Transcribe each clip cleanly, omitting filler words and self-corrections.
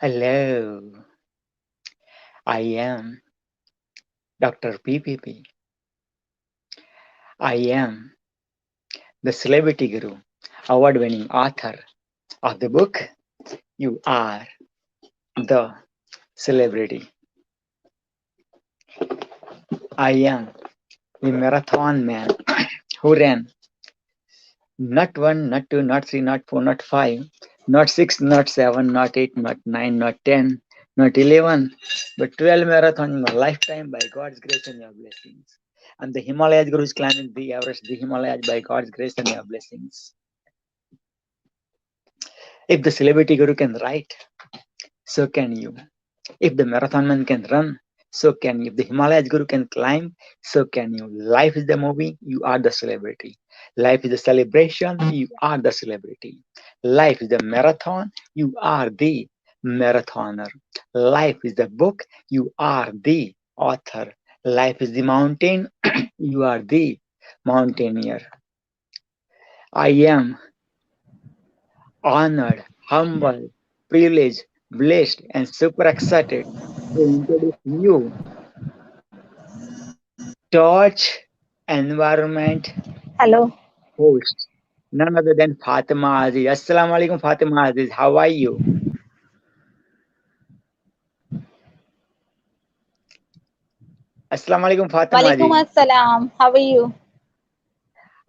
Hello, I am Dr. PPP. I am the Celebrity Guru, award winning author of the book You Are the Celebrity. I am the marathon man who ran not one, not two, not three, not four, not five, not six, not seven, not eight, not nine, not 10, not 11, but 12 marathons in my lifetime by God's grace and your blessings. And the Himalayas Guru is climbing the Everest, the Himalayas by God's grace and your blessings. If the celebrity guru can write, so can you. If the marathon man can run, so can you. If the Himalayas guru can climb, so can you. Life is the movie, you are the celebrity. Life is the celebration, you are the celebrity. Life is the marathon, you are the marathoner. Life is the book, you are the author. Life is the mountain, you are the mountaineer. I am honored, humble, privileged, blessed, and super excited to introduce you Torch Environment Hello. host, none other than Fatima Aziz. Assalamu alaikum, Fatima Aziz. How are you? Assalamu alaikum, Fatima Walaikum Aziz. assalam. How are you?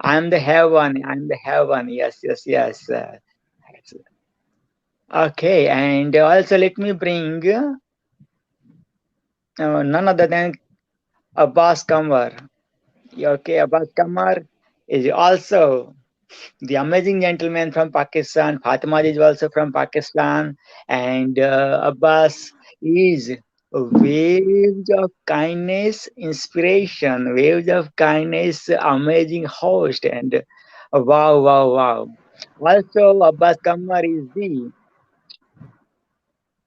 I'm the heaven. I'm the heaven. Yes, yes, yes. Okay, and also let me bring none other than Abbas Kamar. Okay, Abbas Kamar is also the amazing gentleman from Pakistan. Fatima is also from Pakistan, and Abbas is waves of kindness, inspiration, waves of kindness, amazing host, and wow, wow, wow. Also, Abbas Kamar is the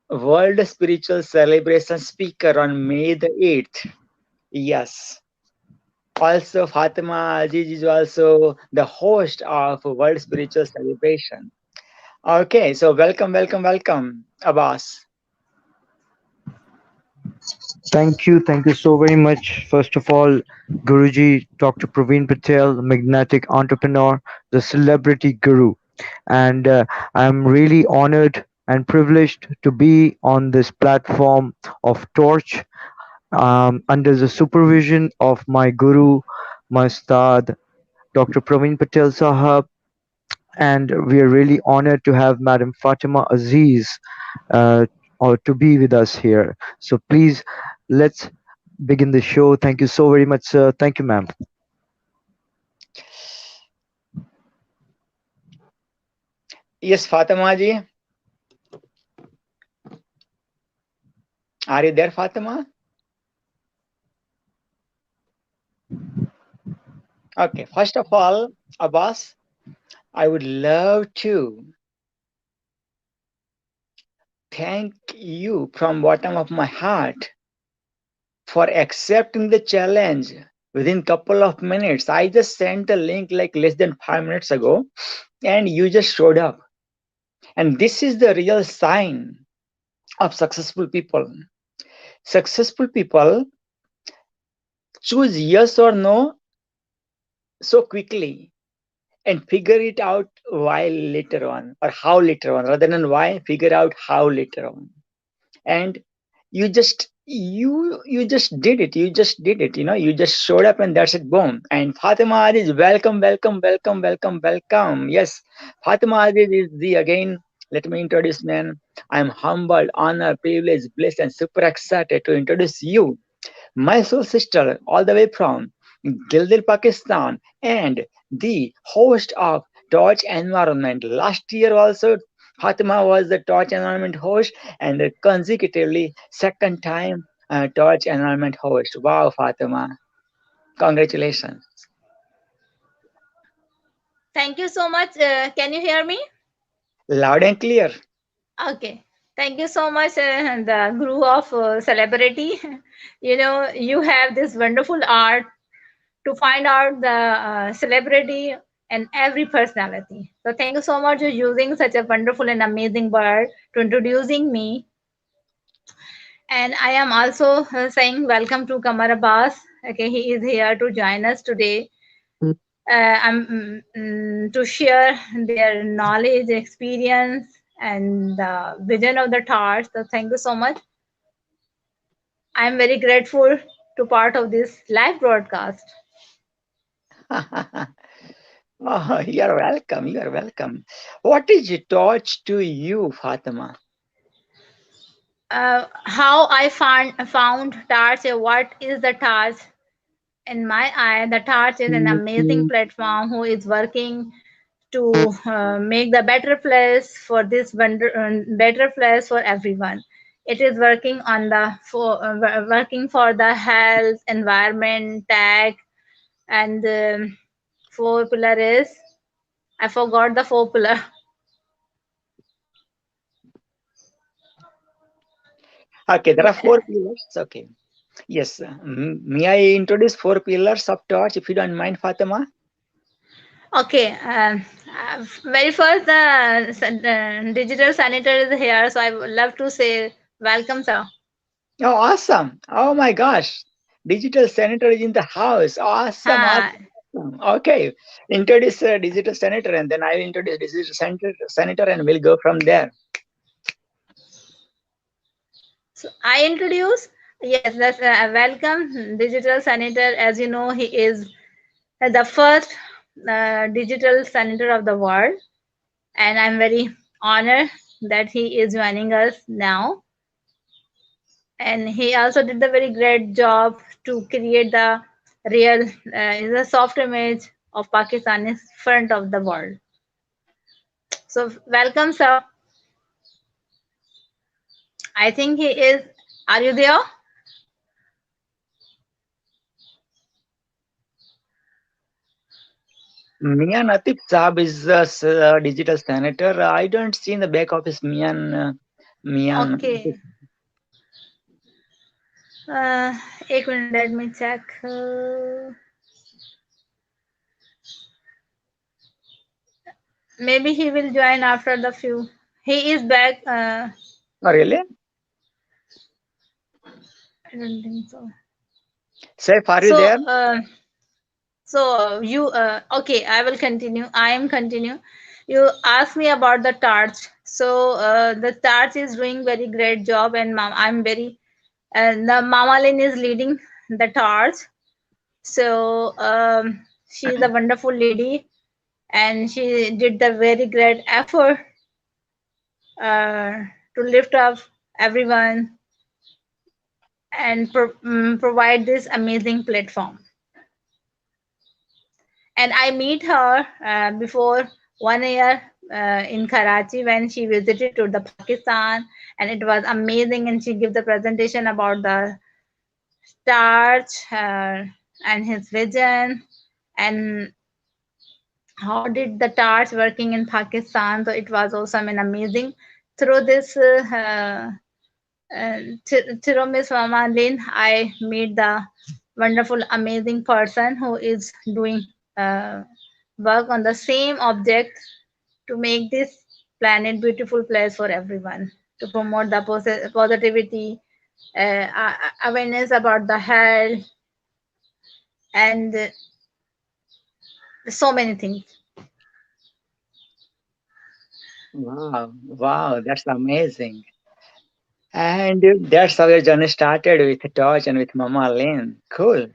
World Spiritual Celebration speaker on May the 8th. Yes. Also, Fatima Aziz is also the host of World Spiritual Celebration. Okay, so welcome, welcome, welcome, Abbas. Thank you so very much. First of all, Guruji, Dr. Praveen Patel, magnetic entrepreneur, the celebrity guru. And I'm really honored and privileged to be on this platform of Torch under the supervision of my guru, my Ustad, Dr. Praveen Patel Sahab. And we are really honored to have Madam Fatima Aziz uh, or to be with us here. So please, let's begin the show. Thank you so very much, sir. Thank you, ma'am. Yes, Fatima ji, are you there, Fatima? Okay, first of all, Abbas, I would love to thank you from bottom of my heart for accepting the challenge within couple of minutes. I just sent the link like less than 5 minutes ago, and you just showed up. And this is the real sign of successful people. Successful people choose yes or no so quickly and figure it out why later on or how later on rather than why figure out how later on. And you just did it, you just showed up and that's it, boom. And Fatima Aziz, welcome, welcome, welcome, welcome, welcome. Yes, Fatima Aziz is the again, let me introduce, man. I'm humbled, honored, privileged, blessed, and super excited to introduce you, my soul sister, all the way from Gilgit, Pakistan, and the host of Torch Environment. Last year also, Fatima was the Torch Environment host, and consecutively second time Torch Environment host. Wow, Fatima, congratulations! Thank you so much. Can you hear me? Loud and clear. Okay. Thank you so much, the guru of celebrity. You have this wonderful art to find out the celebrity and every personality. So thank you so much for using such a wonderful and amazing word to introducing me. And I am also saying welcome to Kamar Abbas. Okay, he is here to join us today. To share their knowledge, experience, and vision of the thoughts. So thank you so much. I am very grateful to part of this live broadcast. Oh, you're welcome. You're welcome. What is a torch to you, Fatima? How I found Tarch. What is the Tarch? In my eye, the Tarch is an amazing platform who is working to make the better place for this better place for everyone. It is working on the working for the health, environment, tech, and four pillar is I forgot the four pillar. Okay, there are four pillars. Okay. Yes. May I introduce four pillars of torch, if you don't mind, Fatima? Okay, very first the digital senator is here, so I would love to say welcome, sir. Oh, awesome. Oh my gosh. Digital senator is in the house. Awesome. Uh, Awesome. Awesome. Okay. Introduce digital senator and then I will introduce digital senator and we'll go from there. so I introduce, yes, that's welcome digital senator. As you know, he is the first digital senator of the world, and I'm very honored that he is joining us now. And he also did a very great job to create the real the soft image of Pakistan in front of the world. So welcome, sir. I think he is. Are you there? Mian Atif Saab is the digital senator. I don't see in the back office Mian. Okay. Uh, एक minute, let me check. Maybe he will join after the few. He is back. Oh, really? I don't think so. Saif, are you So, there? you okay? I will continue. I am continue. You asked me about the torch. So the torch is doing very great job, and I'm very. The Mama Lin is leading the torch. So she is a wonderful lady, and she did the very great effort uh, to lift up everyone and provide this amazing platform. And I meet her before 1 year in Karachi when she visited to the Pakistan, and it was amazing. And she gave the presentation about the starch and his vision and how did the torch working in Pakistan. So it was awesome and amazing. Through this, through Miss Mama Lin, I meet the wonderful, amazing person who is doing uh, work on the same object to make this planet beautiful place for everyone, to promote the positivity, awareness about the health, and so many things. Wow, wow, that's amazing. And that's how your journey started with Torch and with Mama Lynn. Cool.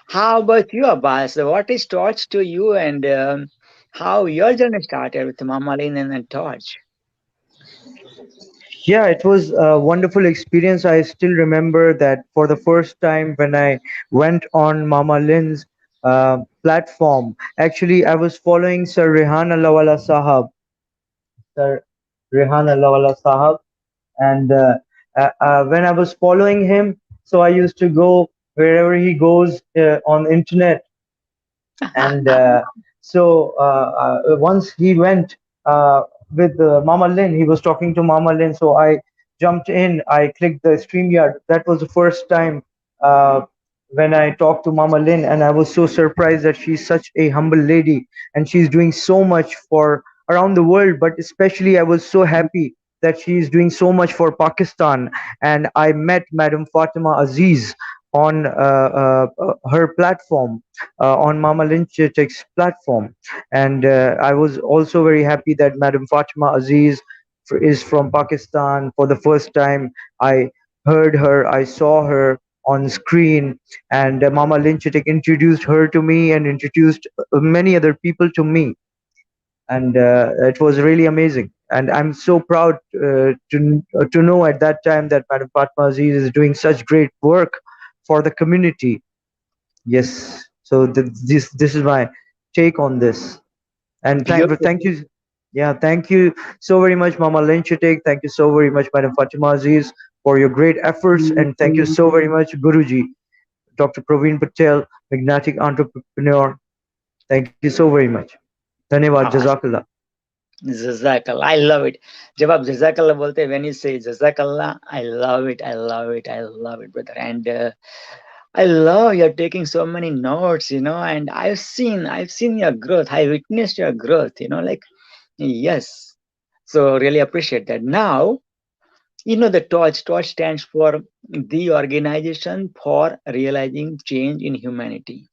How about you, Abbas? What is Torch to you and how your journey started with Mama Lynn and Torch? Yeah, it was a wonderful experience. I still remember that for the first time when I went on Mama Lynn's platform. Actually, I was following Sir Rehan Allawala Sahab, Sir Rehan Allawala Sahab, and when I was following him, so I used to go wherever he goes on internet, and once he went with Mama Lin, he was talking to Mama Lin, so I jumped in. I clicked the StreamYard. That was the first time uh, when I talked to Mama Lin, and I was so surprised that she's such a humble lady and she's doing so much for around the world. But especially, I was so happy that she is doing so much for Pakistan. And I met Madam Fatima Aziz on her platform, on Mama Lynch's platform. And I was also very happy that Madam Fatima Aziz is from Pakistan. For the first time, I heard her, I saw her on screen, and Mama Lynchitek introduced her to me and introduced many other people to me, and it was really amazing. And I'm so proud to know at that time that Madam Fatma Aziz is doing such great work for the community. Yes, so this is my take on this. And thank Beautiful. you, yeah, thank you so very much, Mama Lynchitek. Thank you so very much, Madam Fatima Aziz, for your great efforts, and thank you so very much, Guruji, Dr. Praveen Patel, magnetic entrepreneur. Thank you so very much. Dhanyawad, Ah, Jazakallah. Jazakallah. I love it. जब आप Jazakallah बोलते हैं, when you say Jazakallah, I love it. I love it. I love it, brother. And I love you're taking so many notes, and I've seen your growth. I witnessed your growth, like, yes. So really appreciate that. Now, the torch stands for the Organization for Realizing Change in Humanity.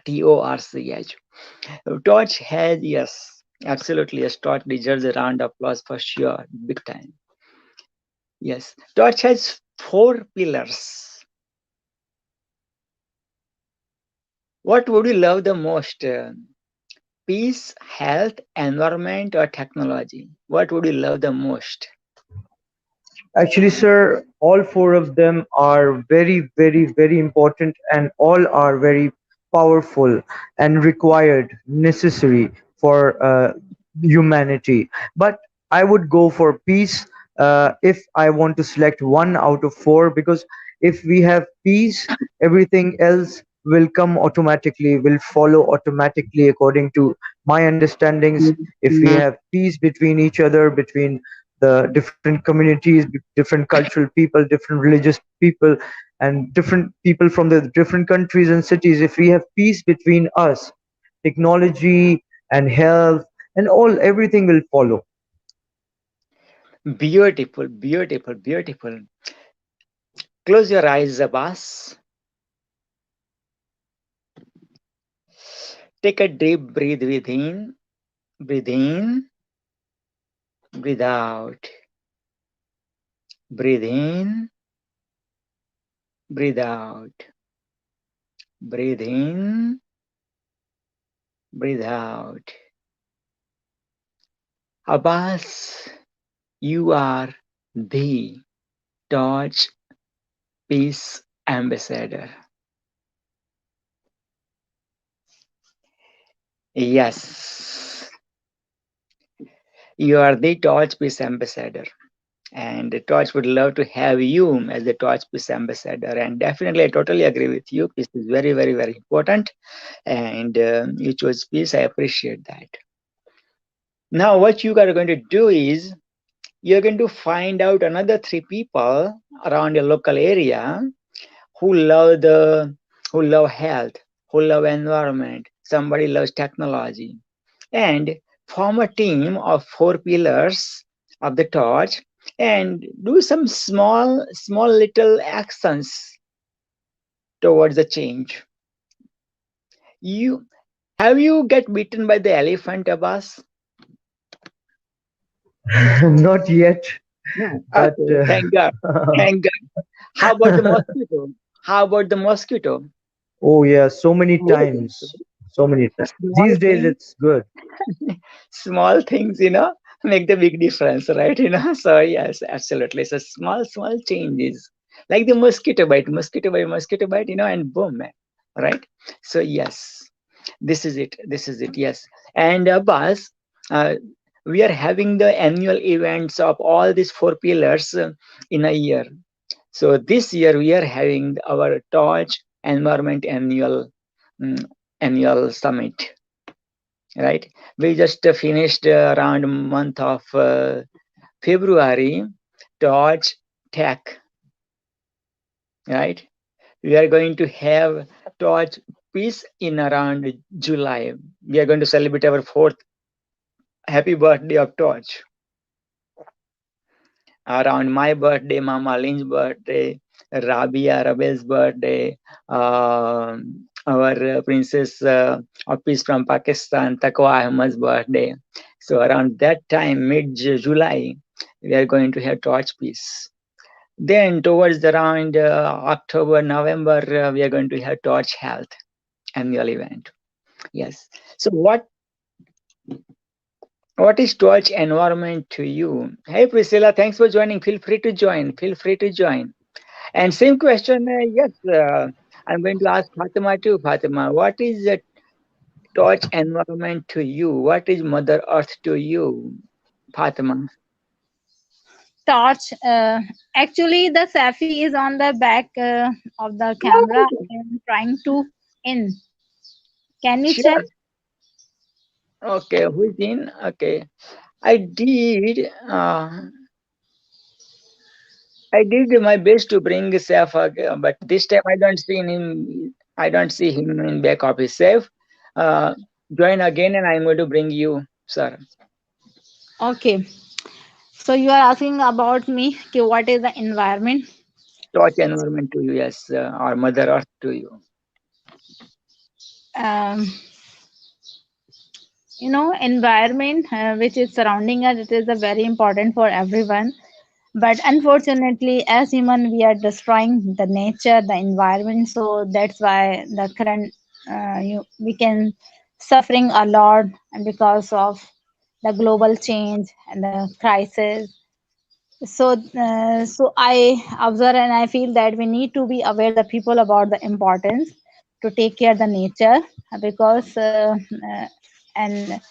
TORCH. Torch has, yes, absolutely, yes, Torch deserves a round of applause for sure, big time. Yes, Torch has four pillars. What would you love the most? Peace, health, environment, or technology? What would you love the most? Actually, sir, all four of them are very, very, very important, and all are very powerful and required, necessary for humanity. But I would go for peace if I want to select one out of four, because if we have peace, everything else will come automatically, will follow automatically according to my understandings. If we have peace between each other, between the different communities, different cultural people, different religious people, and different people from the different countries and cities, if we have peace between us, technology and health and all, everything will follow. Beautiful, beautiful, beautiful. Close your eyes, Abbas. Take a deep breathe within, breathe in, breathe out. Breathe in, breathe out. Breathe in, breathe out. Abbas, you are the Torch Peace Ambassador. Yes, you are the Torch Peace Ambassador. And the Torch would love to have you as the Torch Peace Ambassador. And definitely, I totally agree with you. Peace is very, very, very important. And you chose peace. I appreciate that. Now, what you are going to do is you're going to find out another three people around your local area who love the who love health, who love environment. Somebody loves technology, and form a team of four pillars of the torch, and do some small little actions towards the change. You have you get bitten by the elephant, Abbas? Not yet, but Okay, thank God. Thank God. How about the mosquito? How about the mosquito? oh yeah, so many Good. times, so many times. Small These days things, it's good. small things, make the big difference, right? So yes, absolutely. So small changes, like the mosquito bite, and boom, man, right? So yes, this is it. Yes, and Abbas, uh, we are having the annual events of all these four pillars in a year. So this year we are having our Torch Environment mm, annual summit, right? We just finished around month of February Torch Tech, right? We are going to have Torch Peace in around July. We are going to celebrate our fourth happy birthday of Torch. around my birthday, Mama Lynn's birthday, Rabia Rabel's birthday, our Princess of Peace from Pakistan, Taqwa Ahmad's birthday. So around that time, mid July, we are going to have torch piece. Then towards around October, November, we are going to have Torch Health annual event. Yes. So what is Torch environment to you? Hey Priscilla, thanks for joining. Feel free to join. Feel free to join. And same question. Yes, I'm going to ask Fatima too. Fatima, what is a Torch environment to you? What is Mother Earth to you, Fatima? Torch. Actually, the selfie is on the back of the camera. I am trying to in. Can you check? Sure. Okay, who's in? Okay. I did. I did my best to bring Saif, but this time I don't see him. I don't see him in back office. Saif, uh, join again, and I'm going to bring you, sir. Okay. So you are asking about me. Okay, what is the environment? Torch environment to you, yes, or Mother Earth to you. Um, environment which is surrounding us. It is a very important for everyone. But unfortunately, as human, we are destroying the nature, the environment. So that's why the current we can suffering a lot, and because of the global change and the crisis. So I observe and I feel that we need to be aware the people about the importance to take care the nature, because and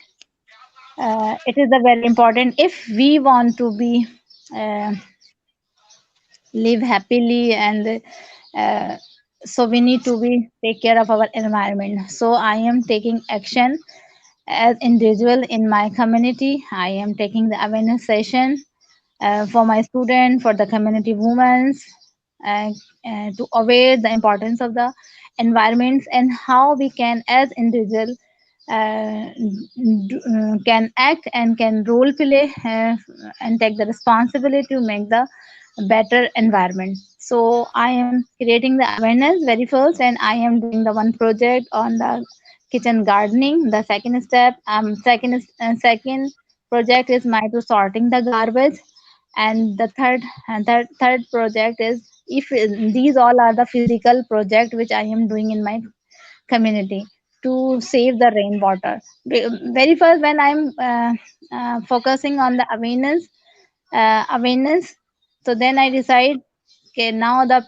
it is a very important if we want to be uh, live happily, and uh, so we need to be take care of our environment. So I am taking action as individual in my community. I am taking the awareness session for my student, for the community women, uh, to aware the importance of the environments and how we can as individual can act and can role play and take the responsibility to make the better environment. So I am creating the awareness very first, and I am doing the one project on the kitchen gardening. The second step, second project is my to sorting the garbage, and the third project is, if these all are the physical project which I am doing in my community to save the rainwater. Very first, when I'm focusing on the awareness, so then I decide, okay, now the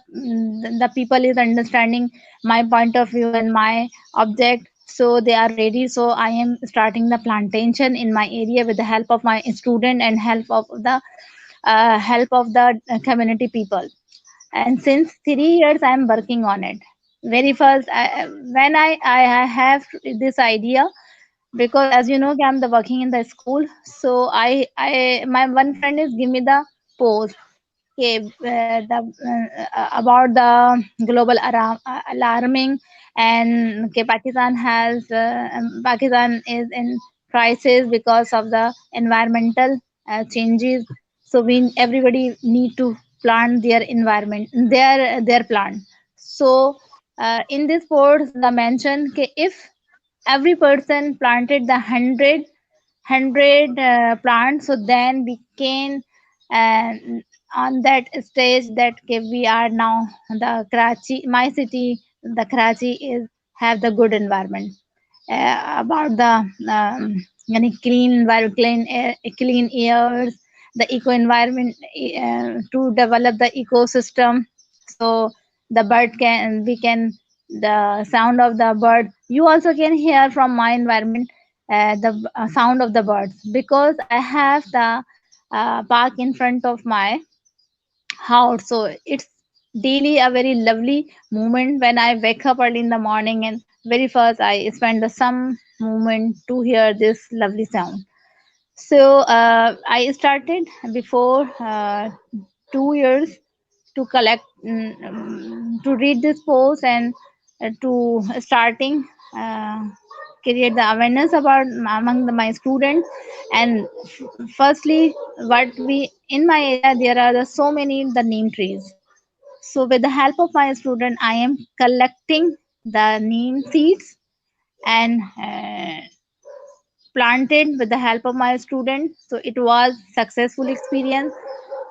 people is understanding my point of view and my object, so they are ready. So I am starting the plantation in my area with the help of my student and help of the community people. And since 3 years I am working on it. Very first, when I have this idea, because as you know, I'm the working in the school. So I my one friend is give me the post, okay, about the global alarming, and okay, Pakistan is in crisis because of the environmental changes. So we everybody need to plant their environment, their plant. So in this post the mention, okay, if every person planted the hundred plants, so then we can uh, on that stage that okay, we are now the Karachi, my city, the Karachi is have the good environment about the clean environment, clean airs, the eco environment, to develop the ecosystem. So the bird can we can the sound of the bird, you also can hear from my environment the sound of the birds, because I have the park in front of my house. So it's daily a very lovely moment when I wake up early in the morning, and very first I spend the some moment to hear this lovely sound. So I started before 2 years to collect, to read this post, and to starting. Uh, create the awareness about among my students. And firstly, what we in my area there are so many the neem trees. So with the help of my student, I am collecting the neem seeds and planted with the help of my student. So it was successful experience.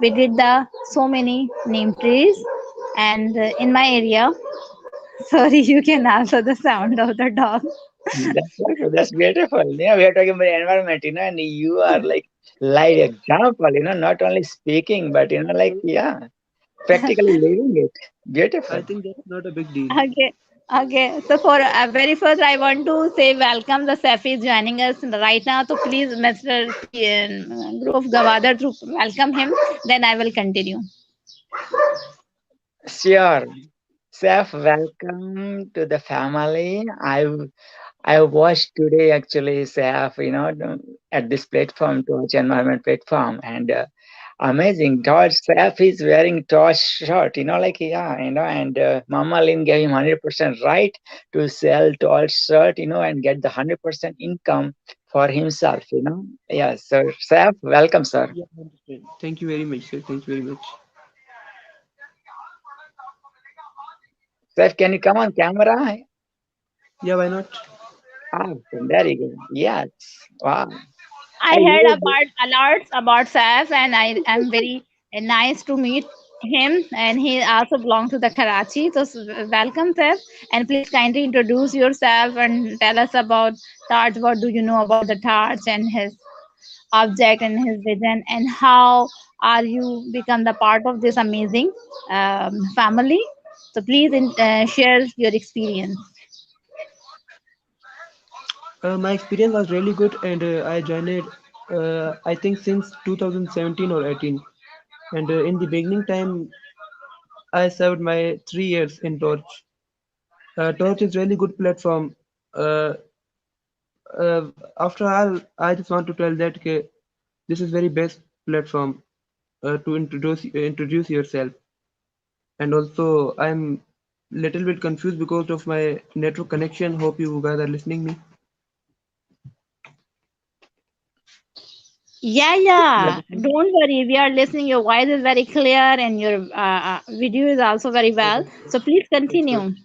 We did the so many neem trees, and in my area. Sorry, you can also the sound of the dog. That's beautiful. That's beautiful. We are talking about environment, and you are like live example, not only speaking, but like, yeah, practically living it. Beautiful. I think that's not a big deal. Okay. Okay, so for very first, I want to say welcome. The Safi is joining us right now. So please, Mr. Guru of Gavadar, to welcome him. Then I will continue. Sure. Saf, welcome to the family. I watched today actually, Saf, at this platform, Torch Environment platform, and amazing. Torch Saf is wearing Torch shirt, like, yeah, and Mama Lin gave him 100% right to sell Torch shirt, and get the 100% income for himself, Yeah, so Saf, welcome, sir. Yeah, I understand. Thank you very much, sir. Thank you very much. Saf, can you come on camera? Yeah, why not? Ah, there you go. Yes. Wow. I I heard love about alerts about Saif, and I am very nice to meet him. And he also belongs to the Karachi. So welcome, Saif, and please kindly introduce yourself and tell us about Taj. What do you know about the Taj and his object and his vision, and how are you become the part of this amazing family? So please share your experience. My experience was really good, and I joined it, I think, since 2017 or 18. And in the beginning time, I served my 3 years in Torch. Torch is really good platform. Uh, After all, I just want to tell that this is very best platform to introduce yourself. And also, I'm little bit confused because of my network connection. Hope you guys are listening me. Yeah, Yeah, yeah. listening me? Don't worry. We are listening. Your voice is very clear and your video is also very well. Okay, So please that's good. continue.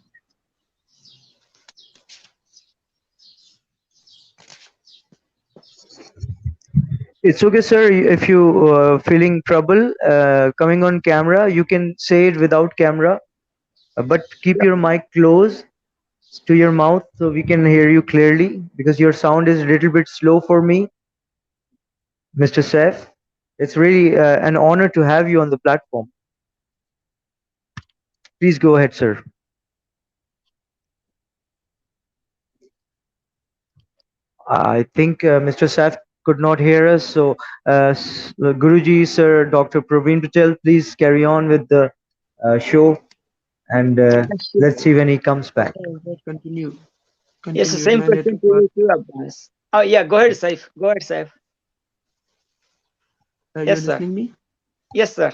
It's okay, sir. If you feeling trouble coming on camera, you can say it without camera, but keep your mic close to your mouth so we can hear you clearly because your sound is a little bit slow for me, Mr. Seth. It's really an honor to have you on the platform. Please go ahead, sir. I think Mr. Seth could not hear us, so Guruji, sir, Dr. Praveen Patel, please carry on with the show and Yes, let's see when he comes back. Let's continue. yes, the Continue. same My question network to was. you too, Abbas. Oh, yeah, go ahead, Saif. Go ahead, Saif. You're Yes, sir. listening me? Yes, sir.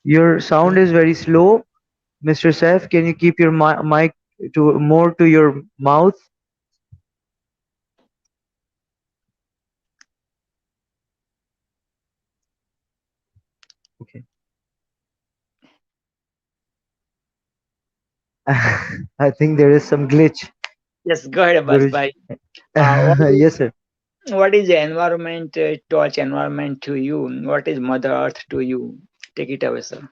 Your sound is very slow, Mr. Seth. Can you keep your mic to more to your mouth? Okay. I think there is some glitch, Yes, go ahead, Abbas. Guruji. Bye. What is, Yes, sir. what is the environment, torch environment to you? What is Mother Earth to you? Take it away, sir.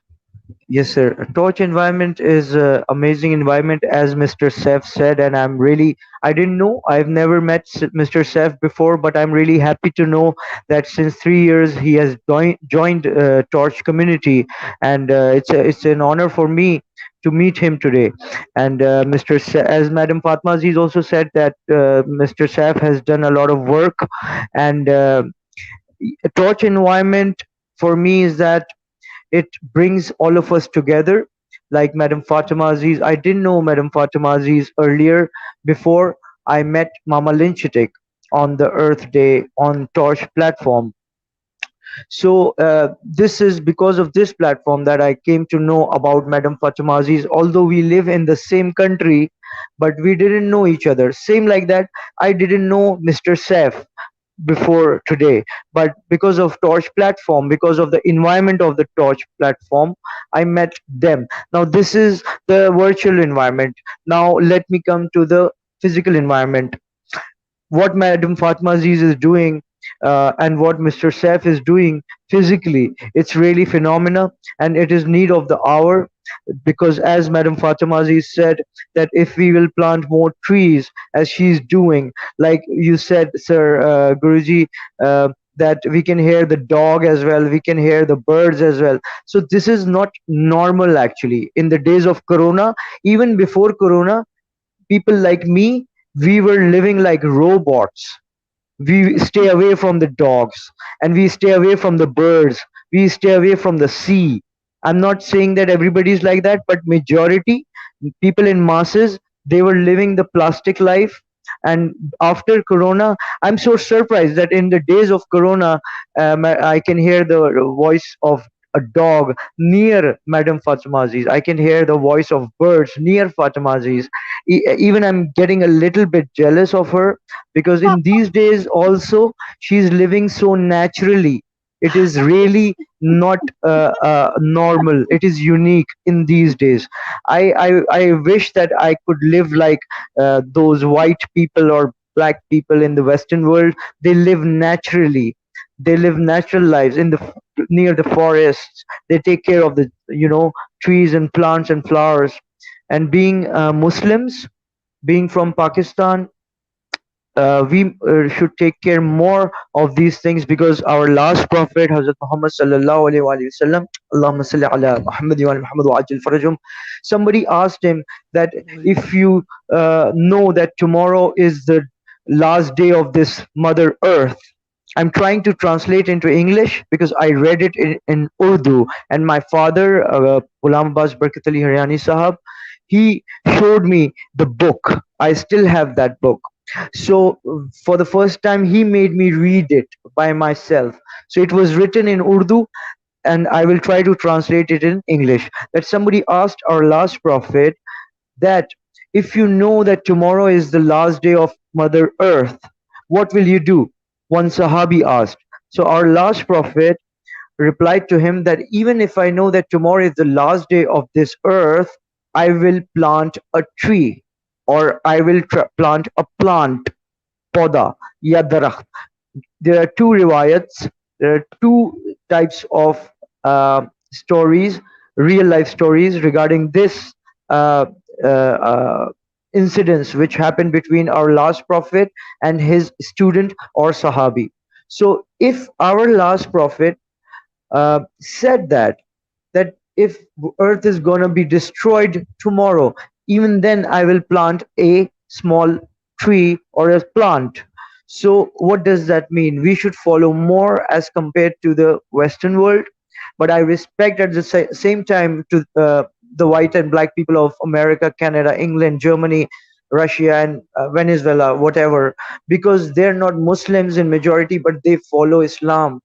Yes, sir. Torch environment is amazing environment, as Mr. Seth said, and I didn't know. I've never met Mr. Seth before, but I'm really happy to know that since 3 years he has joined Torch community, and it's an honor for me to meet him today. And as Madam Fatma Aziz also said that Mr. Seth has done a lot of work, and Torch environment for me is that it brings all of us together. Like Madam Fatima Aziz, I didn't know Madam Fatima Aziz earlier before I met Mama Linchitik on the Earth Day on Torch platform. So this is because of this platform that I came to know about Madam Fatima Aziz. Although we live in the same country, but we didn't know each other. Same like that, I didn't know Mr. Saif before today, but because of Torch platform, because of the environment of the Torch platform, I met them. Now this is the virtual environment. Now let me come to the physical environment. What Madam Fatma Aziz is doing, and what Mr. Saif is doing physically, it's really phenomena, and it is need of the hour. Because as Madam Fatima Aziz said, that if we will plant more trees as she's doing, like you said, Sir Guruji, that we can hear the dog as well, we can hear the birds as well. So this is not normal actually. In the days of Corona, even before Corona, people like me, we were living like robots. We stay away from the dogs, and we stay away from the birds, we stay away from the sea. I'm not saying that everybody is like that, but majority, people in masses, they were living the plastic life. And after Corona, I'm so surprised that in the days of Corona, I can hear the voice of a dog near Madam Fatima Aziz. I can hear the voice of birds near Fatima Aziz. Even I'm getting a little bit jealous of her, because in these days also she's living so naturally. It is really not normal. It is unique in these days. I wish that I could live like those white people or black people in the Western world. They live naturally. They live natural lives in the near the forests. They take care of the trees and plants and flowers. And being Muslims, being from Pakistan, we should take care more of these things, because our last prophet Hazrat Muhammad sallallahu alaihi wasallam, Allahumma salli ala Muhammad wa ala Muhammad wa ajil farajum, somebody asked him that if you know that tomorrow is the last day of this Mother Earth. I'm trying to translate into English because I read it in Urdu, and my father, Ghulam Abbas Barkat Ali Haryani Sahab, he showed me the book. I still have that book. So for the first time, he made me read it by myself. So it was written in Urdu, and I will try to translate it in English. That somebody asked our last prophet that if you know that tomorrow is the last day of Mother Earth, what will you do? One Sahabi asked. So our last prophet replied to him that even if I know that tomorrow is the last day of this earth, I will plant a tree, or I will plant a plant, poda, ya darakht. There are two riwayats, there are two types of stories, real life stories regarding this uh, uh, uh, incidents which happened between our last prophet and his student or Sahabi. So if our last prophet said that if earth is going to be destroyed tomorrow, even then I will plant a small tree or a plant. So what does that mean? We should follow more as compared to the Western world, but I respect at the same time to the white and black people of America, Canada, England, Germany, Russia, and Venezuela, whatever, because they're not Muslims in majority, but they follow Islam.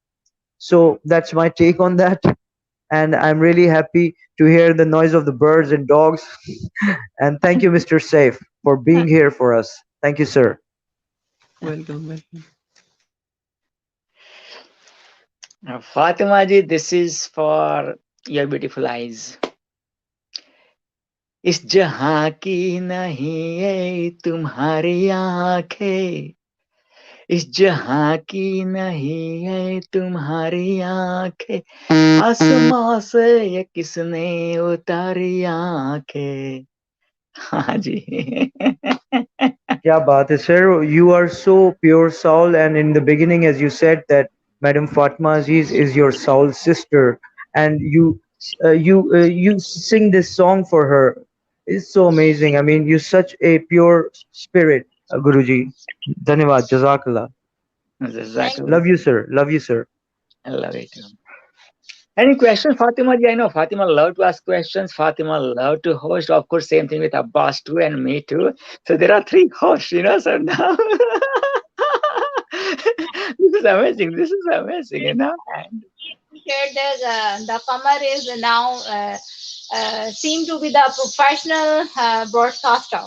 So that's my take on that, and I'm really happy to hear the noise of the birds and dogs. And thank you, Mr. Safe, for being here for us. Thank you, sir. Welcome, welcome. Fatima ji, this is for your beautiful eyes. इस जहां की नहीं है तुम्हारी आंखें, इस जहां की नहीं है तुम्हारी आंखें, आसमां से ये किसने उतारी आंखें. हाँ जी. Yeah, baat hai, sir. You are so pure soul, and in the beginning, as you said, that Madam Fatma Aziz is your soul sister, and you sing this song for her. It's so amazing. I mean, you're such a pure spirit, Guruji. Dhanyavad, Jazakallah. Jazakallah. Love you, sir. Love you, sir. I love it. Any questions, Fatima ji? I know Fatima love to ask questions. Fatima love to host. Of course, same thing with Abbas too and me too. So there are three hosts, so now this is amazing. This is amazing, And Said that the Qamar is now seem to be the professional broadcaster.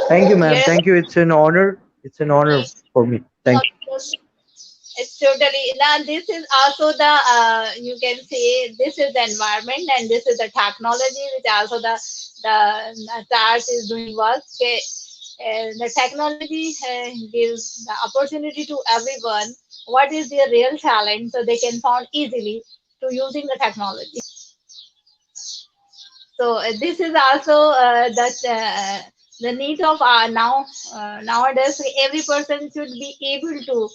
Thank you, ma'am. Yes. Thank you. It's an honor. It's an honor for me. Thank you. It's totally now. This is also the you can say this is the environment and this is the technology which also the TARS is doing work. Okay. The technology gives the opportunity to everyone what is their real talent so they can found easily to using the technology. So this is also the need of now nowadays every person should be able to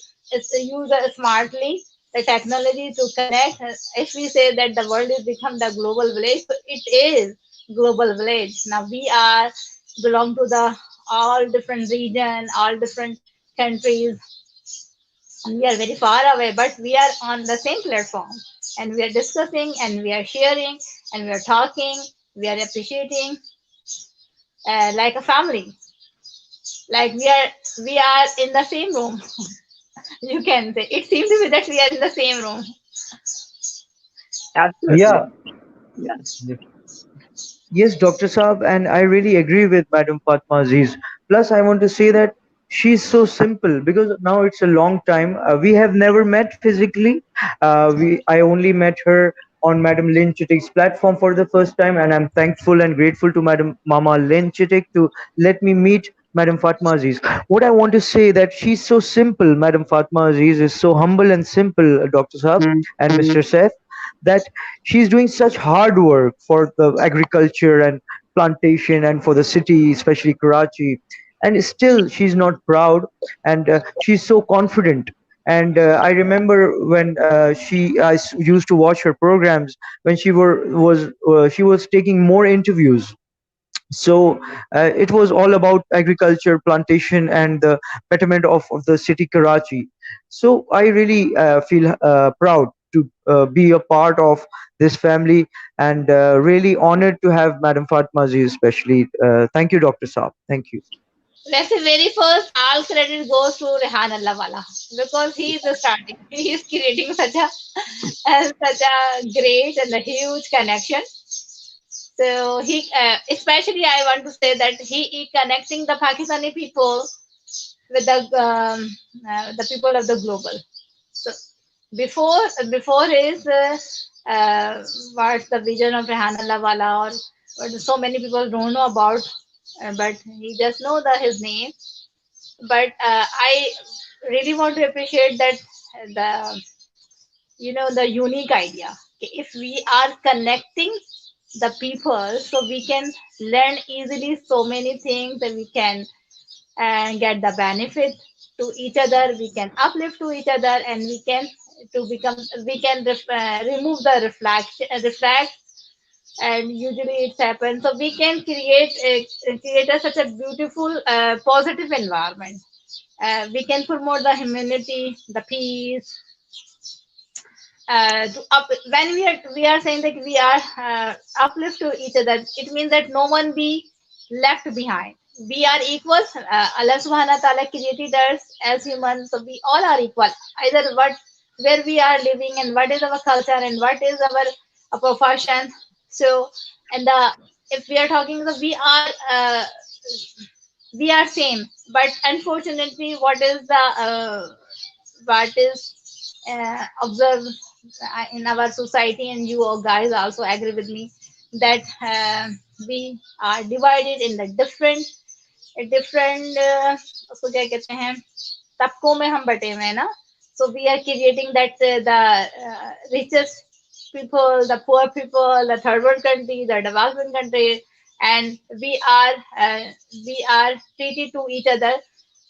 use smartly the technology to connect. If we say that the world is become the global village, so it is global village. Now we are belong to the all different region, all different countries, and we are very far away, but we are on the same platform and we are discussing and we are sharing and we are talking, we are appreciating like a family, like we are in the same room. You can say it seems to be that we are in the same room. Absolutely. Yeah. Yes. Yes, Dr. Saab, and I really agree with Madam Fatma Aziz. Plus, I want to say that she's so simple because now it's a long time. We have never met physically. I only met her on Madam Lynn Chitik's platform for the first time, and I'm thankful and grateful to Madam Mama Lynn Chitik to let me meet Madam Fatma Aziz. What I want to say that she's so simple. Madam Fatma Aziz is so humble and simple, Dr. Saab and Mr. Saif, that she's doing such hard work for the agriculture and plantation and for the city, especially Karachi, and still she's not proud, and she's so confident. And I remember when I used to watch her programs when she was taking more interviews. So it was all about agriculture, plantation, and the betterment of the city Karachi. So I really feel proud to be a part of this family, and really honored to have Madam Fatma Aziz especially. Thank you, Dr. Saab. Thank you. Let's say very first all credit goes to Rehan Allahwala because he is the starting. He is creating such a such a great and a huge connection. So he, especially I want to say that he is connecting the Pakistani people with the people of the global. So before his what's the vision of Rehan Wala or what so many people don't know about, but he just know his name. But I really want to appreciate that the the unique idea. Okay, if we are connecting the people, so we can learn easily so many things that we can get the benefit to each other, we can uplift to each other, and we can to become we can remove the reflect, and usually it's happened, so we can create such a beautiful positive environment. We can promote the humanity, the peace, when we are saying that we are uplift to each other, it means that no one be left behind. We are equal. Allah subhanahu wa ta'ala created us as humans, so we all are equal. Either what where we are living and what is our culture and what is our profession. So, and the if we are talking, so we are same, but unfortunately what is the what is observed in our society, and you guys also agree with me that we are divided in the different उसको क्या कहते हैं तबकों में हम बटे हुए हैं ना. So we are creating that the richest people, the poor people, the third world country, the developing country, and we are treated to each other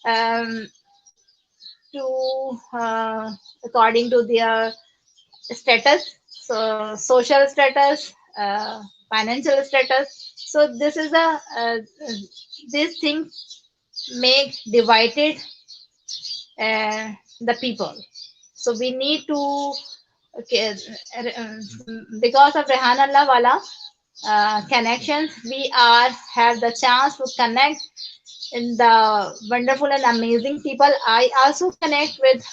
um, to according to their status, so social status, financial status. So this is a these things make divided the people. So we need to okay, because of Rehan Allah Wala connections, we are have the chance to connect in the wonderful and amazing people. I also connect with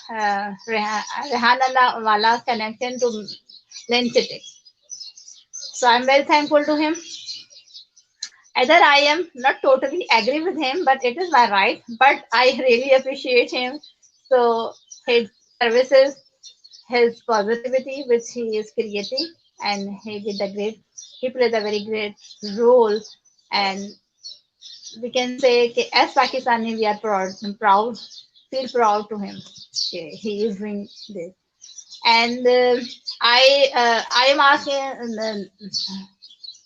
Rehan Allah Wala connection to Len Chitik. So I'm very thankful to him. Either I am not totally agree with him, but it is my right. But I really appreciate him. So his services, his positivity, which he is creating, and he played a very great role. And we can say, कि as Pakistani, we are feel proud to him. Okay, he is doing this. And I am asking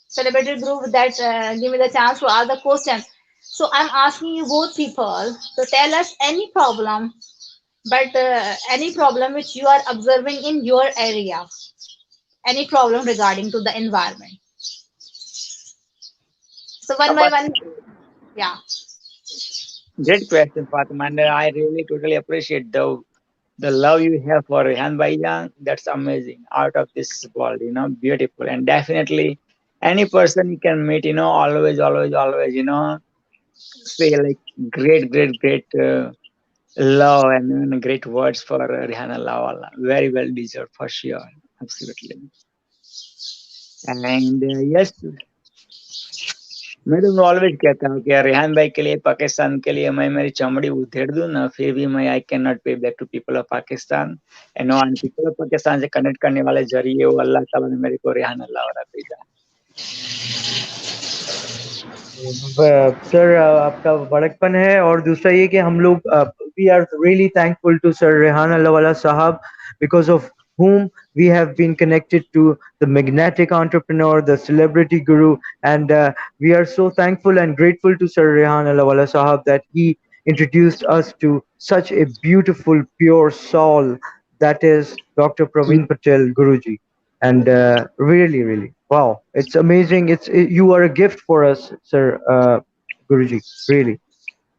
celebrated group that give me the chance to ask the question. So I'm asking you both people to tell us any problem, but any problem which you are observing in your area, any problem regarding to the environment. So one by one, yeah, Great question, Fatima. And I really totally appreciate the love you have for Rehan Bhaijan. That's amazing. Out of this world, beautiful. And definitely any person you can meet, always, always, always, say like great, great, great love and great words for Rihanna Lawala. Very well deserved for sure. Absolutely. And yes, मैं तो always कहता हूँ कि यार रेहान भाई के लिए पाकिस्तान के लिए मैं मेरी चमड़ी उधेड़ दूं ना फिर भी मैं I cannot pay back to people of Pakistan and people of Pakistan से कनेक्ट करने वाले जरिए वो अल्लाह ताला ने मेरे को रेहान अल्लाह वाला भेजा. सर आपका बड़कपन है और दूसरा ये कि हम लोग we are really thankful to sir Rehan Allahwala sahab because of whom we have been connected to the magnetic entrepreneur, the celebrity guru, and we are so thankful and grateful to Sir Rehan Allahwala Sahab that he introduced us to such a beautiful, pure soul that is Dr. Praveen Patel Guruji. And really, really, wow, it's amazing. You are a gift for us, Sir Guruji. Really,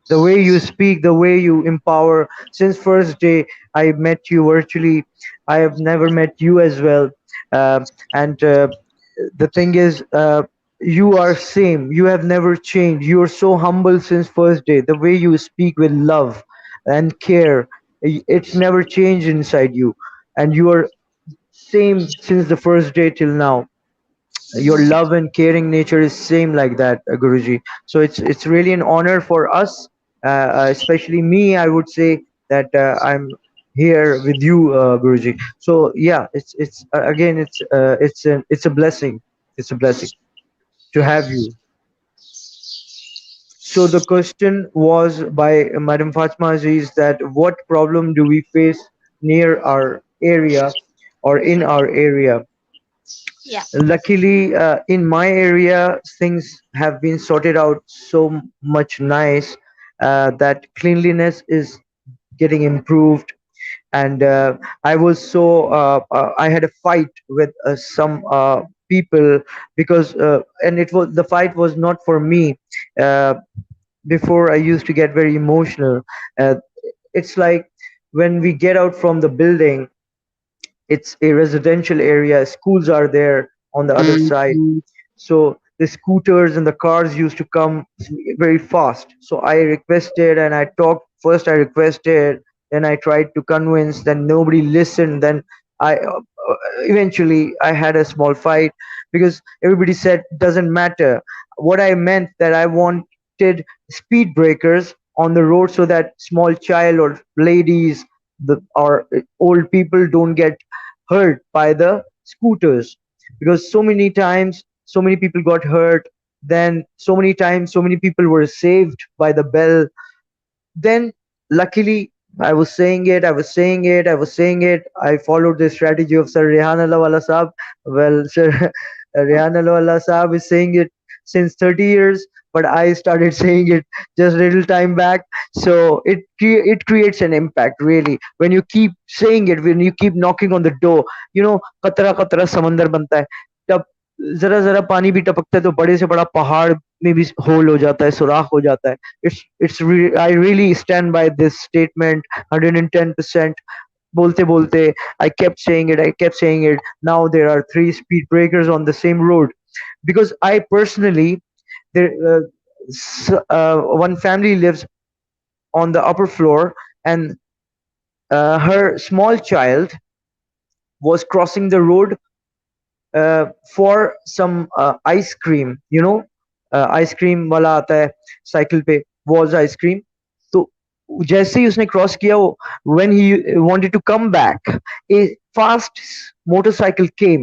the way you speak, the way you empower. Since first day I met you virtually, I have never met you as well. Uh, and the thing is, you are same. You have never changed. You are so humble since first day. The way you speak with love and care, it's never changed inside you. And you are same since the first day till now. Your love and caring nature is same like that, Guruji. So it's really an honor for us, especially me. I would say that I'm here with you, Guruji. So yeah, it's again it's a blessing. It's a blessing to have you. So the question was by Madam Fatma Aziz that what problem do we face near our area or in our area? yeah, Luckily, in my area, things have been sorted out so much nice that cleanliness is getting improved. And I was I had a fight with some people because, and the fight was not for me. Uh, Before I used to get very emotional. Uh, it's like when we get out from the building, it's a residential area, schools are there on the other side, so the scooters and the cars used to come very fast. So I requested and I talked. First I requested, then I tried to convince, then nobody listened, then I eventually I had a small fight because everybody said doesn't matter. What I meant that I wanted speed breakers on the road so that small child or ladies or old people don't get hurt by the scooters, because so many times so many people got hurt, then so many times so many people were saved by the bell. Then luckily I was saying it, I followed the strategy of Sir Rehan Wala Saab. Well, Sir Rehan Wala Saab is saying it since 30 years, but I started saying it just a little time back. So it creates an impact really when you keep saying it, when you keep knocking on the door. कतरा कतरा समंदर बनता है, तब जरा जरा पानी भी टपकता है तो बड़े से बड़ा पहाड़ में भी होल हो जाता है, सुराख हो जाता है. I really stand by this statement 110%. बोलते बोलते I kept saying it. Now there are three speed breakers on the same road because I personally, there one family lives on the upper floor, and her small child was crossing the road for some ice cream, ice cream वाला आता है cycle पे, was ice cream. तो जैसे ही उसने cross किया, वो when he wanted to come back, a fast motorcycle came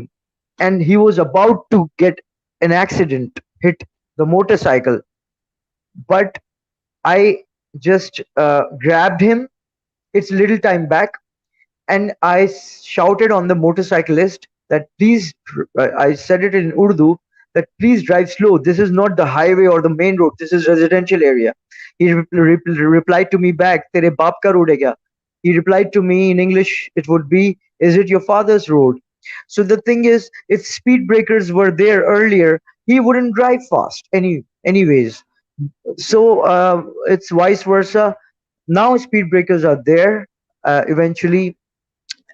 and he was about to get an accident, hit the motorcycle. But I just grabbed him. It's little time back, and I shouted on the motorcyclist that please, I said it in Urdu, that please drive slow. This is not the highway or the main road. This is residential area. He replied to me back, "Tere baap ka road hai kya?" He replied to me in English. It would be, "Is it your father's road?" So the thing is, if speed breakers were there earlier, he wouldn't drive fast. Anyways, so it's vice versa. Now speed breakers are there. Eventually,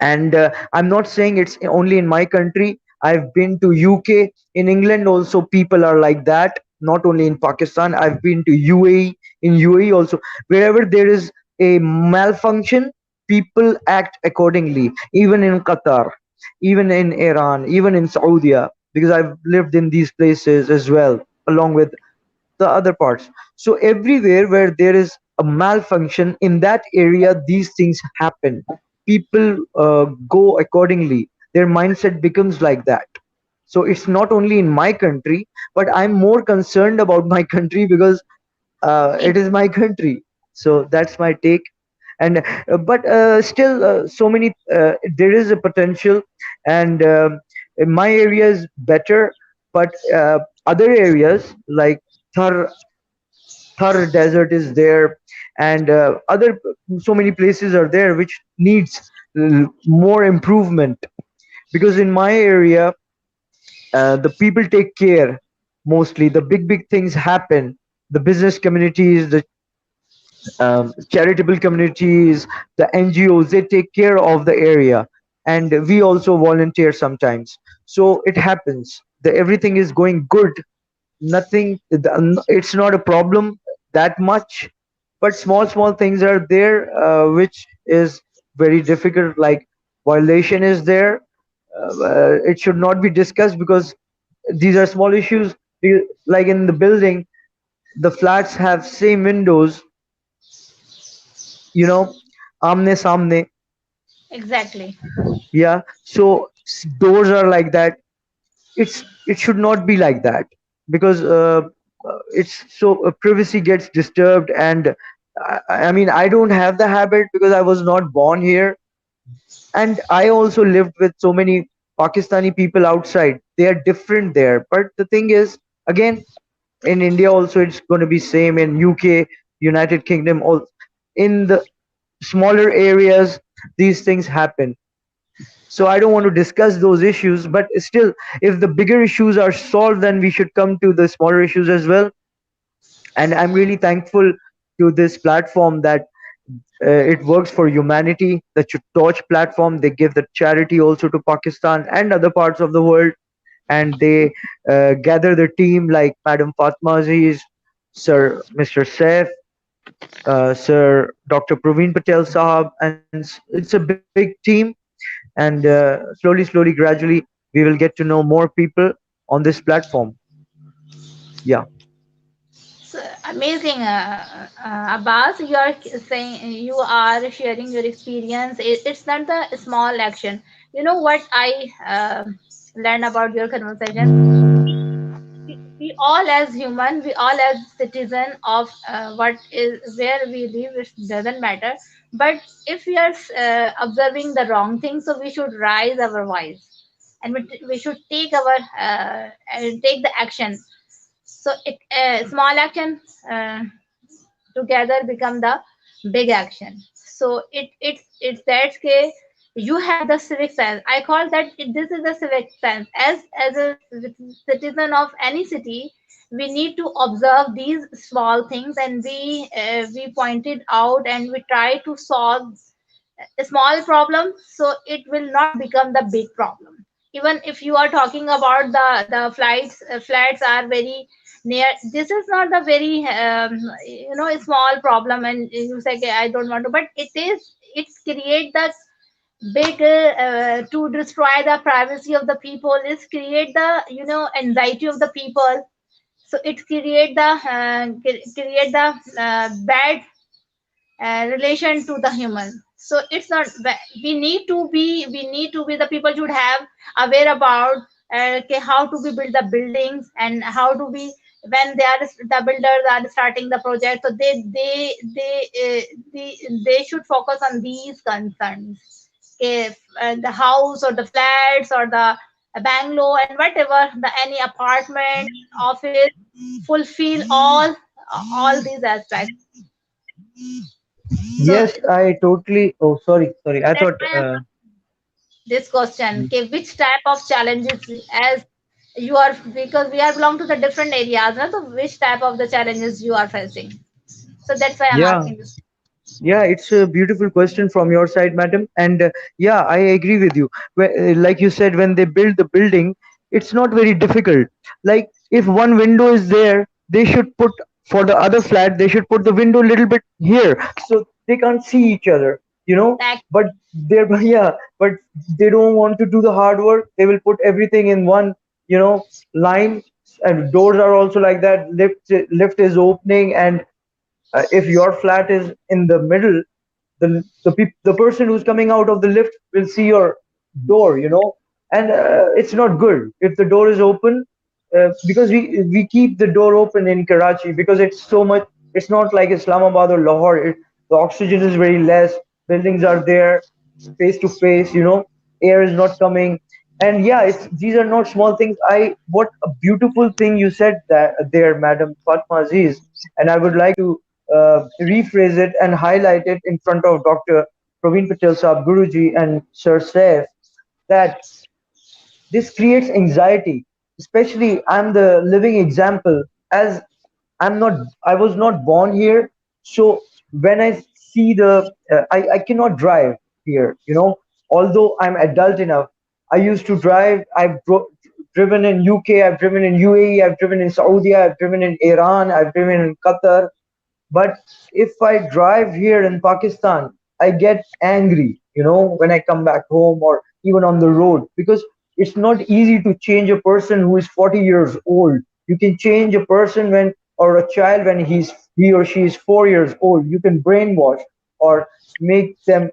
and I'm not saying it's only in my country. I've been to UK, in England also people are like that, not only in Pakistan. I've been to UAE, in UAE also, wherever there is a malfunction, people act accordingly, even in Qatar, even in Iran, even in Saudi, because I've lived in these places as well, along with the other parts. So everywhere where there is a malfunction in that area, these things happen. People go accordingly. Their mindset becomes like that. So it's not only in my country, but I'm more concerned about my country because it is my country. So that's my take. And but still, so many. There is a potential, and my area is better, but other areas like Thar Thar desert is there, and other so many places are there which needs more improvement. Because in my area, the people take care. Mostly the big things happen. The business communities, the charitable communities, the NGOs, they take care of the area, and we also volunteer sometimes. So it happens. Everything is going good. Nothing, it's not a problem that much, but small things are there, which is very difficult, like violation is there. It should not be discussed because these are small issues. Like in the building, the flats have same windows, you know, amne samne. Exactly. Yeah, so doors are like that. It should not be like that, because it's so privacy gets disturbed. And I mean, I don't have the habit because I was not born here, and I also lived with so many Pakistani people outside. They are different there, but the thing is, again, in India also it's going to be same, in UK, United Kingdom, all in the smaller areas these things happen. So I don't want to discuss those issues, but still, if the bigger issues are solved, then we should come to the smaller issues as well. And I'm really thankful to this platform that it works for humanity. The Torch platform, they give the charity also to Pakistan and other parts of the world, and they gather the team like Madam Fatma Aziz, Sir Mr. Saif, Sir Dr. Praveen Patel Sahab, and it's a big team. And slowly, gradually, we will get to know more people on this platform. Yeah. So amazing, Abbas. You are saying, you are sharing your experience. It's not the small action. You know what I learned about your conversation? We all as human, we all as citizen of what is where we live, it doesn't matter. But if we are observing the wrong thing, so we should raise our voice, and we should take our take the action. So small action together become the big action. So it's that case, you have the civic sense. I call that this is the civic sense. As a citizen of any city, we need to observe these small things, and we point it out, and we try to solve a small problem, so it will not become the big problem. Even if you are talking about the flights, flats are very near, this is not the very a small problem, and you say, "Okay, I don't want to," but it create the big to destroy the privacy of the people, is create the anxiety of the people. so it create the bad relation to the human. So it's not we need to be the people should have aware about okay, how to be build the buildings and how to be when they are the builders are starting the project, so they should focus on these concerns. If the house or the flats or the bungalow and whatever the any apartment office fulfill all these aspects. So Yes, I totally. Oh, sorry. I that's thought. why I'm this question. Okay, which type of challenges as you are, because we are belong to the different areas, na? So which type of the challenges you are facing? So that's why I'm Yeah, asking this. yeah, it's a beautiful question from your side, madam. And yeah, I agree with you. Like you said, when they build the building, it's not very difficult. Like if one window is there, they should put for the other flat, they should put the window a little bit here so they can't see each other, you know. Like But they're yeah, but they don't want to do the hard work. They will put everything in one, line. And doors are also like that. Lift is opening, and if your flat is in the middle, the person who's coming out of the lift will see your door, and it's not good if the door is open, because we keep the door open in Karachi because it's so much. It's not like Islamabad or Lahore. The oxygen is very less. Buildings are there, face to face. Air is not coming, and yeah, these are not small things. What a beautiful thing you said that there, Madam Fatma Aziz, and I would like to rephrase it and highlight it in front of Dr. Praveen Patel Saab Guruji and Sir Saif, that this creates anxiety. Especially, I'm the living example, as I was not born here. So when I see I cannot drive here, although I'm adult enough. I used to drive. Driven in UK, I've driven in UAE, I've driven in Saudi, I've driven in Iran, I've driven in Qatar. But if I drive here in Pakistan, I get angry, when I come back home or even on the road, because it's not easy to change a person who is 40 years old. You can change a person or a child when he or she is 4 years old. You can brainwash or make them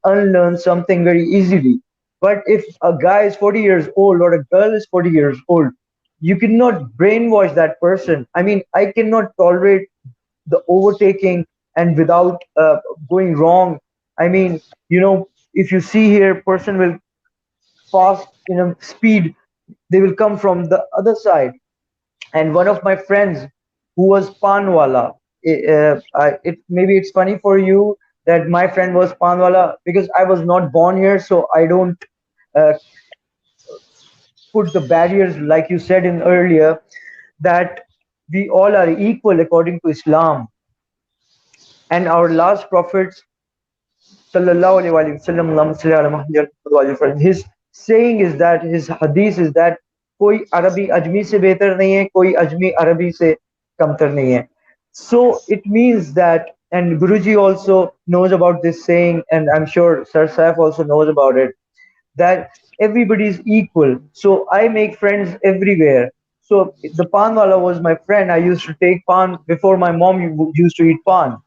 unlearn something very easily. But if a guy is 40 years old or a girl is 40 years old, you cannot brainwash that person. I mean, I cannot tolerate the overtaking and without going wrong. I mean, if you see here, person will fast speed, they will come from the other side. And one of my friends who was panwala, maybe it's funny for you that my friend was panwala because I was not born here, so I don't uh, put the barriers like you said in earlier, that we all are equal according to Islam. And our last prophets sallallahu alaihi wasallam, Allahumma salli ala Muhammad wa ali Muhammad, his saying is that, his hadith is that, कोई अरबी अजमी से बेहतर नहीं है, कोई अजमी अरबी से कमतर नहीं है. So it means that, and Guruji also knows about this saying, and I'm sure Sir Saif also knows about it, that everybody is equal. So I make friends everywhere. So the panwala was my friend. I used to take pan before my mom used to eat pan.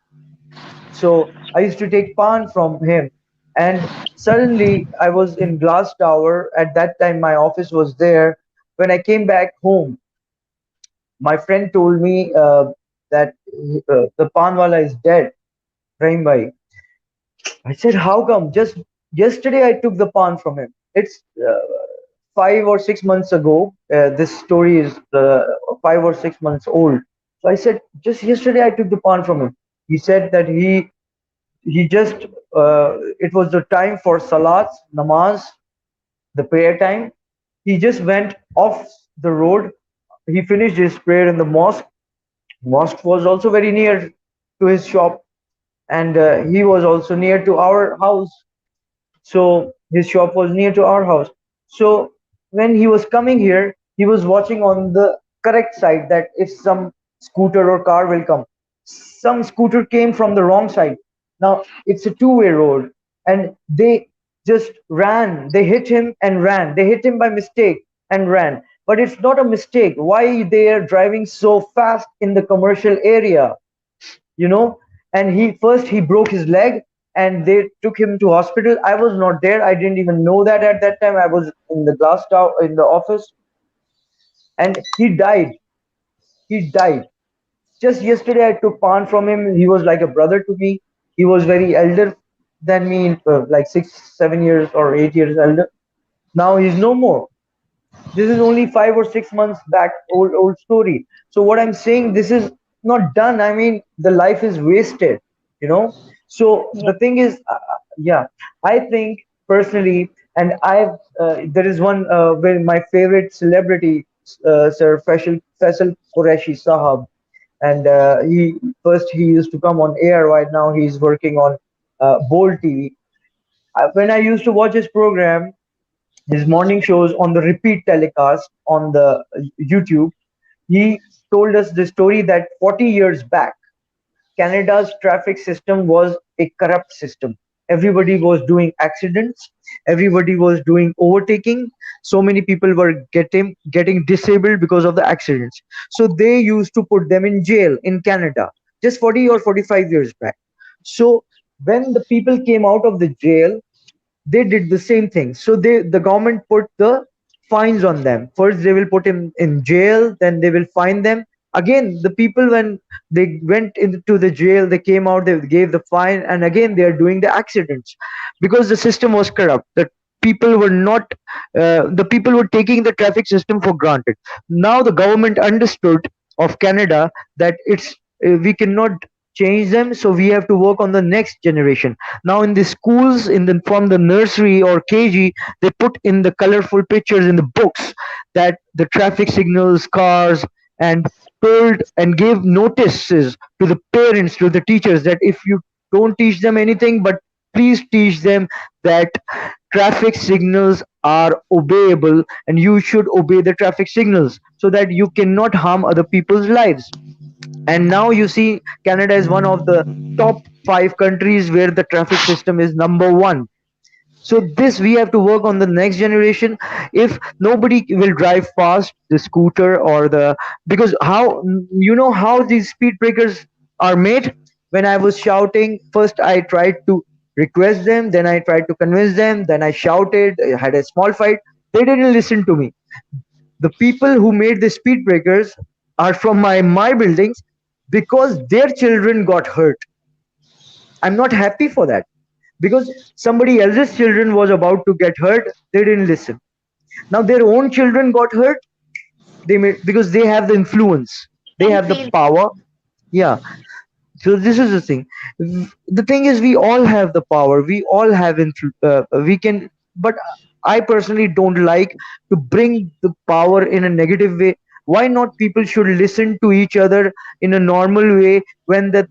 So I used to take pan from him. And suddenly I was in Glass Tower. At that time, my office was there. When I came back home, my friend told me that the panwala is dead, Rahim Bhai. I said, how come? Just yesterday I took the pan from him. It's 5 or 6 months ago. This story is 5 or 6 months old. So I said, just yesterday I took the pan from him. He said that he just it was the time for salat namaz, the prayer time. He just went off the road. He finished his prayer in the mosque was also very near to his shop, and he was also near to our house. So his shop was near to our house. So when he was coming here, he was watching on the correct side, that if some scooter or car will come. Some scooter came from the wrong side. Now it's a two-way road, and they just ran. They hit him and ran. They hit him by mistake and ran. but it's not a mistake. Why they are driving so fast in the commercial area, you know? And he broke his leg, and they took him to hospital. I was not there. I didn't even know that at that time. I was in the glass tower in the office, and he died. He died. Just yesterday, I took Pan from him. He was like a brother to me. He was very elder than me, like 6, 7 years or 8 years elder. Now he's no more. This is only 5 or 6 months back, old story. So what I'm saying, this is not done. I mean, the life is wasted, you know. So Yeah. the thing is, yeah, I think personally, and there is one where my favorite celebrity, Sir Faisal Qureshi Sahab, and he used to come on air. Right now he's working on Bold TV. When I used to watch his program, his morning shows on the repeat telecast on the YouTube, he told us the story that 40 years back, Canada's traffic system was a corrupt system. Everybody was doing accidents. Everybody was doing overtaking. So many people were getting disabled because of the accidents. So they used to put them in jail in Canada just 40 or 45 years back. So when the people came out of the jail, they did the same thing. So the government put the fines on them. First they will put him in jail, then they will fine them. Again, the people, when they went into the jail, they came out, they gave the fine, and again they are doing the accidents because the system was corrupt. The people were taking the traffic system for granted. Now the government understood of Canada that we cannot change them, so we have to work on the next generation. Now in the schools, from the nursery or KG, they put in the colorful pictures in the books that the traffic signals, cars, and told and gave notices to the parents, to the teachers, that if you don't teach them anything, but please teach them that traffic signals are obeyable and you should obey the traffic signals so that you cannot harm other people's lives. And now you see Canada is one of the top 5 countries where the traffic system is number one. So this we have to work on the next generation. If nobody will drive fast, the scooter or the, because how, you know how these speed breakers are made? When I was shouting, first I tried to request them, then I tried to convince them, then I shouted, I had a small fight. They didn't listen to me. The people who made the speed breakers are from my buildings, because their children got hurt. I'm not happy for that, because somebody else's children was about to get hurt, they didn't listen. Now their own children got hurt, because they have the influence, they And have the feel. power. Yeah. So this is the thing. The thing is, we all have the power, we all have we can, but I personally don't like to bring the power in a negative way. Why not? People should listen to each other in a normal way. When that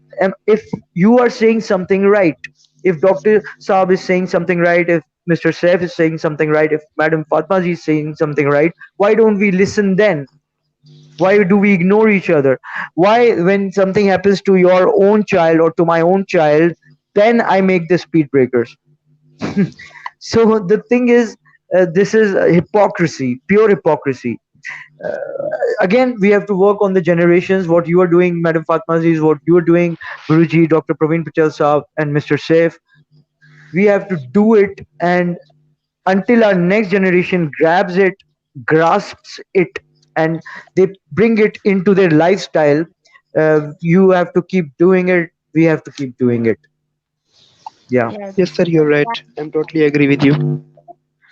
If you are saying something right, if Dr. Saab is saying something right, if Mr. Saif is saying something right, if Madam Fatma ji is saying something right, why don't we listen then? Why do we ignore each other? Why, when something happens to your own child or to my own child, then I make the speed breakers? So the thing is, this is hypocrisy, pure hypocrisy. uh, Again, we have to work on the generations. What you are doing, Madam Fatmaji, is what you are doing, Guruji, Dr. Praveen Patel Saab, and Mr. Saif. We have to do it, and until our next generation grabs it, grasps it, and they bring it into their lifestyle, you have to keep doing it. We have to keep doing it. Yeah. Yes. Yes, sir, you're right. I'm totally agree with you.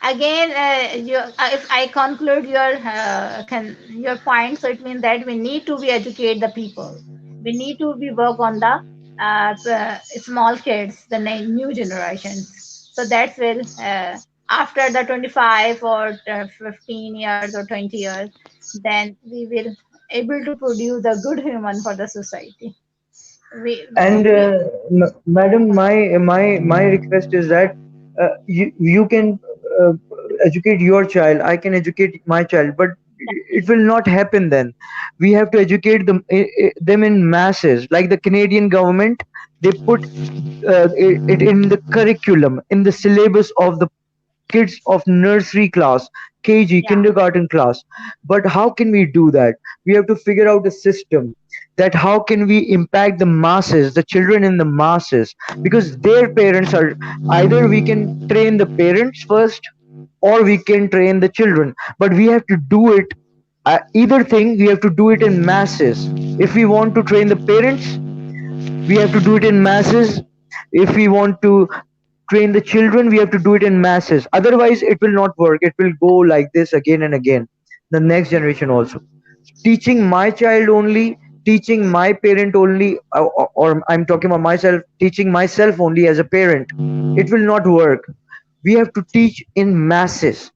Again, if I conclude your point, so it means that we need to be educate the people. We need to be work on the small kids, the new generations. So that will after the 25 or 15 years or 20 years, then we will able to produce a good human for the society. And We madam, my request is that you can uh, educate your child, I can educate my child, but it will not happen then. We have to educate them in masses, like the Canadian government. They put it in the curriculum, in the syllabus of the kids of nursery class, KG, Yeah. kindergarten class. But how can we do that? We have to figure out a system that how can we impact the masses, the children in the masses, because their parents are, either we can train the parents first or we can train the children, but we have to do it, either thing we have to do it in masses. If we want to train the parents, we have to do it in masses. If we want to train the children, we have to do it in masses, otherwise it will not work. It will go like this again and again, the next generation also. Teaching my child only, teaching my parent only, or I'm talking about myself, teaching myself only as a parent, it will not work. We have to teach in masses.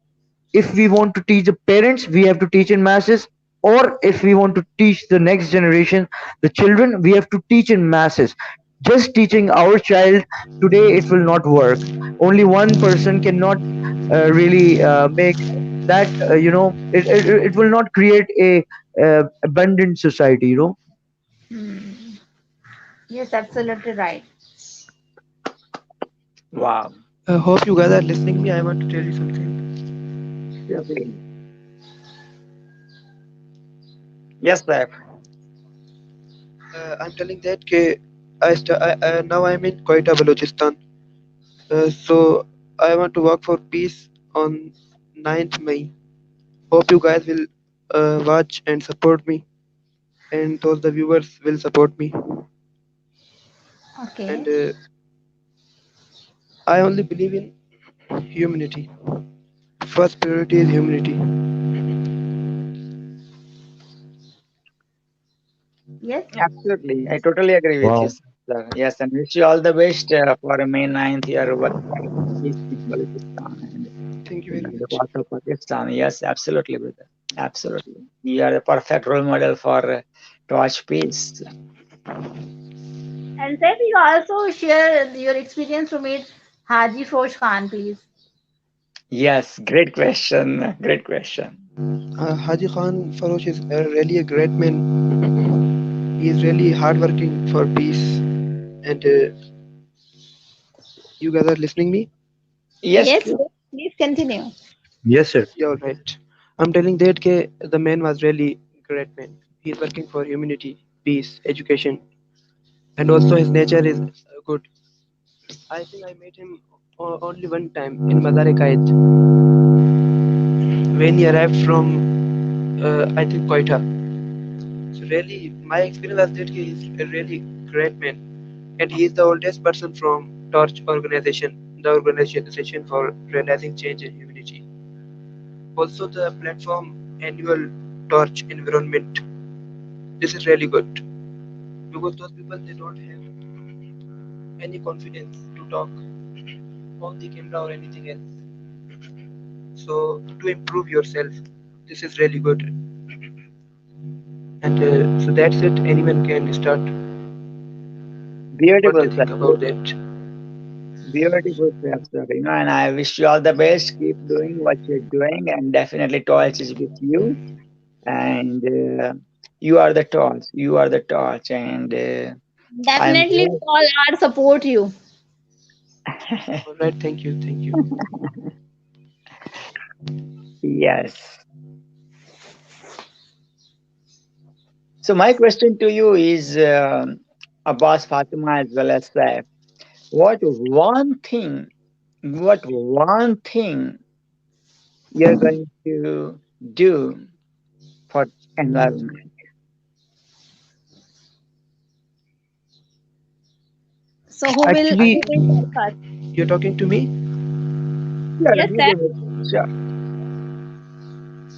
If we want to teach the parents, we have to teach in masses, or if we want to teach the next generation, the children, we have to teach in masses. Just teaching our child today, it will not work. Only one person cannot really make that, it will not create a abundant society, Hmm. Yes, absolutely right. Wow. I hope you guys are listening me. I want to tell you something. Yeah, please. Yes, sir. I'm telling that ke now I'm in Quetta, Balochistan. So I want to work for peace on 9th May. Hope you guys will watch and support me, and those the viewers will support me. And Okay. I only believe in humanity. First priority is humanity. Yes. Absolutely. I totally agree with you, Wow. sir. Yes, and wish you all the best for May 9th. Your work for peace in Balochistan and Thank you in very the much. part of Pakistan. Yes, absolutely, brother. Absolutely. You are the perfect role model for Torch Peace. And then you also share your experience to meet Haji Frosh Khan, please. Yes, great question. Great question. Haji Khan Farosh is really a great man. He is really hardworking for peace. And you guys are listening me? Yes, Yes, please. yes, please continue. Yes, sir. Yeah, all right. I'm telling that the man was really great man. He's working for humanity, peace, education, and also his nature is good. I think I met him only one time in Mazar-e Qaid when he arrived from I think Quetta. So really, my experience was that he is a really great man, and he is the oldest person from Torch organization, the organization for realizing change in humanity. Also, the platform annual Torch environment. This is really good because those people they don't have any confidence to talk on the camera or anything else. So to improve yourself, this is really good. And so that's it. Anyone can start. What Beautiful, they sir. think about that. Beautiful, sir. Sir. And I wish you all the best. Keep doing what you're doing, and definitely Torch is with you. And you are the torch. You are the torch, and I'm Definitely, we all are support you. here. All right. Thank you. Thank you. Yes. So my question to you is, Abbas, Fatima, as well as Saif, what one thing, what one thing you're going to do for environment? So who Actually, will talk first? You're talking to me. Sure, Yes, you sir. go ahead. Sure.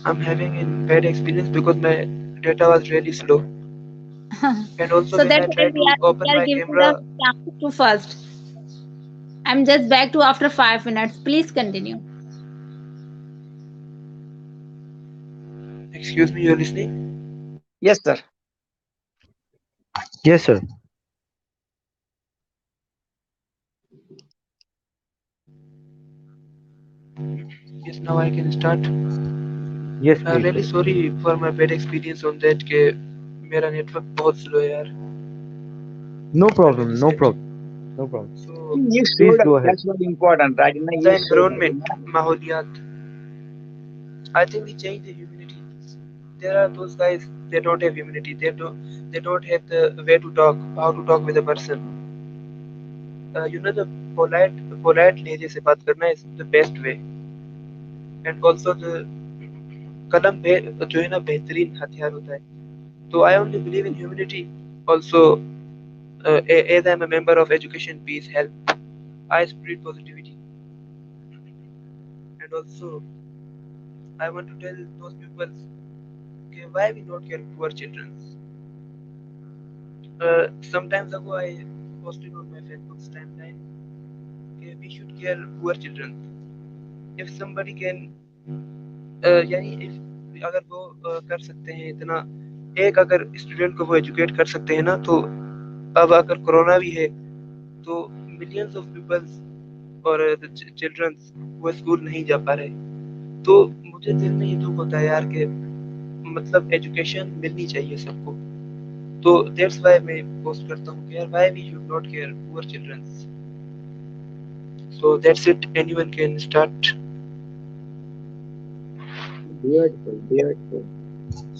I'm having a bad experience because my data was really slow, and also So when that's I why try to we open are my giving the camera. chance to first. I'm just back to after 5 minutes. Please continue. Excuse me. You're listening. Yes, sir. yes, sir. Yes. Now I can start. Yes, please, Really sir. sorry for my bad experience on that. के मेरा network बहुत slow है यार. No I'm really problem, no sad. problem. No problem. So You Please showed up. go ahead. That's what important, right? the You showed up. environment, Maholiyat, I think we change the humanity. There are those guys, they don't have humanity. They don't have the way to talk, how to talk with a person. The politely जैसे बात करना is the best way. And also the कलम जो है ना बेहतरीन हथियार होता है. So I only believe in humanity. Also, as I'm a member of Education, Peace, Health, I spread positivity. And also, I want to tell those people, okay, why we not care poor children. Sometimes ago, I posted on my Facebook's timeline, okay, we should care poor children. If somebody can, यानी if अगर वो कर सकते हैं इतना, एक अगर student को वो एजुकेट कर सकते हैं ना, तो अब अगर कोरोना भी है तो मिलियंस ऑफ पीपल्स और चिल्ड्रन वो स्कूल नहीं जा पा रहे. तो मुझे दिल में ये दुख होता है यार कि मतलब एजुकेशन मिलनी चाहिए सबको. तो दैट्स व्हाई मैं पोस्ट करता हूँ कि यार why we should not care poor childrens. So that's it, anyone can start. Beautiful, beautiful.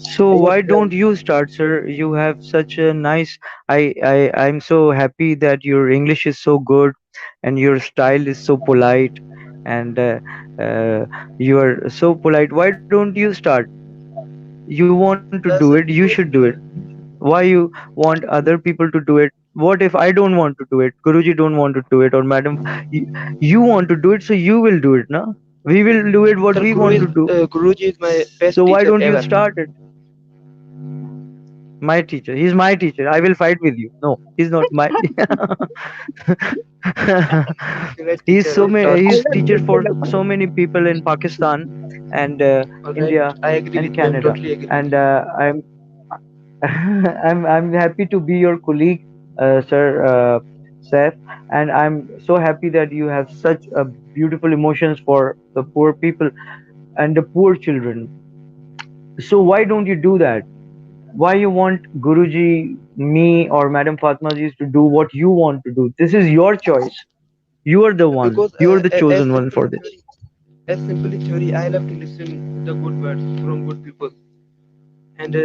So Yes, why sir. don't you start, sir? You have such a nice. I'm so happy that your English is so good, and your style is so polite, and uh, you are so polite. Why don't you start? You want to do it, you should do it. Because Why you want other people to do it? What if I don't want to do it? Guruji don't want to do it, or madam, you, you want to do it, so you will do it, na? We will do it what sir, we want to do. Guruji is my So best why teacher don't you ever. start it? My teacher. He's my teacher. I will fight with you. No, he's not my. Best teacher So on many. I He's earth. love teacher this for kind of so many people in Pakistan and All right, India I agree and with you. I'm Canada. totally agree with And you. I'm happy to be your colleague, sir, Seth. And I'm so happy that you have such beautiful emotions for the poor people and the poor children. So why don't you do that? Why you want Guruji, me, or Madam Fatma ji to do what you want to do? This is your choice. You are the one. Because You are the as chosen one simple for in this. theory, I love to listen the good words from good people. And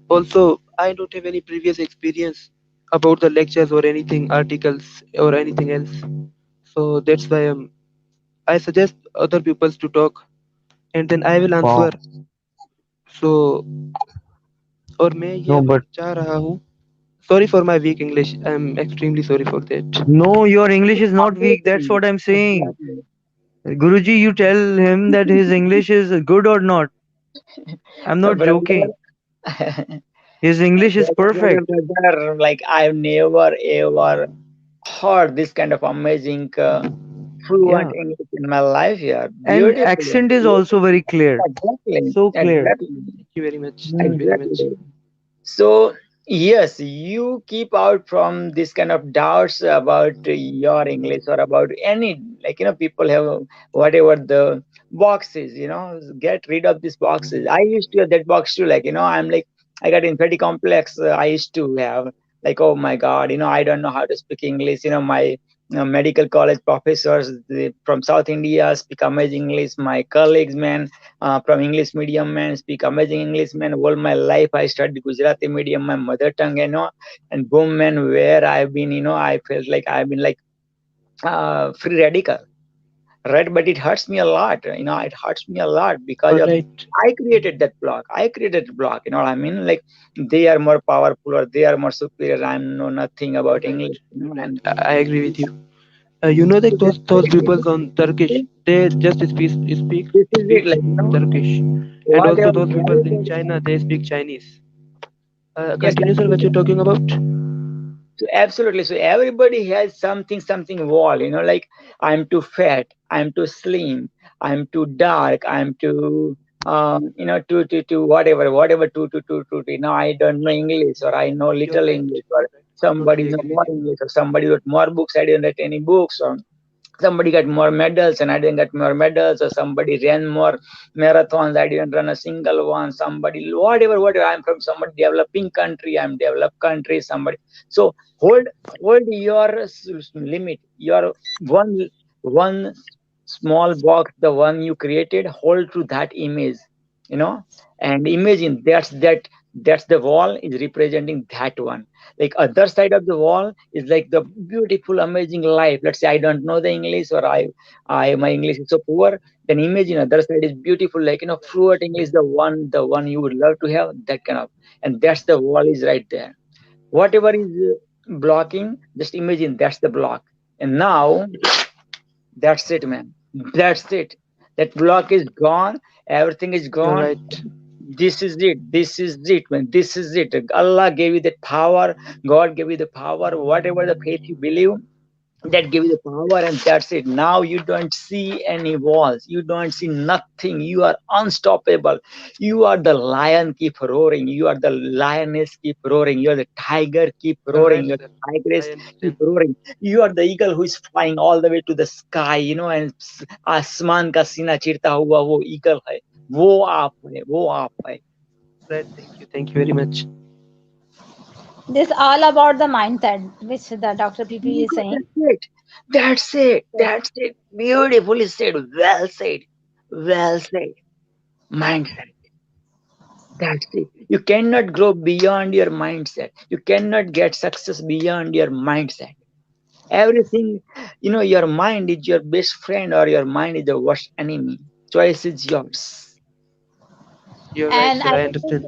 also, I don't have any previous experience about the lectures or anything, articles or anything else. So that's why I suggest other people to talk, and then I will answer. Wow. So और मैं ये No, but चाह रहा हूँ. Sorry for my weak English. I'm extremely sorry for that. no, your English is not weak. That's amazing. what I'm saying. Exactly. Guruji, you tell him that his English is good or not. I'm No, not brother. joking. His English is perfect. Brother, like I've never ever heard this kind of amazing fluent Yeah. English in my life here. And Beautiful. accent is also very clear. Exactly. So clear. Exactly. Thank you very much. Thank you Hmm. very much. Exactly. So, yes, you keep out from this kind of doubts about your English or about any, like, people have whatever the boxes, get rid of these boxes. I used to have that box too, like, I'm like, I got inferiority complex. I used to have, like, oh my God, I don't know how to speak English. My medical college professors from South India speak amazing English. My colleagues, man, from English medium, man, speak amazing English, man. All my life I studied Gujarati medium, my mother tongue, and boom, man, where I've been, I felt like I've been like free radical, right? But it hurts me a lot, it hurts me a lot because All of right. I created that block. I created the block, you know what I mean? Like they are more powerful or they are more superior. I know nothing All about right. English, All right. and I agree with you. You know that those people on Turkish, they just this is it, speak like Turkish, and also whatever. those people in China, they speak Chinese. Yes, Continue, sir. What you're talking about? so absolutely. So everybody has something wall, like I'm too fat, I'm too slim, I'm too dark, I'm too to whatever I don't know English or I know You're little right. English or You're right. I somebody totally know agree with more you. English or somebody wrote more books, I didn't write any books or somebody got more medals and I didn't get more medals, or somebody ran more marathons, I didn't run a single one, somebody whatever, I'm from somebody developing country, I'm developed country, somebody. So hold your limit, your one small box, the one you created, hold to that image, you know, and imagine that's the wall is representing that one. Like other side of the wall is like the beautiful amazing life. Let's say I don't know the English, or I my English is so poor, then imagine other side is beautiful, like, you know, fluent English, the one you would love to have, that kind of. And that's the wall is right there. Whatever is blocking, just imagine that's the block. And now that's it, man. That's it. That block is gone, everything is You're gone. right. This is it, this is it, man, this is it. Allah gave you that power, God gave you the power, whatever the faith you believe, that give you the power, and that's it. Now you don't see any walls, you don't see nothing, you are unstoppable. You are the lion, keep roaring. You are the lioness, keep roaring. You are the tiger, keep You're roaring. right, You are sir. the tigress, I keep understand. roaring. You are the eagle who is flying all the way to the sky, you know, and आसमान का सीना चीरता हुआ वो eagle है, वो आप है, वो आप है. Right. Thank you. Thank you very much. This all about the mindset, which the Dr. PP is saying. That's it. That's it. That's it. Beautifully said. Well said. Well said. Mindset. That's it. You cannot grow beyond your mindset. You cannot get success beyond your mindset. Everything, you know, your mind is your best friend, or your mind is the worst enemy. Choice is yours. You're right, And sir. I understand.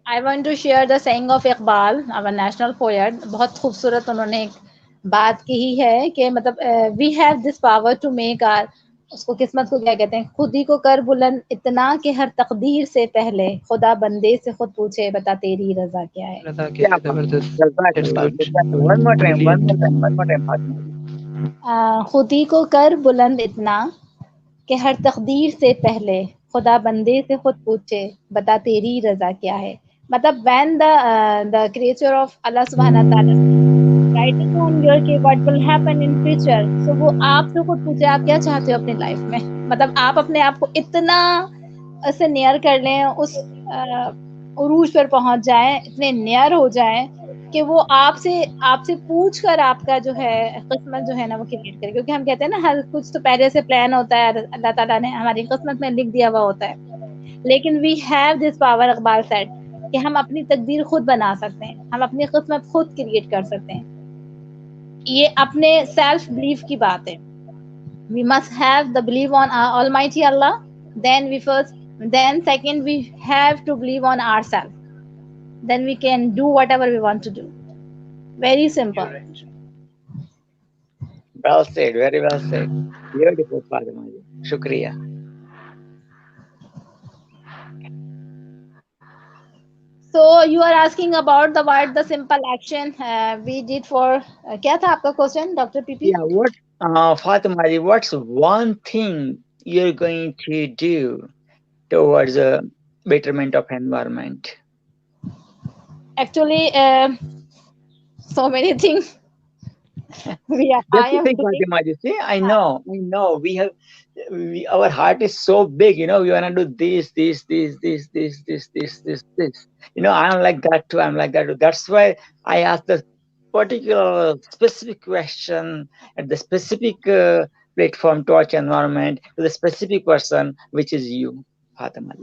I want to share the saying of Iqbal, our national poet. बहुत खूबसूरत उन्होंने एक बात कही है कि मतलब we have this power to make our, उसको किस्मत को क्या कहते हैं, खुद ही को कर बुलंद इतना कि हर तकदीर से पहले खुदा बंदे से खुद पूछे बता तेरी रजा क्या है. Radha ke Yeah, Zabardast. That's Jazakallah, good. Jazakallah. One more time, one more Brilliant. time, one more time, Fatima. खुद ही को कर बुलंद इतना कि हर तकदीर से पहले खुदा बंदे से खुद पूछे बता तेरी रजा क्या है. मतलब when the creator of Allah subhanahu wa ta'ala writing on your कि what will happen in future, so वो आपसे खुद पूछे आप क्या चाहते हो अपनी लाइफ में. मतलब आप अपने आप को इतना ऐसे नियर कर लें, उस उरूज पर पहुंच जाएं, इतने नियर हो जाएं कि वो आपसे आपसे पूछ कर आपका जो है किस्मत जो है ना वो क्रिएट करे. क्योंकि हम कहते हैं ना हर कुछ तो पहले से प्लान होता है, अल्लाह ताला ने हमारी किस्मत में लिख दिया हुआ होता है. लेकिन we have this power, Iqbal said, कि हम अपनी तकदीर खुद बना सकते हैं, हम अपनी किस्मत खुद क्रिएट कर सकते हैं. ये अपने सेल्फ बिलीफ की बात है. We must have the belief on our Almighty Allah. Then second, we have to believe on ourselves. Then we can do whatever we want to do. Very You're simple. right. Well said, very well said. Beautiful, Fatima. Shukriya. So you are asking about the what the simple action we did for क्या था आपका question, Dr. PP? Yeah, Fatima, what's one thing you're going to do towards a betterment of environment? Actually, so many things That's I the am thing, doing. Fatima. You see, I know. Our heart is so big. You know, we wanna do this. You know, I'm like that too. I'm like that too. That's why I asked the particular specific question at the specific platform, torch environment, to the specific person, which is you, Fatima.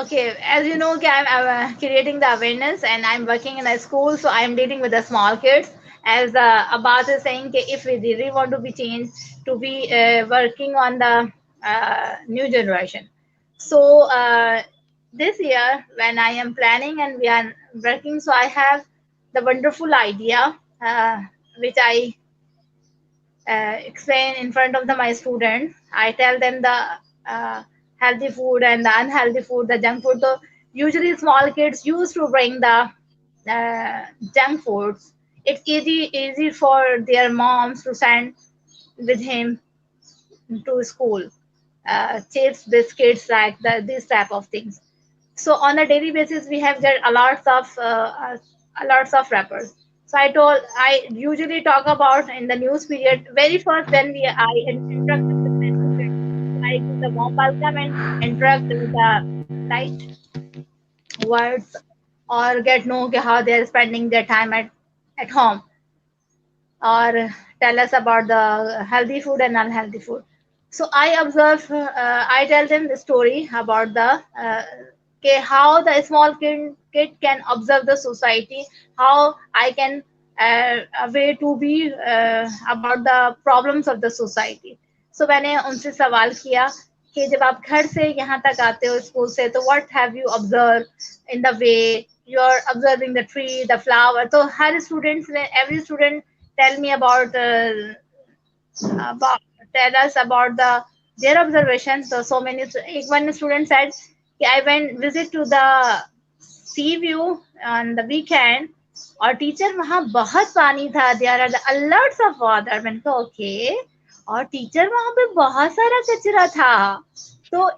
Okay, as you know, I'm creating the awareness and I'm working in a school, so I'm dealing with the small kids. As Abbas is saying, कि if we really want to be changed, to be working on the new generation. So this year, when I am planning and we are working, so I have the wonderful idea which I explain in front of my students. I tell them the healthy food and the unhealthy food, the junk food. So usually small kids used to bring the junk foods. It's easy for their moms to send with him to school. Chips, biscuits, like these type of things. So on a daily basis, we have got a lots of wrappers. So I usually talk about in the news period, very first when interact with my students. So I give the warm welcome and interact with the nice words or get know how they are spending their time at home, or tell us about the healthy food and unhealthy food. So I tell them the story about how the small kid can observe the society, how I can a way to be about the problems of the society. So मैंने उनसे सवाल किया कि जब आप घर से यहाँ तक आते हो स्कूल से, तो what have you observed in the way you're observing the tree, the flower. तो हर students ने every student tell me about tell us about their observations. So many one student said I went visit to the sea view on the weekend और teacher वहां बहुत पानी था, there are alerts of water. मैंने कहा okay, और teacher वहां पे बहुत सारा कचरा था. तो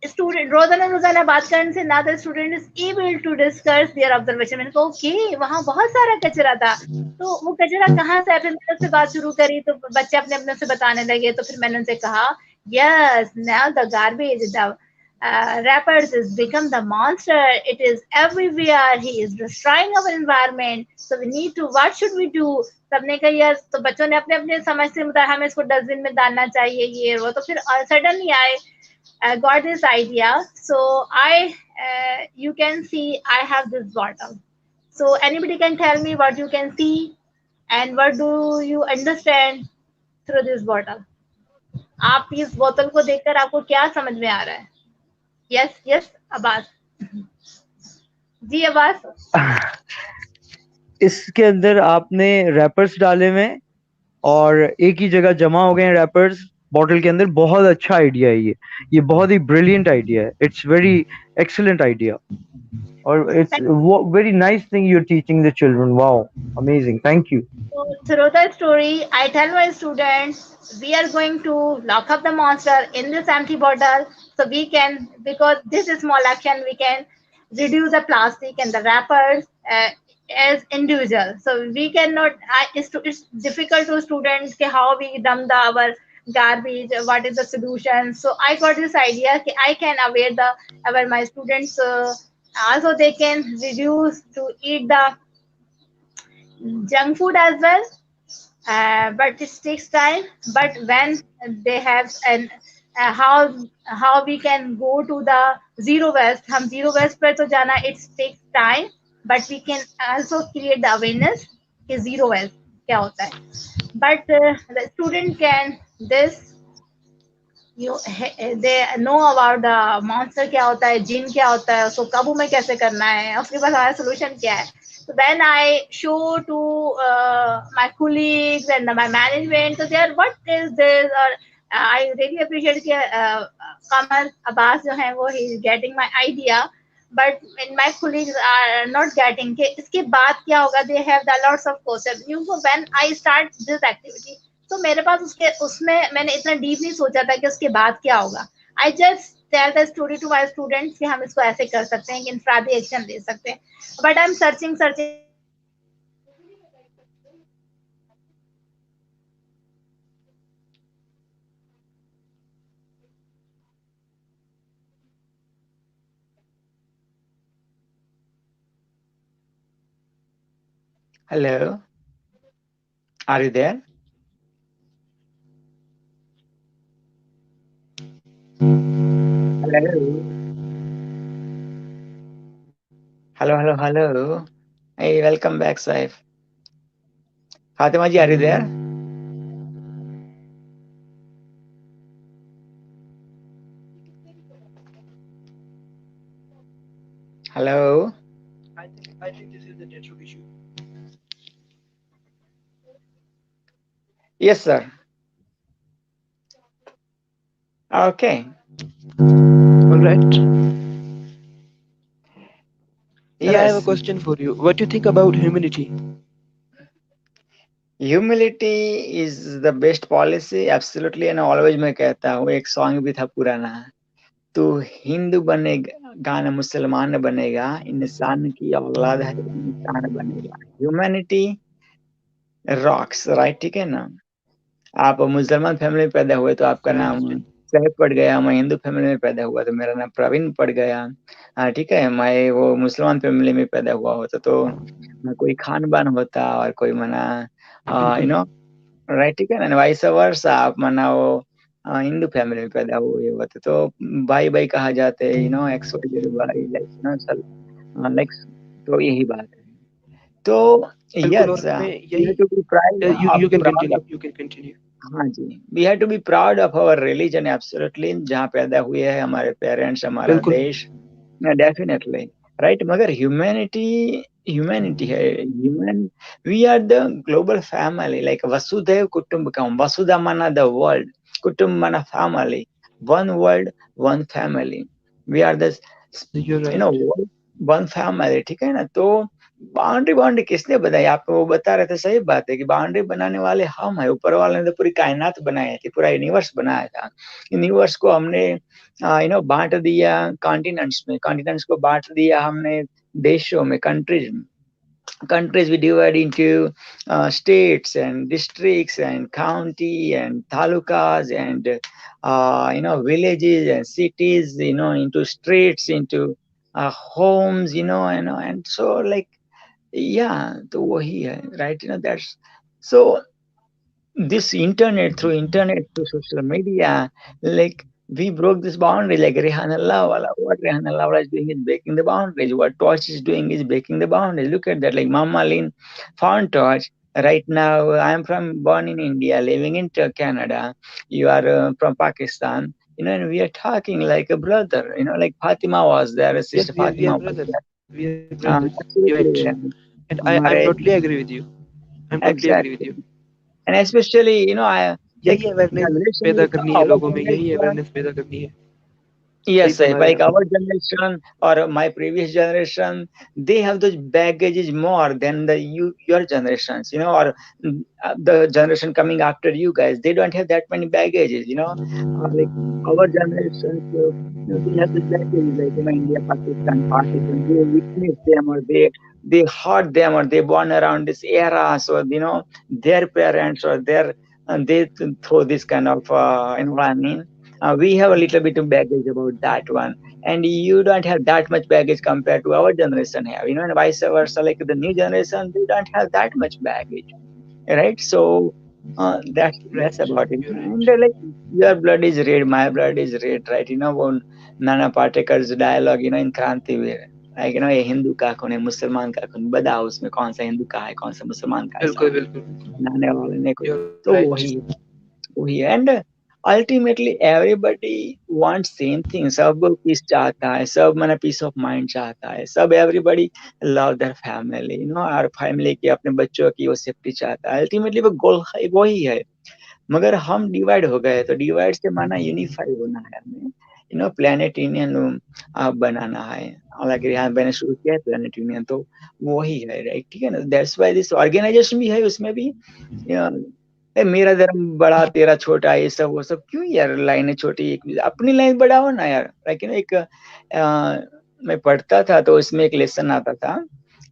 स्टूडेंट रोजाना रोजाना बात करने से ना the student is able to discuss their observation. मैंने कहा ओके, वहां बहुत सारा कचरा था, तो वो कचरा कहाँ से है. फिर मैंने उससे बात शुरू करी तो बच्चे अपने अपने से बताने लगे. तो फिर मैंने उनसे कहा yes, now the garbage, the rappers has become the monster. It is everywhere. He is destroying our environment. So we need to, what should we do? सबने कहा यस. तो बच्चों ने अपने अपने समझ से बताया हमें इसको डस्टबिन में डालना चाहिए ये वो. तो फिर suddenly I got this idea. So you can see I have this bottle. So anybody can tell me what you can see and what do you understand through this bottle. आप इस बोतल को देखकर आपको क्या समझ में आ रहा है? यस यस अब्बास जी. अब्बास, इसके अंदर आपने रैपर्स डाले हुए हैं और एक ही जगह जमा हो गए हैं रैपर्स बॉटल के अंदर. बहुत अच्छा आइडिया है ये बहुत ही ब्रिलियंट आइडिया है. इट्स वेरी एक्सीलेंट आइडिया और it's very nice thing you are teaching the children. Wow, amazing, thank you. so through the story I tell my students we are going to lock up the monster in this empty bottle, so we can, because this is small action, we can reduce the plastic and the wrappers as individual. So we cannot it's difficult to students ke how we dump our garbage, what is the solution. So I got this idea that I can aware my students, also they can reduce to eat the junk food as well, but it takes time. But when they have and how we can go to the zero waste, हम zero waste पर तो जाना, it takes time, but we can also create the awareness कि zero waste क्या होता है. But the student can this they know about the monster क्या होता है, जिन क्या होता है, उसको काबू में कैसे करना है, उसके पास हमारा solution क्या है. So when I show to my colleagues and my management, so they are what is this, or I really appreciate कि Kamal Abbas जो है वो he is getting my idea, but when my colleagues are not getting कि इसके बाद क्या होगा, they have the lots of questions. You know, when I start this activity, तो मेरे पास उसमें मैंने इतना डीप नहीं सोचा था कि उसके बाद क्या होगा. I just tell the story to my students कि हम इसको ऐसे कर सकते हैं कि इंफरादी एक्शन ले सकते हैं. But I'm searching Hello, are you there? Hello. Hey, welcome back, Saif. Fatima ji, are you there? Hello. I think this is the network issue. Yes, sir. Okay. All right. Sir, I have a Yes. question for you. What do you think about humility? Humility is the best policy, absolutely. And always मैं कहता हूँ, एक song भी था पुराना, तू हिंदू बनेगा ना मुसलमान बनेगा, इंसान की औलाद है इंसान बनेगा। Humanity rocks, right? ठीक है ना। आप मुसलमान फैमिली में पैदा हुए तो आपका नाम सैफ पड़ गया, मैं हिंदू फैमिली में पैदा हुआ तो मेरा नाम प्रवीण पड़ गया। ठीक है, मैं वो मुसलमान फैमिली में पैदा हुआ होता तो मैं कोई खान बान होता और कोई मना यू नो, राइट? ठीक है ना, वाइस वर्सा। आप मना वो हिंदू फैमिली में पैदा हुए होते तो भाई भाई कहा जाते, एक्स वाई जेड भाई, लाइक तो यही बात है। तो बिल्कुल। और यस, मैं वी यही have to be you can proud. Continue, you can continue. हाँ जी, we have to be proud of our religion, absolutely, जहाँ पैदा हुए हैं हमारे पेरेंट्स, हमारा बिल्कुल देश, डेफिनेटली, राइट। मगर ह्यूमैनिटी, ह्यूमैनिटी है, human, we are the global family, like Vasudhaiva Kutumbakam, वसुधा माना द वर्ल्ड, कुटुंब माना family, one world one family, we are the you right. One family, ठीक है ना। तो बाउंड्री, बाउंड्री किसने बनाई? आपको वो बता रहे थे, सही बात है कि बाउंड्री बनाने वाले हम है। ऊपर वाले ने तो पूरी कायनात बनाई थी, पूरा यूनिवर्स बनाया था। यूनिवर्स को हमने बांट दिया कॉन्टिनेंट्स में, कॉन्टिनेंट्स को बांट दिया हमने देशों में, कंट्रीज में। Countries we divide into states and districts and county and talukas and villages and cities, into streets, into homes, and so, like, yeah, तो वही है, right? That's so, this internet, through social media, like, we broke this boundary, like Rehanallah wala, what Rehanallah wala is doing is breaking the boundaries, what Torch is doing is breaking the boundaries. Look at that, like Mama Lin found Torch. Right now I am born in India, living in Canada, you are from Pakistan, and we are talking like a brother, like Fatima was there, Yes, sister we Fatima are was brothers. there. We are brothers. You're right. Absolutely, And I'm हमारे, totally agree with you. I'm totally agree with exactly. you. And especially, I, like, यही awareness generation, पैदा करनी है our लोगों में, यही generation, awareness पैदा करनी है। सही yes, फरमा रहे like हैं आप। our generation or my previous generation, they have those baggages more than your generations, or the generation coming after you guys. They don't have that many baggages, like our generation. So, they have the baggages, like, India, Pakistan, Pakistan. They witnessed them, or they heard them, or they born around this era. So, their parents or they throw this kind of, what I mean. We have a little bit of baggage about that one, and you don't have that much baggage compared to our generation have, and vice versa. Like the new generation, they don't have that much baggage, right? So that's Right. about it. You're And right. like, your blood is red, my blood is red, right? When Nana Patekar's dialogue, in Krantivir, like, ये हिंदू का कौन है, मुसलमान का कौन, बता उसमें कौन सा हिंदू का है, कौन सा मुसलमान का है, बिल्कुल सामने बिल्कुल। नाने वाले ने कोई। You're तो right. वही है। And ultimately everybody want same thing, सब पीस चाहता है, सब मैंने पीस ऑफ माइंड चाहता है, सब एवरीबडी लव देयर फैमिली, और फैमिली की, अपने बच्चों की वो सेफ्टी चाहता है। अल्टीमेटली वो गोल वही है। मगर हम डिवाइड हो गए, तो डिवाइड से माना यूनिफाई होना है हमें, प्लेनेट यूनियन बनाना है। हालांकि यहाँ मैंने शुरू किया है प्लेनेट यूनियन, तो वही है, राइट? ठीक है ना। दैट्स वाई दिस ऑर्गेनाइजेशन भी है, उसमें भी मेरा धर्म बड़ा तेरा छोटा, ये सब वो सब क्यों यार, लाइनें छोटी, अपनी लाइन बढ़ाओ ना यार। लेकिन एक मैं पढ़ता था तो इसमें एक लेसन आता था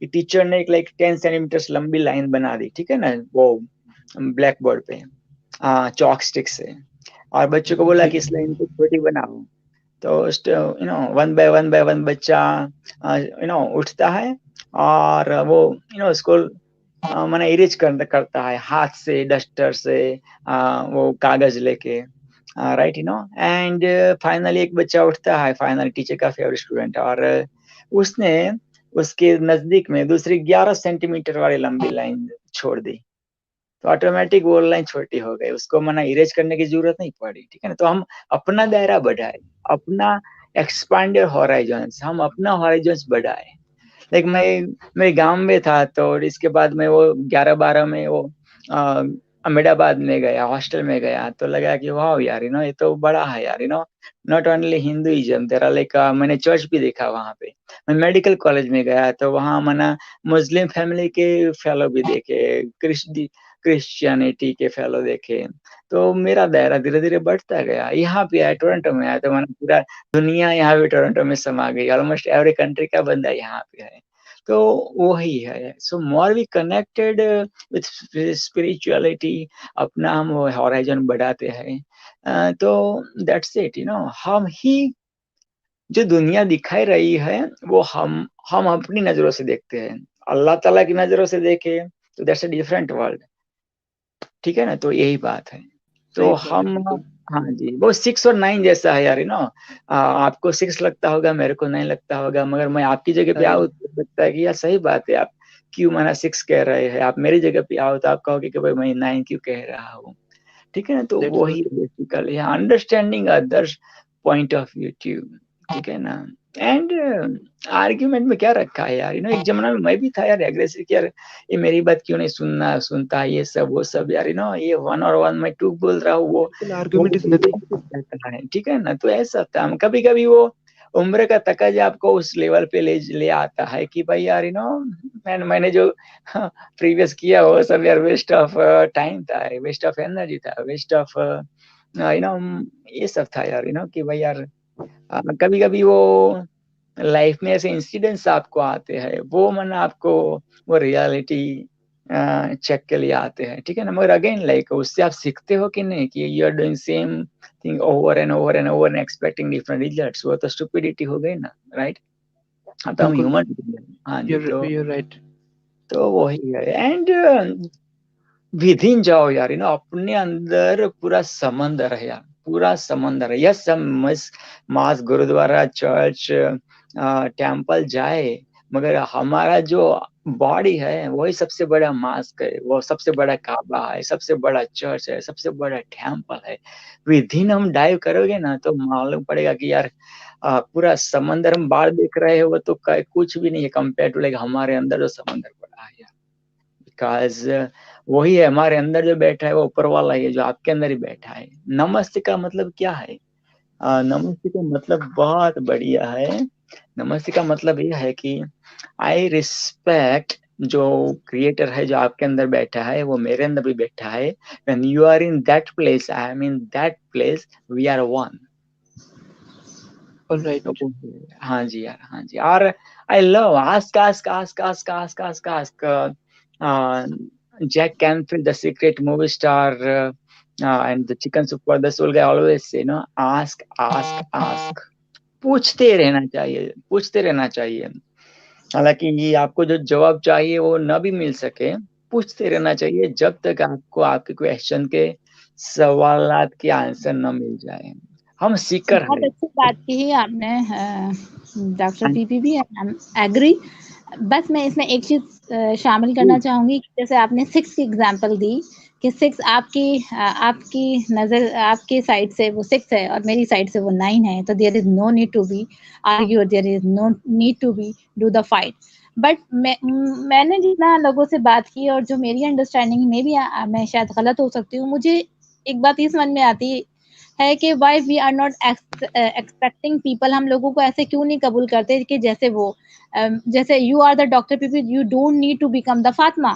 कि टीचर ने एक 10 सेंटीमीटर लंबी लाइन बना दी, ठीक है ना, वो ब्लैक बोर्ड पे चॉक स्टिक से, और बच्चों को बोला कि इस लाइन को छोटी बनाओ। तो वन बाय वन बच्चा उठता है, और वो उसको मैंने इरेज करता है हाथ से, डस्टर से, वो कागज लेके, राइट, एंड फाइनली एक बच्चा उठता है, फाइनली टीचर का फेवरेट स्टूडेंट, और उसने उसके नजदीक में दूसरी 11 सेंटीमीटर वाली लंबी लाइन छोड़ दी, तो ऑटोमेटिक वो लाइन छोटी हो गई, उसको मना इरेज करने की जरूरत नहीं पड़ी, ठीक है ना। तो हम अपना दायरा बढ़ाए, अपना एक्सपांडेड हॉराइजन्स, हम अपना हॉराइजन्स बढ़ाए। लाइक मैं मेरे गांव में था, तो इसके बाद मैं वो 11-12 में वो अहमदाबाद में गया, हॉस्टल में गया, तो लगा कि वाह यार, ये तो बड़ा है यार, नॉट ओनली हिंदुइज्म, तेरा लाइक मैंने चर्च भी देखा वहां पे। मैं मेडिकल कॉलेज में गया, तो वहां मना मुस्लिम फैमिली के फेलो भी देखे, क्रिश्चियनिटी के फेलो देखे, तो मेरा दायरा धीरे धीरे बढ़ता गया। यहाँ पे आया, टोरंटो में आया, तो मैंने पूरा दुनिया यहाँ पे टोरंटो में समा गई। ऑलमोस्ट एवरी कंट्री का बंदा यहाँ पे है, तो वही है। So more we connected with spirituality, अपना हम हॉराइजन बढ़ाते हैं। तो दैट्स इट, हम ही जो दुनिया दिखाई रही है वो हम अपनी नजरों से देखते हैं। अल्लाह ताला की नजरों से देखे तो दैट्स अ डिफरेंट वर्ल्ड, ठीक है ना। तो यही बात है। तो सही बात है, हम, बिल्कुल। हाँ जी, वो 6 और 9 जैसा है यार, आपको 6 लगता होगा, मेरे को 9 लगता होगा, मगर मैं आपकी जगह पे अरे आऊँ तो लगता है कि यार सही बात है, आप क्यों मैंने 6 कह रहे हैं। आप मेरी जगह पे आओ तो आप कहोगे कि भाई मैं 9 क्यों कह रहा हूँ, ठीक है ना। तो दैट्स वही good. Basically understanding others point of view, ठीक है ना। एंड आर्ग्यूमेंट में क्या रखा है यार, एक जमाना में मैं भी था यार एग्रेसिव, यार ये मेरी बात क्यों नहीं सुनता, ये सब वो सब यार, ये 1 और 1 मैं 2 बोल रहा हूँ, बिल्कुल, आर्गुमेंट इज नथिंग। है, ठीक है ना। तो ऐसा था, हम कभी कभी वो उम्र का तकाजा आपको उस लेवल पे ले आता है कि भाई यार मैंने जो प्रीवियस किया वो सब यार वेस्ट ऑफ टाइम था, वेस्ट ऑफ एनर्जी था, वेस्ट ऑफ ये सब था यार, कि भाई यार कभी कभी वो लाइफ में ऐसे इंसिडेंट्स आपको आते हैं, वो मन आपको वो रियलिटी चेक के लिए आते हैं, ठीक है ना। मगर अगेन लाइक उससे आप सीखते हो कि नहीं, कि you are doing same thing over and over and over and expecting different results, वो तो स्टुपिडिटी हो गई ना, राइट। हाँ, तो हम बिल्कुल, ह्यूमन, हाँ जी, you're right. तो वही है। एंड विधिन जाओ यार, अपने अंदर पूरा समंदर है यार, पूरा समंदर है। यस, हम मास गुरुद्वारा चर्च टेम्पल जाए, मगर हमारा जो बॉडी है वही सबसे बड़ा मास्क है, वो सबसे बड़ा काबा है, सबसे बड़ा चर्च है, सबसे बड़ा टेम्पल है। विधिन हम डाइव करोगे ना तो मालूम पड़ेगा कि यार पूरा समंदर हम बाहर देख रहे हो, वो तो कुछ भी नहीं है कंपेयर टू लाइक हमारे अंदर जो समंदर पड़ा है यार। बिकॉज वही है हमारे अंदर जो बैठा है, वो ऊपर वाला ही है जो आपके अंदर ही बैठा है। नमस्ते का मतलब क्या है? नमस्ते का मतलब बहुत बढ़िया है। नमस्ते का मतलब यह है कि आई रिस्पेक्ट जो क्रिएटर है, जो आपके अंदर बैठा है, वो मेरे अंदर भी बैठा है। When you are in that place, I am in that place, we are one. All right. हाँ जी यार, हाँ जी। और I love ask ask ask ask ask ask ask Jack Canfield, the secret movie star, and the Chicken Soup for the Soul guy always say, ask, ask, ask. पूछते रहना चाहिए, पूछते रहना चाहिए। हालांकि ये आपको जो जवाब चाहिए वो न भी मिल सके, पूछते रहना चाहिए जब तक आपको आपके क्वेश्चन के सवालात के आंसर न मिल जाए। हम सीकर बहुत हैं। अच्छी बात की है आपने डॉक्टर पीपी भी, एग्री। बस मैं इसमें एक चीज शामिल करना चाहूंगी, जैसे आपने 6 की एग्जांपल दी कि 6 आपकी नजर, आपके साइड से वो 6 है और मेरी साइड से वो 9 है, तो there is no need to be argue, there is no need to be do the fight. But मैंने जितना लोगों से बात की और जो मेरी अंडरस्टैंडिंग में भी मैं शायद गलत हो सकती हूँ, मुझे एक बात ये समझ में आती है कि why we are not expecting people, हम लोगों को ऐसे क्यों नहीं कबूल करते कि जैसे वो जैसे you are the doctor people, you don't need to become the Fatima,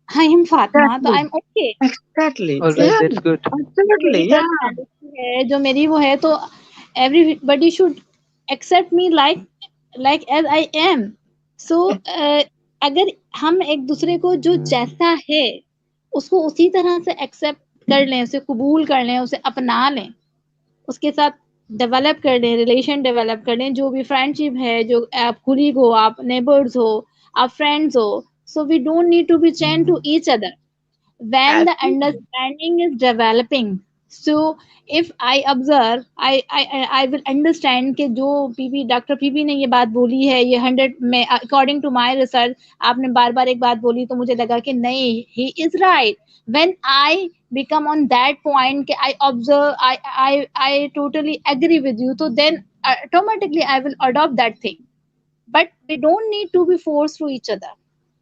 I am Fatima, तो I am okay. Exactly. All right, Yeah, that's good. absolutely. मेरी Yeah. पर्सनैलिटी है, जो मेरी वो है, तो everybody should accept me like as I am. So अगर हम एक दूसरे को जो जैसा है उसको उसी तरह से एक्सेप्ट कर लें, उसे कबूल कर लें, उसे अपना लें, उसके साथ डेवलप कर लें, रिलेशन डेवलप कर लें, जो भी फ्रेंडशिप है, जो आप कुलीग हो, आप नेबर्स हो, आप फ्रेंड्स हो, so we don't need to be chain to each other when the Absolutely. understanding is developing. So if I observe, I will understand कि जो पीपी डॉक्टर पीपी ने ये बात बोली है, ये 100 में अकॉर्डिंग टू माय रिसर्च, आपने बार बार एक बात बोली तो मुझे लगा कि नहीं, he is right. When I become on that point कि I observe, I totally agree with you, so then automatically I will adopt that thing. But we don't need to be forced to each other.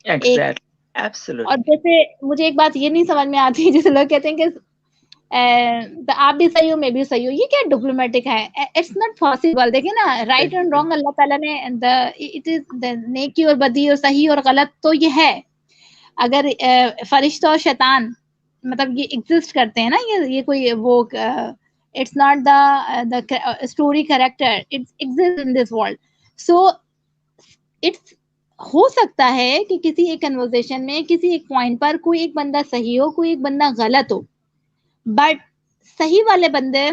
एक, Exactly. और Absolutely. जैसे मुझे एक बात ये नहीं समझ में आती, जैसे लोग कहते हैं कि तो आप भी सही हो, मैं भी सही हूँ, ये क्या डिप्लोमेटिक है? It's not possible. देखिए ना, राइट एंड रॉन्ग अल्लाह ताला ने इट इज द नेकी और बदी और सही और गलत तो ये है। अगर फरिश्ता और शैतान मतलब ये एग्जिस्ट करते हैं ना, ये कोई वो it's not the story character, it's exist in this world. So it's हो सकता है कि किसी एक कन्वर्सेशन में किसी एक पॉइंट पर कोई एक बंदा सही हो, कोई एक बंदा गलत हो, बट सही वाले बंदे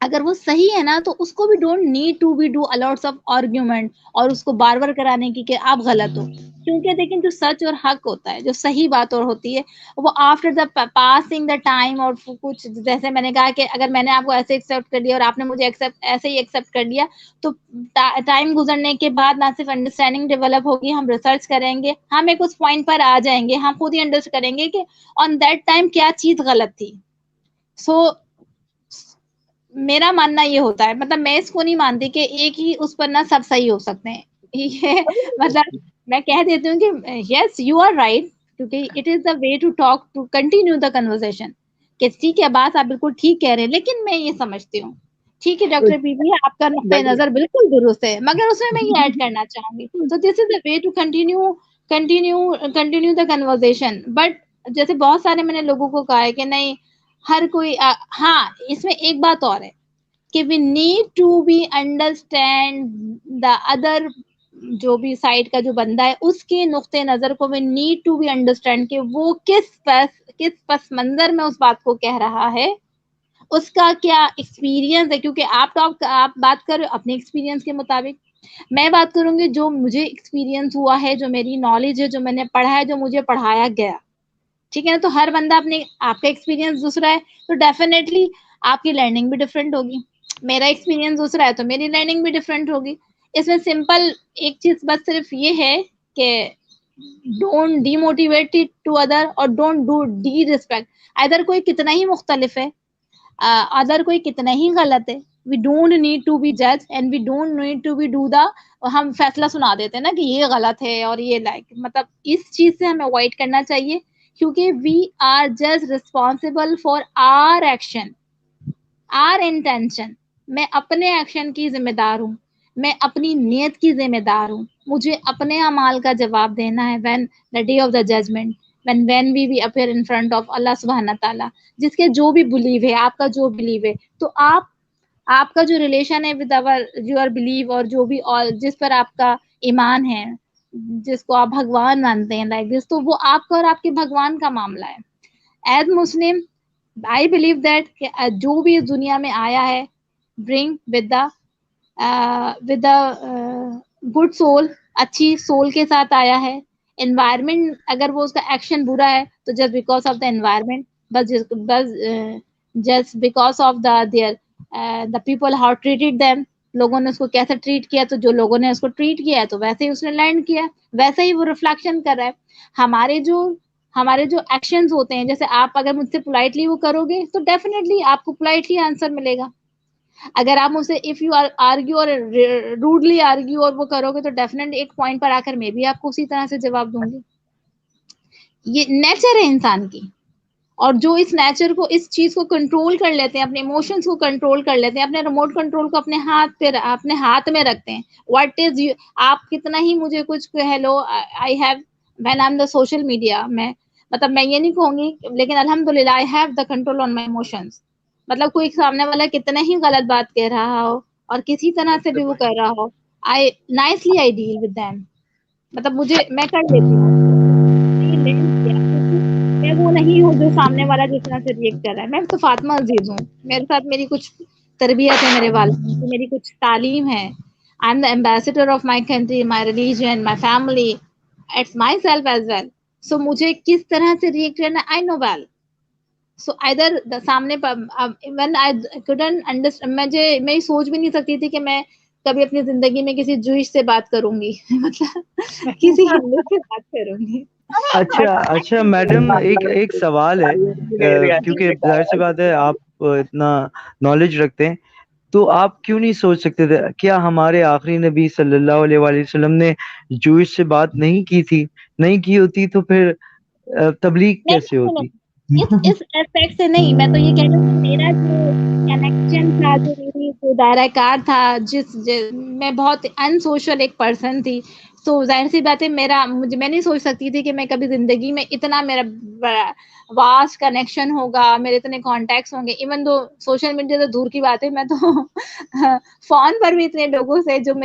अगर वो सही है ना, तो उसको भी don't need to be do a lots of argument और उसको बार बार कराने की कि आप गलत हो. क्योंकि लेकिन जो सच और हक होता है, जो सही बात और होती है, वो after the passing the time और कुछ, जैसे मैंने कहा कि अगर मैंने आपको ऐसे एक्सेप्ट कर लिया और आपने मुझे ऐसे ही एक्सेप्ट कर लिया, तो टाइम गुजरने के बाद ना सिर्फ अंडरस्टैंडिंग डेवलप होगी, हम रिसर्च करेंगे, हम एक उस पॉइंट पर आ जाएंगे, हम खुद ही अंडरस्टैंड करेंगे कि ऑन दैट टाइम क्या चीज गलत थी. सो मेरा मानना ये होता है, मतलब मैं इसको नहीं मानती कि एक ही उस पर ना सब सही हो सकते हैं. ये मतलब मैं कह देती हूँ कि यस यू आर राइट, क्योंकि it is the way to talk, to continue the conversation. कि ठीक है, बात आप बिल्कुल ठीक कह रहे हैं, लेकिन मैं ये समझती हूँ, ठीक है डॉक्टर बीबी, आपका नुक्ता नजर बिल्कुल दुरुस्त है, मगर उसमें मैं ये ऐड करना चाहूंगी. तो this is the way to continue the conversation. But जैसे बहुत सारे मैंने लोगों को कहा है कि नहीं, हर कोई हाँ, इसमें एक बात और है कि we need to be understand the other, जो भी साइड का जो बंदा है उसके नुक्ते नजर को we need to be understand कि वो किस पस मंजर में उस बात को कह रहा है, उसका क्या एक्सपीरियंस है. क्योंकि आप बात कर रहे हो अपने एक्सपीरियंस के मुताबिक, मैं बात करूंगी जो मुझे एक्सपीरियंस हुआ है, जो मेरी नॉलेज है, जो मैंने पढ़ा है, जो मुझे पढ़ाया गया. ठीक है ना. तो हर बंदा अपने, आपका एक्सपीरियंस दूसरा है तो डेफिनेटली आपकी लर्निंग भी डिफरेंट होगी. मेरा एक्सपीरियंस दूसरा है तो मेरी लर्निंग भी डिफरेंट होगी. इसमें सिंपल एक चीज बस सिर्फ ये है कि डोंट डीमोटिवेट टू अदर और don't do D respect. Other कोई कितना ही मुख्तलिफ है, अदर कोई कितना ही गलत है, we don't need to be जज and we don't need to be do the, हम फैसला सुना देते हैं ना कि ये गलत है और ये लाइक, मतलब इस चीज से हमें अवॉइड करना चाहिए. क्योंकि we are just responsible for our action, our intention. मैं अपने एक्शन की जिम्मेदार हूँ, मैं अपनी नीयत की जिम्मेदार हूँ, मुझे अपने अमाल का जवाब देना है when the day of the judgment, when we appear in front of Allah सुब्हाना ताला. जिसके जो भी बिलीव है, आपका जो बिलीव है, तो आपका जो रिलेशन है विद अवर योर बिलीव, और जो भी और जिस पर आपका ईमान है, जिसको आप भगवान मानते हैं लाइक दिस, तो वो आपका और आपके भगवान का मामला है. As Muslim I believe that जो भी इस दुनिया में आया है, bring with the good soul, अच्छी सोल के साथ आया है. एनवायरमेंट अगर वो उसका एक्शन बुरा है तो just because of the environment, बस just because of the people how treated them, लोगों ने उसको कैसे ट्रीट किया, तो जो लोगों ने उसको ट्रीट किया है तो वैसे ही उसने लर्न किया, वैसे ही वो रिफ्लेक्शन कर रहा है. हमारे जो एक्शंस होते हैं, जैसे आप अगर मुझसे पोलाइटली वो करोगे तो डेफिनेटली आपको पोलाइटली आंसर मिलेगा. अगर आप मुझसे इफ यू आर्ग्यू और रूडली आर्ग्यू और वो करोगे तो डेफिनेटली एक पॉइंट पर आकर मैं भी आपको उसी तरह से जवाब दूंगी. ये नेचर है इंसान की. और जो इस नेचर को, इस चीज को कंट्रोल कर लेते हैं, अपने इमोशंस को कंट्रोल कर लेते हैं, अपने रिमोट कंट्रोल को अपने हाथ में रखते हैं. व्हाट इज यू, आप कितना ही मुझे कुछ hello I have when I am the social media में, मतलब मैं ये नहीं कहूंगी, लेकिन अल्हम्दुलिल्लाह आई have the control on my emotions. मतलब कोई सामने वाला कितना ही गलत बात कह रहा हो और किसी तरह से भी वो कर रहा हो, I nicely I deal with them. मतलब मैं कर लेती हूँ. मैं वो नहीं हूँ जो सामने वाला जिस तरह से रिएक्ट कर रहा है. मैं तो फातिमा अजीज हूँ, मेरे साथ मेरी कुछ तरबियत है, मेरे वालिद की मेरी कुछ तालीम है. I am the ambassador of my country, my religion, my family, it's myself as well. So मुझे किस तरह से रिएक्ट करना I know well. So either the सामने व्हेन आई कुडंट अंडरस्टैंड, मैं सोच भी नहीं सकती थी कि मैं कभी अपनी जिंदगी में किसी जूइश से बात करूंगी मतलब किसी हिंदू से बात करूंगी. अच्छा मैडम, एक सवाल है, क्योंकि जाहिर सी बात है आप इतना नॉलेज रखते हैं, तो आप क्यों नहीं सोच सकते थे, क्या हमारे आखिरी नबी सल्लल्लाहु अलैहि वसल्लम ने जूइश से बात नहीं की थी? नहीं की होती तो फिर तबलीग कैसे होती? इस एस्पेक्ट से नहीं, मैं तो ये कह रही हूँ मेरा जो कनेक्शन था, जो मेरी जो दायरा कार था, मैं बहुत अनसोशल एक पर्सन थी, सो जाहिर सी बात है मैं नहीं सोच सकती थी कि मैं कभी जिंदगी में इतना मेरा वास्ट कनेक्शन होगा, मेरे इतने कॉन्टेक्ट्स होंगे। इवन दो सोशल मीडिया तो दूर की बात है, मैं तो फोन पर भी इतने लोगों से जो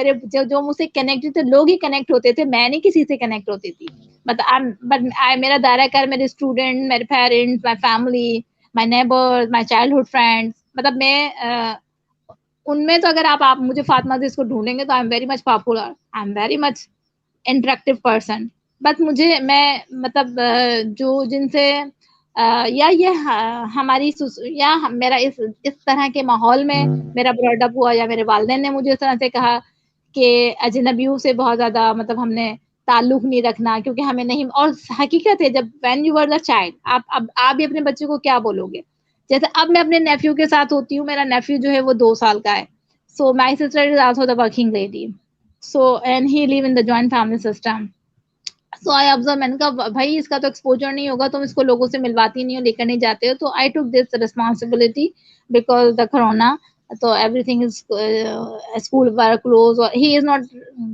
मुझसे कनेक्टेड थे, लोग ही कनेक्ट होते थे, मैं नहीं किसी से कनेक्ट होती थी। मेरा दायरा कार मेरे स्टूडेंट, मेरे parents, my family, my neighbours, my childhood friends, मतलब मैं उनमें तो अगर आप मुझे फातिमा अजीज को ढूंढेंगे तो I am very much popular, I am very much interactive person. But मैं मतलब जो जिनसे या ये हमारी या मेरा इस तरह के माहौल में मेरा ब्रॉडअप हुआ, या मेरे वालिदैन ने मुझे इस तरह से कहा कि अजनबियों से बहुत ज्यादा मतलब हमने ताल्लुक नहीं रखना, क्योंकि हमें नहीं। और हकीकत है, जब when you are the child, आप भी अपने बच्चे को क्या बोलोगे। जैसे अब मैं अपने नेफ्यू के साथ होती हूँ, मेरा नेफ्यू जो है वो 2 साल का है। So my sister is also the working lady, so and he live in the joint family system. So I observe, मैंने कहा भाई इसका तो एक्सपोजर नहीं होगा, तुम इसको लोगों से मिलवाती नहीं हो, लेकर नहीं जाते हो। तो I took this responsibility because the corona, तो everything is school work close, और he is not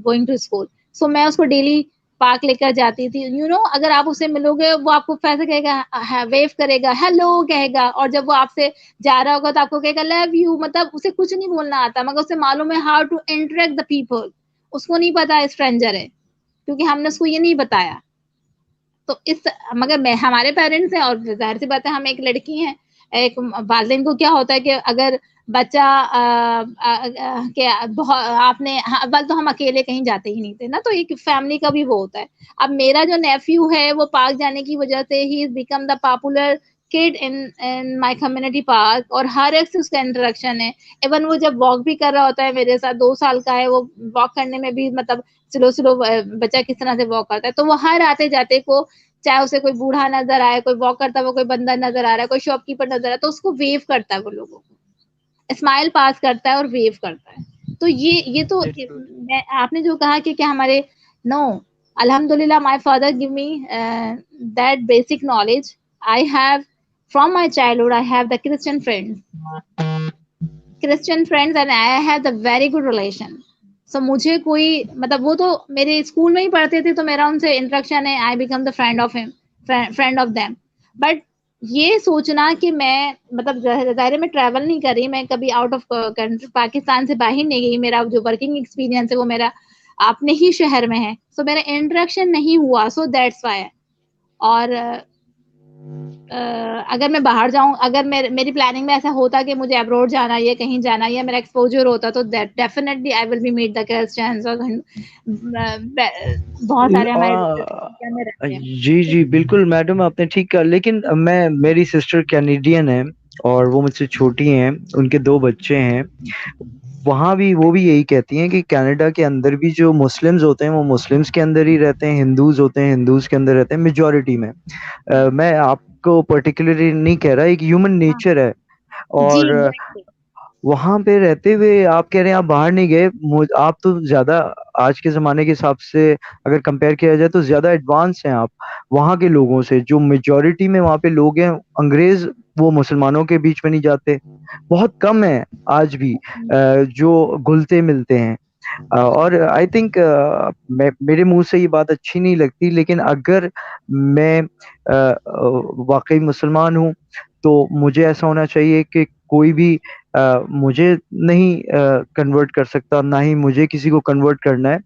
going to school. So मैं उसको डेली पार्क लेकर जाती थी। अगर आप उससे मिलोगे, वो आपको कैसे कहेगा, वेव करेगा, हेलो कहेगा, और जब वो आपसे जा रहा होगा तो आपको कहेगा लव यू। मतलब उसे कुछ नहीं बोलना आता, मगर उसे मालूम है how to interact the people. उसको नहीं पता स्ट्रेंजर है, क्योंकि हमने उसको ये नहीं बताया। तो मगर मैं, हमारे पेरेंट्स हैं, और जाहिर सी बात है हम एक लड़की हैं, एक वालिदैन को क्या होता है कि अगर बच्चा आपने बल तो हम अकेले कहीं जाते ही नहीं थे ना, तो एक फैमिली का भी वो होता है। अब मेरा जो नेफ्यू है वो पार्क जाने की वजह से he is become the popular kid in my community park, और हर एक से उसका इंटरेक्शन है। इवन वो जब वॉक भी कर रहा होता है मेरे साथ, 2 साल का है वो, वॉक करने में भी मतलब स्लो स्लो बच्चा किस तरह से वॉक करता है, तो वो हर आते जाते को, चाहे उसे कोई बूढ़ा नजर आए, कोई वॉक करता हुआ कोई बंदा नजर आ रहा है, कोई शॉपकीपर नजर आ रहा है, तो उसको वेव करता है, वो लोगों को स्माइल पास करता है और वेव करता है। तो ये तो That's good. आपने जो कहा कि क्या हमारे, नो, अल्हम्दुलिल्लाह my father give me that basic knowledge I have from my childhood. I have the Christian friends and I have the very good relation. So मुझे कोई मतलब, वो तो मेरे स्कूल में ही पढ़ते थे, तो मेरा उनसे इंटरेक्शन है, I become the friend of him, friend of them. But ये सोचना कि मैं मतलब जाहिर में ट्रैवल नहीं कर रही, मैं कभी आउट ऑफ कंट्री पाकिस्तान से बाहर नहीं गई, मेरा जो वर्किंग एक्सपीरियंस है वो मेरा अपने ही शहर में है, सो मेरा इंटरेक्शन नहीं हुआ, सो दैट्स वाई। और अगर मैं बाहर जाऊं, अगर मेरी प्लानिंग में ऐसा होता कि मुझे अब्रॉड जाना है या कहीं जाना है, या मेरा एक्सपोजर होता, तो that definitely I will be meet the Christians, और बहुत सारे हमारे इंडिया में रहते हैं। जी जी बिल्कुल मैडम, आपने ठीक कहा। लेकिन मेरी सिस्टर कैनेडियन है और वो मुझसे छोटी हैं, उनके 2 बच्चे हैं। वहाँ भी वो भी यही कहती हैं कि कनाडा के अंदर भी जो मुस्लिम्स होते हैं वो मुस्लिम्स के अंदर ही रहते हैं, हिंदूज होते हैं हिंदूज के अंदर रहते हैं, मेजोरिटी में। मैं आपको पर्टिकुलरली नहीं कह रहा, एक ह्यूमन नेचर है। जी और एग्जैक्टली। वहां पे रहते हुए आप कह रहे हैं आप बाहर नहीं गए, आप तो ज्यादा आज के जमाने के हिसाब से अगर कंपेयर किया जाए तो ज्यादा एडवांस हैं आप वहां के लोगों से। जो मेजोरिटी में वहां पे लोग हैं अंग्रेज, वो मुसलमानों के बीच में नहीं जाते, बहुत कम है आज भी जो घुलते मिलते हैं। और आई थिंक मेरे मुंह से ये बात अच्छी नहीं लगती, लेकिन अगर मैं वाकई मुसलमान हूँ तो मुझे ऐसा होना चाहिए कि कोई भी मुझे नहीं कन्वर्ट कर सकता, ना ही मुझे किसी को कन्वर्ट करना है।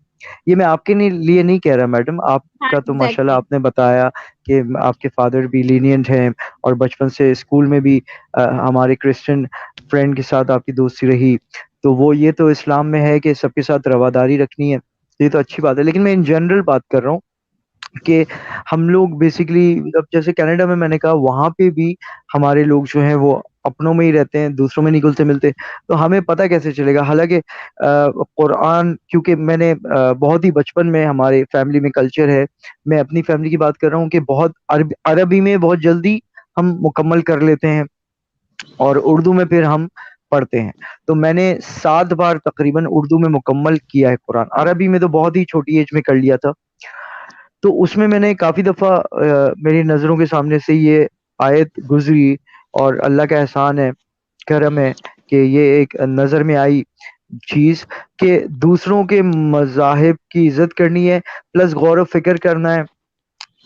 ये मैं आपके लिए नहीं कह रहा मैडम, हाँ आपका तो माशाल्लाह एग्जैक्टली। आपने बताया कि आपके फादर भी लीनियंट हैं और बचपन से स्कूल में भी हमारे क्रिश्चियन फ्रेंड के साथ आपकी दोस्ती रही। तो वो ये तो इस्लाम में है कि सबके साथ रवादारी रखनी है, ये तो अच्छी बात है। लेकिन मैं इन जनरल बात कर रहा हूँ कि हम लोग बेसिकली, अब जैसे कनाडा में मैंने कहा वहां पे भी हमारे लोग जो हैं वो अपनों में ही रहते हैं, दूसरों में नहीं घुलते मिलते। तो हमें पता कैसे चलेगा? हालांकि कुरान, क्योंकि मैंने बहुत ही बचपन में हमारे फैमिली में कल्चर है, मैं अपनी फैमिली की बात कर रहा हूँ कि बहुत अरबी में बहुत जल्दी हम मुकम्मल कर लेते हैं और उर्दू में फिर हम पढ़ते हैं। तो मैंने 7 बार तकरीबन उर्दू में मुकम्मल किया है कुरान, अरबी में तो बहुत ही छोटी एज में कर लिया था। तो उसमें मैंने काफी दफा मेरी नजरों के सामने से ये आयत गुजरी और अल्लाह का एहसान है, करम है कि ये एक नजर में आई। चीज कि दूसरों के मज़ाहिब की इज्जत करनी है, प्लस गौर व फिक्र करना है,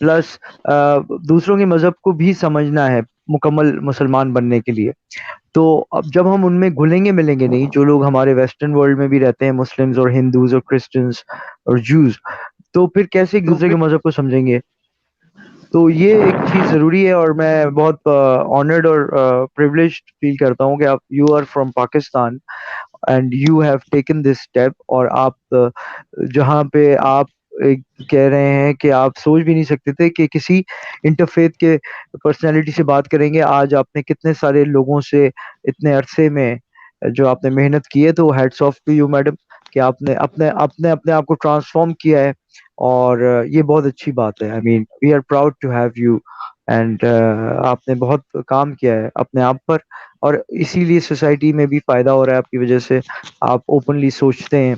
प्लस दूसरों के मजहब को भी समझना है मुकम्मल मुसलमान बनने के लिए। तो अब जब हम उनमें घुलेंगे मिलेंगे नहीं, जो लोग हमारे वेस्टर्न वर्ल्ड में भी रहते हैं, मुस्लिम्स और हिंदूज और क्रिश्चियंस और जूस, तो फिर कैसे एक दूसरे के मजहब को समझेंगे? तो ये एक चीज जरूरी है, और मैं बहुत ऑनर्ड और प्रिविलेज्ड फील करता हूँ कि आप, you are from Pakistan and you have taken this step, और आप जहाँ पे आप कह रहे हैं कि आप सोच भी नहीं सकते थे कि किसी इंटरफेथ के पर्सनालिटी से बात करेंगे। आज आपने कितने सारे लोगों से इतने अरसे में जो आपने मेहनत की है, तो hats off to you madam, कि आपने अपने अपने अपने आप को ट्रांसफॉर्म किया है। और ये बहुत अच्छी बात है। I mean we are proud to have you, and आपने बहुत काम किया है अपने आप पर, और इसीलिए सोसाइटी में भी फायदा हो रहा है आपकी वजह से। आप ओपनली सोचते हैं,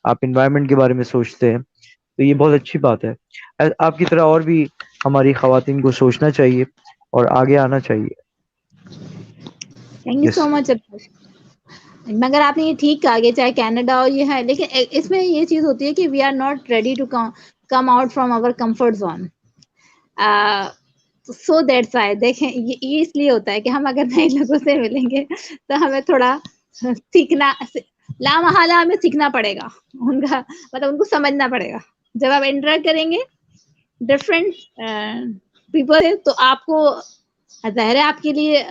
आप इन्वायरमेंट के बारे में सोचते हैं, तो ये बहुत अच्छी बात है। आपकी तरह और भी हमारी खवातीन को सोचना चाहिए और आगे आना चाहिए। Thank you yes. So much. मगर आपने ये ठीक कहा कि चाहे कनाडा और ये है, लेकिन इसमें ये चीज होती है कि we are not ready to come out from our comfort zone. So that's why देखें, ये इसलिए होता है कि हम अगर नए लोगों से मिलेंगे तो हमें थोड़ा सीखना, लामहला हमें सीखना पड़ेगा उनका, मतलब उनको समझना पड़ेगा। जब आप इंटरेक्ट करेंगे डिफरेंट पीपल है, तो आपको जाहिर है आपके लिए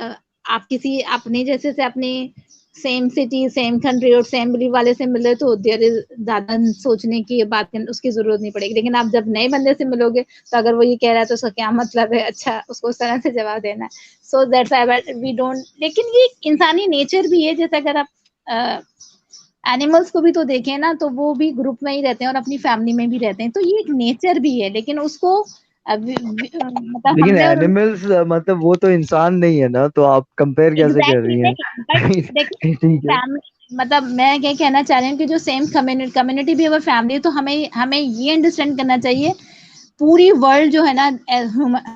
आप किसी अपने जैसे से अपने सेम सिटी सेम कंट्री और सेम बिलीव वाले से मिले तो देयर इज ज्यादा सोचने की बात उसकी जरूरत नहीं पड़ेगी। लेकिन आप जब नए बंदे से मिलोगे तो अगर वो ये कह रहा है तो उसका क्या मतलब है, अच्छा उसको उस तरह से जवाब देना है। So that's I we don't, लेकिन ये इंसानी नेचर भी है। जैसे अगर आप एनिमल्स को भी तो देखें ना, तो वो भी ग्रुप में ही रहते हैं और अपनी फैमिली में भी रहते हैं, तो ये एक नेचर भी है। लेकिन उसको मतलब लेकिन हमने और एनिमल्स मतलब वो तो इंसान नहीं है ना, तो आप कंपेयर कैसे कर एग्जैक्टली रही हैं? नहीं, बट देखिए ठीक है। फैमिली, मतलब मैं क्या कहना चाह रही हूँ कि जो सेम कम्युनिटी भी अगर फैमिली है तो हमें हमें ये अंडरस्टैंड करना चाहिए पूरी वर्ल्ड जो है ना,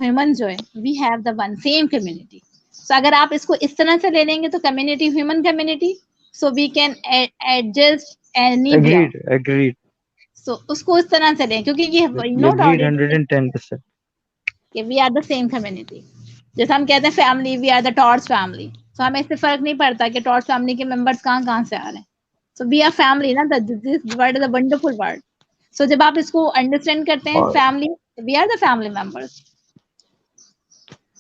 ह्यूमन जो है, we have the one same community. So अगर आप इसको इस तरह से ले लेंगे तो community human community, so we can adjust anywhere. Agreed, agreed, so उसको इस तरह से लें, क्योंकि ये नो एग्रीड डाउट 110%। कि we are the same community. जैसे हम कहते हैं family, we are the torch family, तो हमें इससे फर्क नहीं पड़ता कि टॉर्च फैमिली के मेंबर्स कहाँ कहाँ से आ रहे हैं। सो वी आर फैमिली ना, this word is a wonderful word. So जब आप इसको अंडरस्टैंड करते हैं और family, we are the family members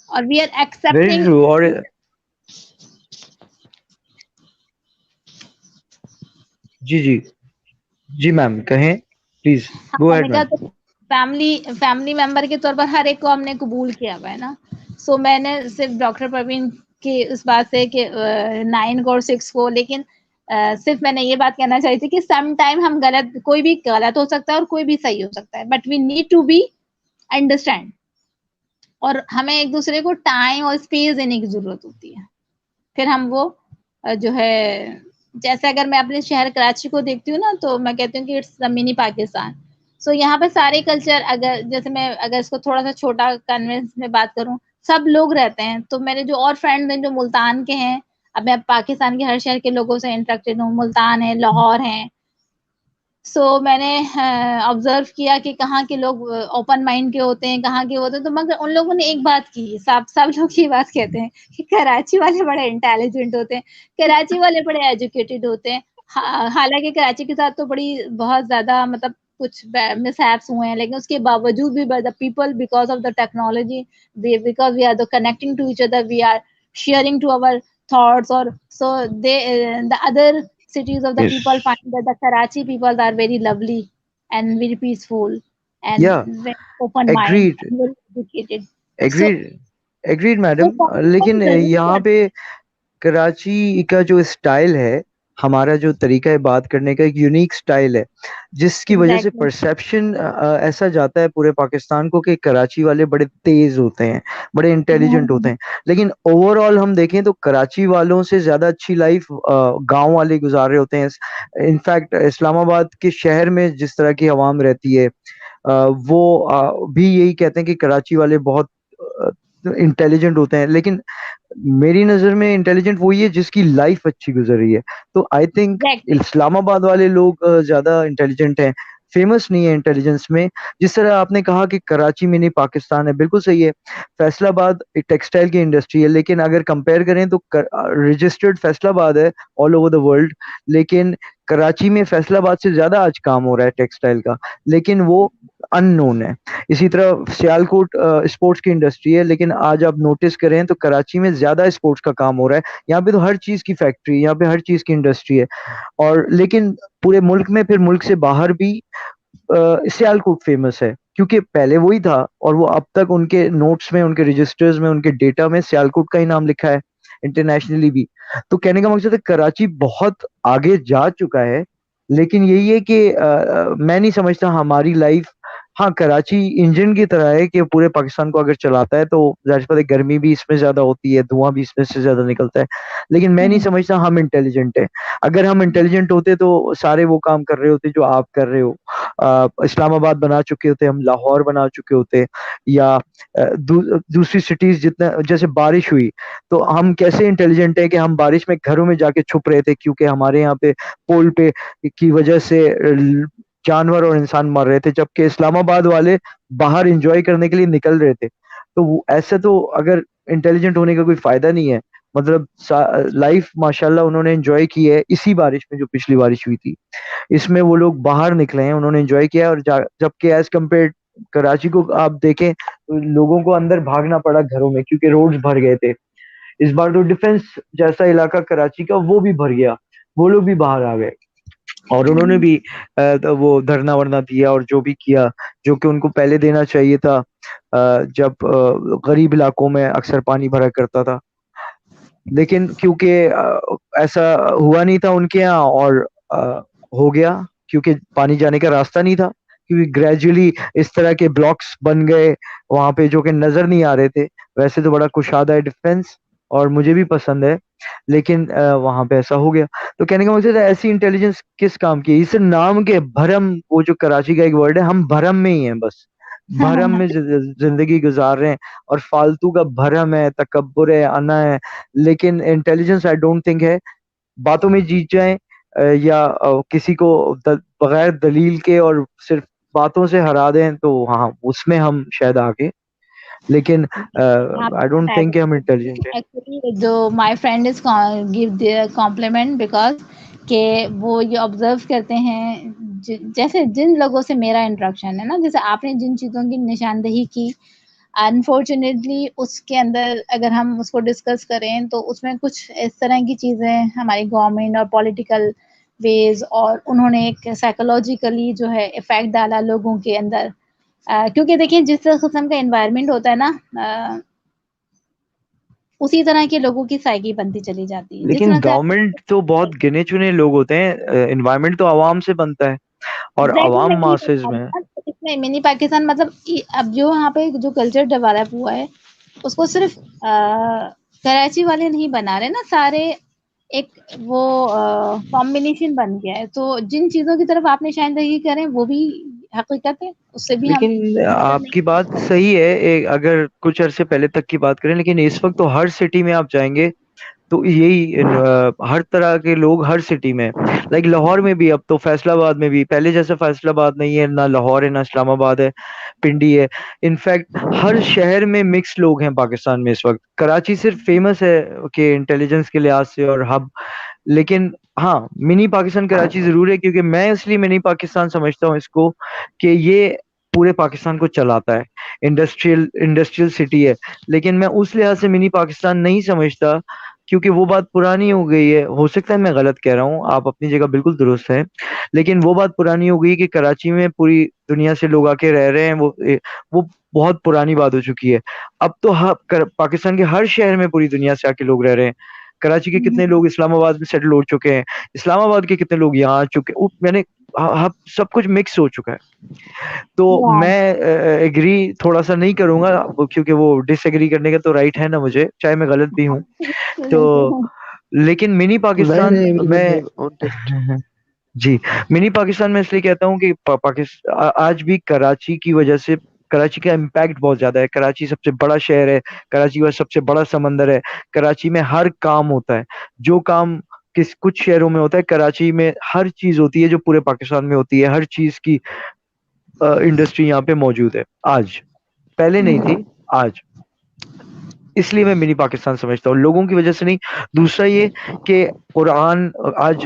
और we are very accepting. True. और जी जी, जी मैम कहें, प्लीज गो मैंने अहेड कहा मैम। तो फैमिली मेंबर के तौर पर हर एक को हमने कबूल किया हुआ है ना। सो मैंने सिर्फ डॉक्टर प्रवीण की उस बात से कि 9 को और 6 को, लेकिन सिर्फ मैंने ये बात कहना चाही थी कि सम टाइम हम गलत, कोई भी गलत हो सकता है और कोई भी सही हो सकता है, but we need to be understand, और हमें एक दूसरे को टाइम और स्पेस देने की जरूरत होती है। फिर हम वो जो है, जैसे अगर मैं अपने शहर कराची को देखती हूँ ना, तो मैं कहती हूँ कि इट्स द मिनी पाकिस्तान। सो यहाँ पे सारे कल्चर, अगर जैसे मैं अगर इसको थोड़ा सा छोटा कन्वेंस में बात करूँ, सब लोग रहते हैं। तो मेरे जो और फ्रेंड्स हैं जो मुल्तान के हैं, अब मैं पाकिस्तान के हर शहर के लोगों से इंटरेक्टेड हूँ, मुल्तान है, लाहौर है। सो मैंने ऑब्जर्व किया कि कहाँ के लोग ओपन माइंड के होते हैं, कहाँ के होते हैं। तो मगर उन लोगों ने एक बात की, सब लोग ये बात कहते हैं कि कराची वाले बड़े इंटेलिजेंट होते हैं, कराची वाले बड़े एजुकेटेड होते हैं। हालांकि कराची के साथ तो बड़ी बहुत ज्यादा मतलब कुछ मिसहैप्स हुए हैं, लेकिन उसके बावजूद भी the people, because of the technology, because we are the connecting to each other, we are sharing to our thoughts, or so they the other cities of the yes. people find that the Karachi people are very lovely and very peaceful या, and very open mind agreed, and very educated. So agreed, agreed वो madam. बहुत लेकिन जरूरी यहाँ है। पे कराची का जो स्टाइल है, हमारा जो तरीका है बात करने का, एक यूनिक स्टाइल है, जिसकी वजह से एग्जैक्टली। परसेप्शन ऐसा जाता है पूरे पाकिस्तान को कि कराची वाले बड़े तेज होते हैं, बड़े इंटेलिजेंट होते हैं। लेकिन ओवरऑल हम देखें तो कराची वालों से ज्यादा अच्छी लाइफ गांव वाले गुजार रहे होते हैं। इनफैक्ट इस्लामाबाद के शहर में जिस तरह की आवाम रहती है, वो भी यही कहते हैं कि कराची वाले बहुत इंटेलिजेंट होते हैं, लेकिन मेरी नजर में इंटेलिजेंट वही है जिसकी लाइफ अच्छी गुजर रही है। तो आई थिंक एग्जैक्टली। इस्लामाबाद वाले लोग ज्यादा इंटेलिजेंट हैं, फेमस नहीं है इंटेलिजेंस में। जिस तरह आपने कहा कि कराची में नहीं पाकिस्तान है, बिल्कुल सही है। फैसलाबाद एक टेक्सटाइल की इंडस्ट्री है, लेकिन अगर कंपेयर करें तो रजिस्टर्ड फैसलाबाद है ऑल ओवर द वर्ल्ड, लेकिन कराची में फैसलाबाद से ज्यादा आज काम हो रहा है टेक्सटाइल का, लेकिन वो अननोन है। इसी तरह सियालकोट स्पोर्ट्स की इंडस्ट्री है, लेकिन आज आप नोटिस करें तो कराची में ज्यादा स्पोर्ट्स का काम हो रहा है। यहाँ पे तो हर चीज की फैक्ट्री, यहाँ पे हर चीज की इंडस्ट्री है। और लेकिन पूरे मुल्क में, फिर मुल्क से बाहर भी सियालकोट फेमस है, क्योंकि पहले वही था और वो अब तक उनके नोट्स में, उनके रजिस्टर्स में, उनके डेटा में सियालकोट का ही नाम लिखा है, इंटरनेशनली भी। तो कहने का मकसद है कराची बहुत आगे जा चुका है। लेकिन यही है कि मैं नहीं समझता हमारी लाइफ, हाँ कराची इंजन की तरह है कि पूरे पाकिस्तान को अगर चलाता है, तो जाहिर सी बात है गर्मी भी इसमें ज्यादा होती है, धुआं भी इसमें से ज्यादा निकलता है। लेकिन मैं नहीं समझता हम इंटेलिजेंट है। अगर हम इंटेलिजेंट होते तो सारे वो काम कर रहे होते जो आप कर रहे हो। इस्लामाबाद बना चुके होते, हम लाहौर बना चुके होते, या दूसरी सिटीज। जितना जैसे बारिश हुई, तो हम कैसे इंटेलिजेंट है कि हम बारिश में घरों में जाके छुप रहे थे, क्योंकि हमारे यहाँ पे पोल पे की वजह से जानवर और इंसान मर रहे थे, जबकि इस्लामाबाद वाले बाहर एंजॉय करने के लिए निकल रहे थे। तो ऐसे तो अगर इंटेलिजेंट होने का कोई फायदा नहीं है। मतलब लाइफ माशाल्लाह उन्होंने एंजॉय की है इसी बारिश में, जो पिछली बारिश हुई थी, इसमें वो लोग बाहर निकले हैं, उन्होंने एंजॉय किया है। और जबकि एज कम्पेयर कराची को आप देखें, तो लोगों को अंदर भागना पड़ा घरों में, क्योंकि रोड्स भर गए थे। इस बार तो डिफेंस जैसा इलाका कराची का वो भी भर गया, वो लोग भी बाहर आ गए, और उन्होंने भी तो वो धरना वरना दिया और जो भी किया, जो कि उनको पहले देना चाहिए था, जब गरीब इलाकों में अक्सर पानी भरा करता था। लेकिन क्योंकि ऐसा हुआ नहीं था उनके यहाँ, और हो गया क्योंकि पानी जाने का रास्ता नहीं था, क्योंकि ग्रेजुअली इस तरह के ब्लॉक्स बन गए वहां पे जो कि नजर नहीं आ रहे थे। वैसे तो बड़ा कुशादा है डिफेंस, और मुझे भी पसंद है, लेकिन वहां पे ऐसा हो गया। तो कहने का मकसद है, ऐसी इंटेलिजेंस किस काम की है? इस नाम के भरम, वो जो कराची का एक वर्ड है, हम भरम में ही हैं बस। भरम में जिंदगी गुजार रहे हैं, और फालतू का भरम है, तकब्बुर है, अना है। लेकिन इंटेलिजेंस आई डोंट थिंक है। बातों में जीत जाएं, या किसी को बगैर दलील के और सिर्फ बातों से हरा दें, तो हाँ उसमें हम शायद आगे। लेकिन आई डोंट थिंक कि हम इंटेलिजेंट हैं। एक्चुअली जो my friend is give their complement because के वो ये ऑब्जर्व करते हैं जैसे जिन लोगों से मेरा इंटरेक्शन है ना, जैसे आपने जिन चीज़ों की निशानदेही की, अनफॉर्चुनेटली उसके अंदर अगर हम उसको डिस्कस करें तो उसमें कुछ इस तरह की चीज़ें हमारी गवर्नमेंट और पॉलिटिकल वेज, और उन्होंने एक साइकोलॉजिकली जो है इफेक्ट डाला लोगों के अंदर। क्योंकि देखिए जिस किस्म का एनवायरनमेंट होता है ना, उसी तरह के लोगों की साइकी बनती चली जाती है। जिस लेकिन तरह से गवर्नमेंट तो बहुत गिने चुने लोग होते हैं, एनवायरनमेंट तो आवाम से बनता है, और एग्जैक्टली आवाम मैं यही मासेस बता रही में हूँ ना, इसमें मिनी पाकिस्तान मतलब अब जो यहाँ पे जो कल्चर डेवलप हुआ है उसको सिर्फ कराची वाले नहीं बना रहे ना, सारे एक वो कॉम्बिनेशन बन गया है। तो जिन चीजों की तरफ आपने शायद ये करें वो भी हकीकत है, उससे भी हम लेकिन डिफर नहीं आपकी कर बात सकते। सही है। अगर कुछ अरसे पहले तक की बात करें, लेकिन इस वक्त तो हर सिटी में आप जाएंगे तो यही हर तरह के लोग हर सिटी में। लाइक लाहौर में भी, अब तो फैसलाबाद में भी पहले जैसा फैसलाबाद नहीं है, ना लाहौर है, ना इस्लामाबाद है, पिंडी है। इनफैक्ट हर शहर में मिक्स लोग हैं पाकिस्तान में इस वक्त। कराची सिर्फ फेमस है कि इंटेलिजेंस के लिहाज से और हब। लेकिन हाँ, मिनी पाकिस्तान कराची जरूर है, क्योंकि मैं इसलिए मिनी पाकिस्तान समझता हूँ इसको कि ये पूरे पाकिस्तान को चलाता है, इंडस्ट्रियल इंडस्ट्रियल सिटी है। लेकिन मैं उस लिहाज से मिनी पाकिस्तान नहीं समझता, क्योंकि वो बात पुरानी हो गई है। हो सकता है मैं गलत कह रहा हूँ, आप अपनी जगह बिल्कुल दुरुस्त हैं, लेकिन वो बात पुरानी हो गई कि कराची में पूरी दुनिया से लोग आके रह रहे हैं। वो बहुत पुरानी बात हो चुकी है। अब तो पाकिस्तान के हर शहर में पूरी दुनिया से आके लोग रह रहे हैं। कराची के कितने लोग इस्लामाबाद में सेटल हो चुके हैं, इस्लामाबाद के कितने लोग यहाँ आ चुके हैं। मैंने सब कुछ मिक्स हो चुका है। तो मैं एग्री थोड़ा सा नहीं करूंगा, क्योंकि वो डिसएग्री करने का तो राइट है ना मुझे, चाहे मैं गलत भी हूँ। तो लेकिन मिनी नहीं पाकिस्तान नहीं, बिल्कुल में नहीं ऑन टेस्ट। जी, मिनी पाकिस्तान में इसलिए कहता हूँ कि पाकिस्तान आज भी कराची की वजह से कराची का इम्पैक्ट बहुत ज्यादा है। कराची सबसे बड़ा शहर है, कराची का सबसे बड़ा समंदर है, कराची में हर काम होता है। जो काम कुछ शहरों में होता है, कराची में हर चीज होती है जो पूरे पाकिस्तान में होती है। हर चीज की इंडस्ट्री यहाँ पे मौजूद है आज, पहले नहीं थी, आज। इसलिए मैं मिनी पाकिस्तान समझता हूँ, लोगों की वजह से नहीं। दूसरा ये कि कुरान आज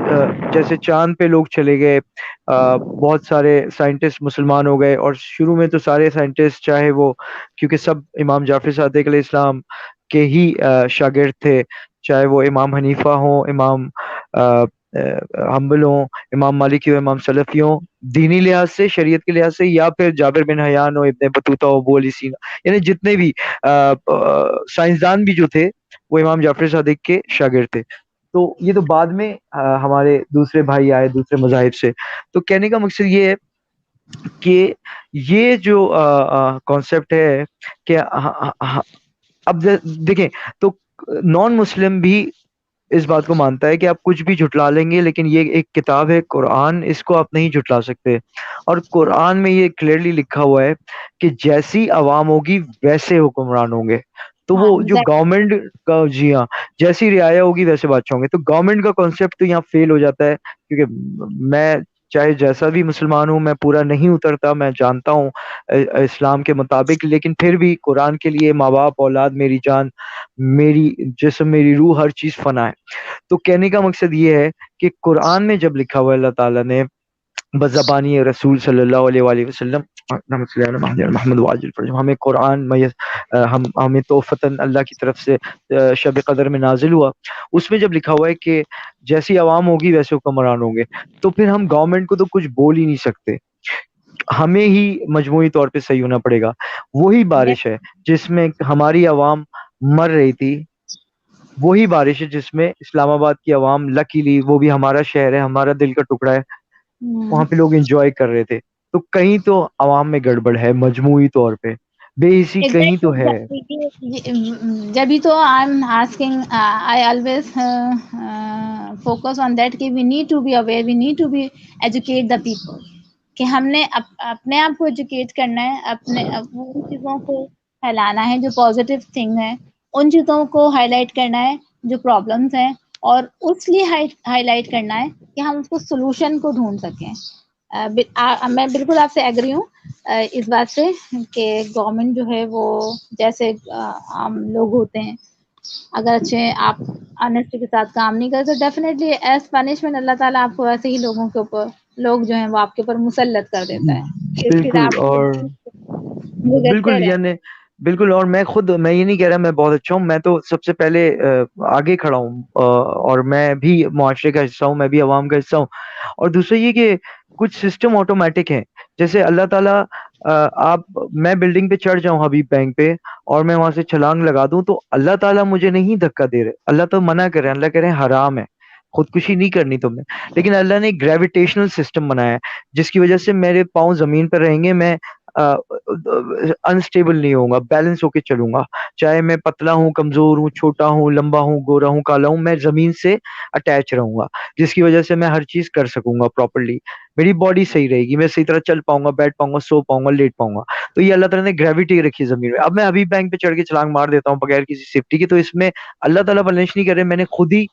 जैसे चांद पे लोग चले गए, बहुत सारे साइंटिस्ट मुसलमान हो गए, और शुरू में तो सारे साइंटिस्ट, चाहे वो, क्योंकि सब इमाम जाफर सादिक अलैहिस्सलाम के ही शागिर्द थे, चाहे वो इमाम हनीफा हो, इमाम हम्बल हो, इमाम मालिकी हो, इमाम सलफी हो, दीनी लिहाज से, शरीयत के लिहाज से, या फिर जाबिर बिन हयान हो, इब्ने बतूता हो, अबू अली सीना, यानी जितने भी साइंसदान भी जो थे वो इमाम जाफर सादिक के शागिर्द थे। तो ये तो बाद में हमारे दूसरे भाई आए दूसरे मजाहिब से। तो कहने का मकसद ये है कि ये जो कॉन्सेप्ट है कि अब देखें तो नॉन मुस्लिम भी इस बात को मानता है कि आप कुछ भी झुटला लेंगे, लेकिन ये एक किताब है कुरान, इसको आप नहीं झुटला सकते। और कुरान में ये क्लियरली लिखा हुआ है कि जैसी आवाम होगी वैसे हुक्मरान होंगे। तो हाँ, वो जो exactly. गवर्नमेंट का, जी हाँ, जैसी रियाया होगी वैसे बादशाह होंगे। तो गवर्नमेंट का कॉन्सेप्ट तो यहाँ फेल हो जाता है, क्योंकि मैं चाहे जैसा भी मुसलमान हूँ, मैं पूरा नहीं उतरता, मैं जानता हूँ इस्लाम के मुताबिक, लेकिन फिर भी कुरान के लिए माँ बाप, औलाद, मेरी जान, मेरी जिस्म, मेरी रूह, हर चीज फना है। तो कहने का मकसद ये है कि कुरान में जब लिखा हुआ है, अल्लाह ताला ने बज़बानी रसूल सल्लल्लाहु अलैहि वसल्लम मोहम्मद वाजिल फरजम, हमें कुरान हम हमें तोहफतन अल्लाह की तरफ से शब कदर में नाजिल हुआ। उसमें जब लिखा हुआ है कि जैसी आवाम होगी वैसे हुक्मरान होंगे, तो फिर हम गवर्नमेंट को तो कुछ बोल ही नहीं सकते, हमें ही मजमूई तौर पे सही होना पड़ेगा। वही Yes. बारिश है जिसमें हमारी आवाम मर रही थी, वही बारिश है जिसमें इस्लामाबाद की आवाम, लकीली वो भी हमारा शहर है, हमारा दिल का टुकड़ा है, वहां Hmm. पे लोग एंजॉय कर रहे थे। तो कहीं तो आवाम में गड़बड़ है मजमूई तौर पे, बेहिसी कहीं तो है। जब भी तो I am asking, I always focus on that कि we need to be aware, we need to be educate the people, कि हमने अपने आप को एजुकेट करना है, अपने उन चीज़ों को फैलाना है जो पॉजिटिव थिंग है, उन चीज़ों को हाईलाइट करना है जो प्रॉब्लम्स हैं, और उसलिए हाईलाइट करना है कि हम उसको सोल्यूशन को ढूंढ सकें। मैं बिल्कुल आपसे एग्री हूँ इस बात से कि गवर्नमेंट जो है वो, जैसे आम लोग होते हैं, अगर अच्छे आप ऑनेस्टी के साथ काम नहीं करते तो डेफिनेटली एज पनिशमेंट अल्लाह ताला आपको ऐसे ही लोगों के ऊपर, लोग जो हैं वो आपके ऊपर मुसल्लत कर देता है कि फिर बिल्कुल, आप और भुगतते बिल्कुल, रहें। यानी बिल्कुल। और मैं खुद, मैं ये नहीं कह रहा मैं बहुत अच्छा हूँ, मैं तो सबसे पहले आगे खड़ा हूँ, और मैं भी मुआशरे का हिस्सा हूँ, मैं भी अवाम का हिस्सा हूँ। और दूसरा ये कि कुछ सिस्टम ऑटोमेटिक हैं, जैसे अल्लाह ताला, आप, मैं बिल्डिंग पे चढ़ जाऊं हबीब बैंक पे, और मैं वहां से छलांग लगा दूं, तो अल्लाह ताला मुझे नहीं धक्का दे रहे, अल्लाह तो मना कर रहे हैं, अल्लाह कह रहे हैं हराम है, खुदकुशी नहीं करनी तुमने। लेकिन अल्लाह ने ग्रेविटेशनल सिस्टम बनाया है जिसकी वजह से मेरे पाँव जमीन पर रहेंगे, मैं अनस्टेबल नहीं होऊंगा, बैलेंस होके चलूंगा। चाहे मैं पतला हूँ, कमजोर हूँ, छोटा हूँ, लंबा हूँ, गोरा हूँ, काला हूँ, मैं जमीन से अटैच रहूंगा, जिसकी वजह से मैं हर चीज कर सकूंगा प्रॉपरली। मेरी बॉडी सही रहेगी, मैं सही तरह चल पाऊंगा, बैठ पाऊंगा, सो पाऊंगा, लेट पाऊंगा। तो ये अल्लाह ताला ने ग्रेविटी रखी है जमीन में। अब मैं अभी बैंक पे चढ़ के छलांग मार देता हूँ बगैर किसी सेफ्टी के, तो इसमें अल्लाह ताला पनिश नहीं कर रहे, मैंने खुद ही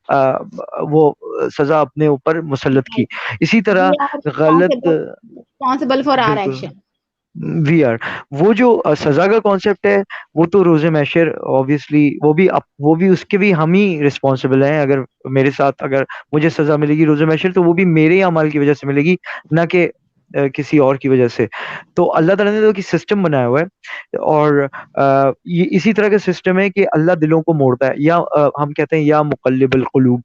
आ, वो सजा अपने ऊपर मुसल्लत की। इसी तरह वी आर गलत, रिस्पॉन्सिबल फॉर आवर बिल्कुल, एक्शन। वी आर, वो जो सजा का कॉन्सेप्ट है, वो तो रोजे महशर ऑब्वियसली, वो भी उसके भी हम ही रिस्पॉन्सिबल हैं। अगर मेरे साथ, अगर मुझे सजा मिलेगी रोजे महशर, तो वो भी मेरे ही अमल की वजह से मिलेगी, ना कि किसी और की वजह से। तो अल्लाह ताला ने तो कि सिस्टम बनाया हुआ है, और ये इसी तरह का सिस्टम है कि अल्लाह दिलों को मोड़ता है, या हम कहते हैं या मुकल्लिबुल कुलूब,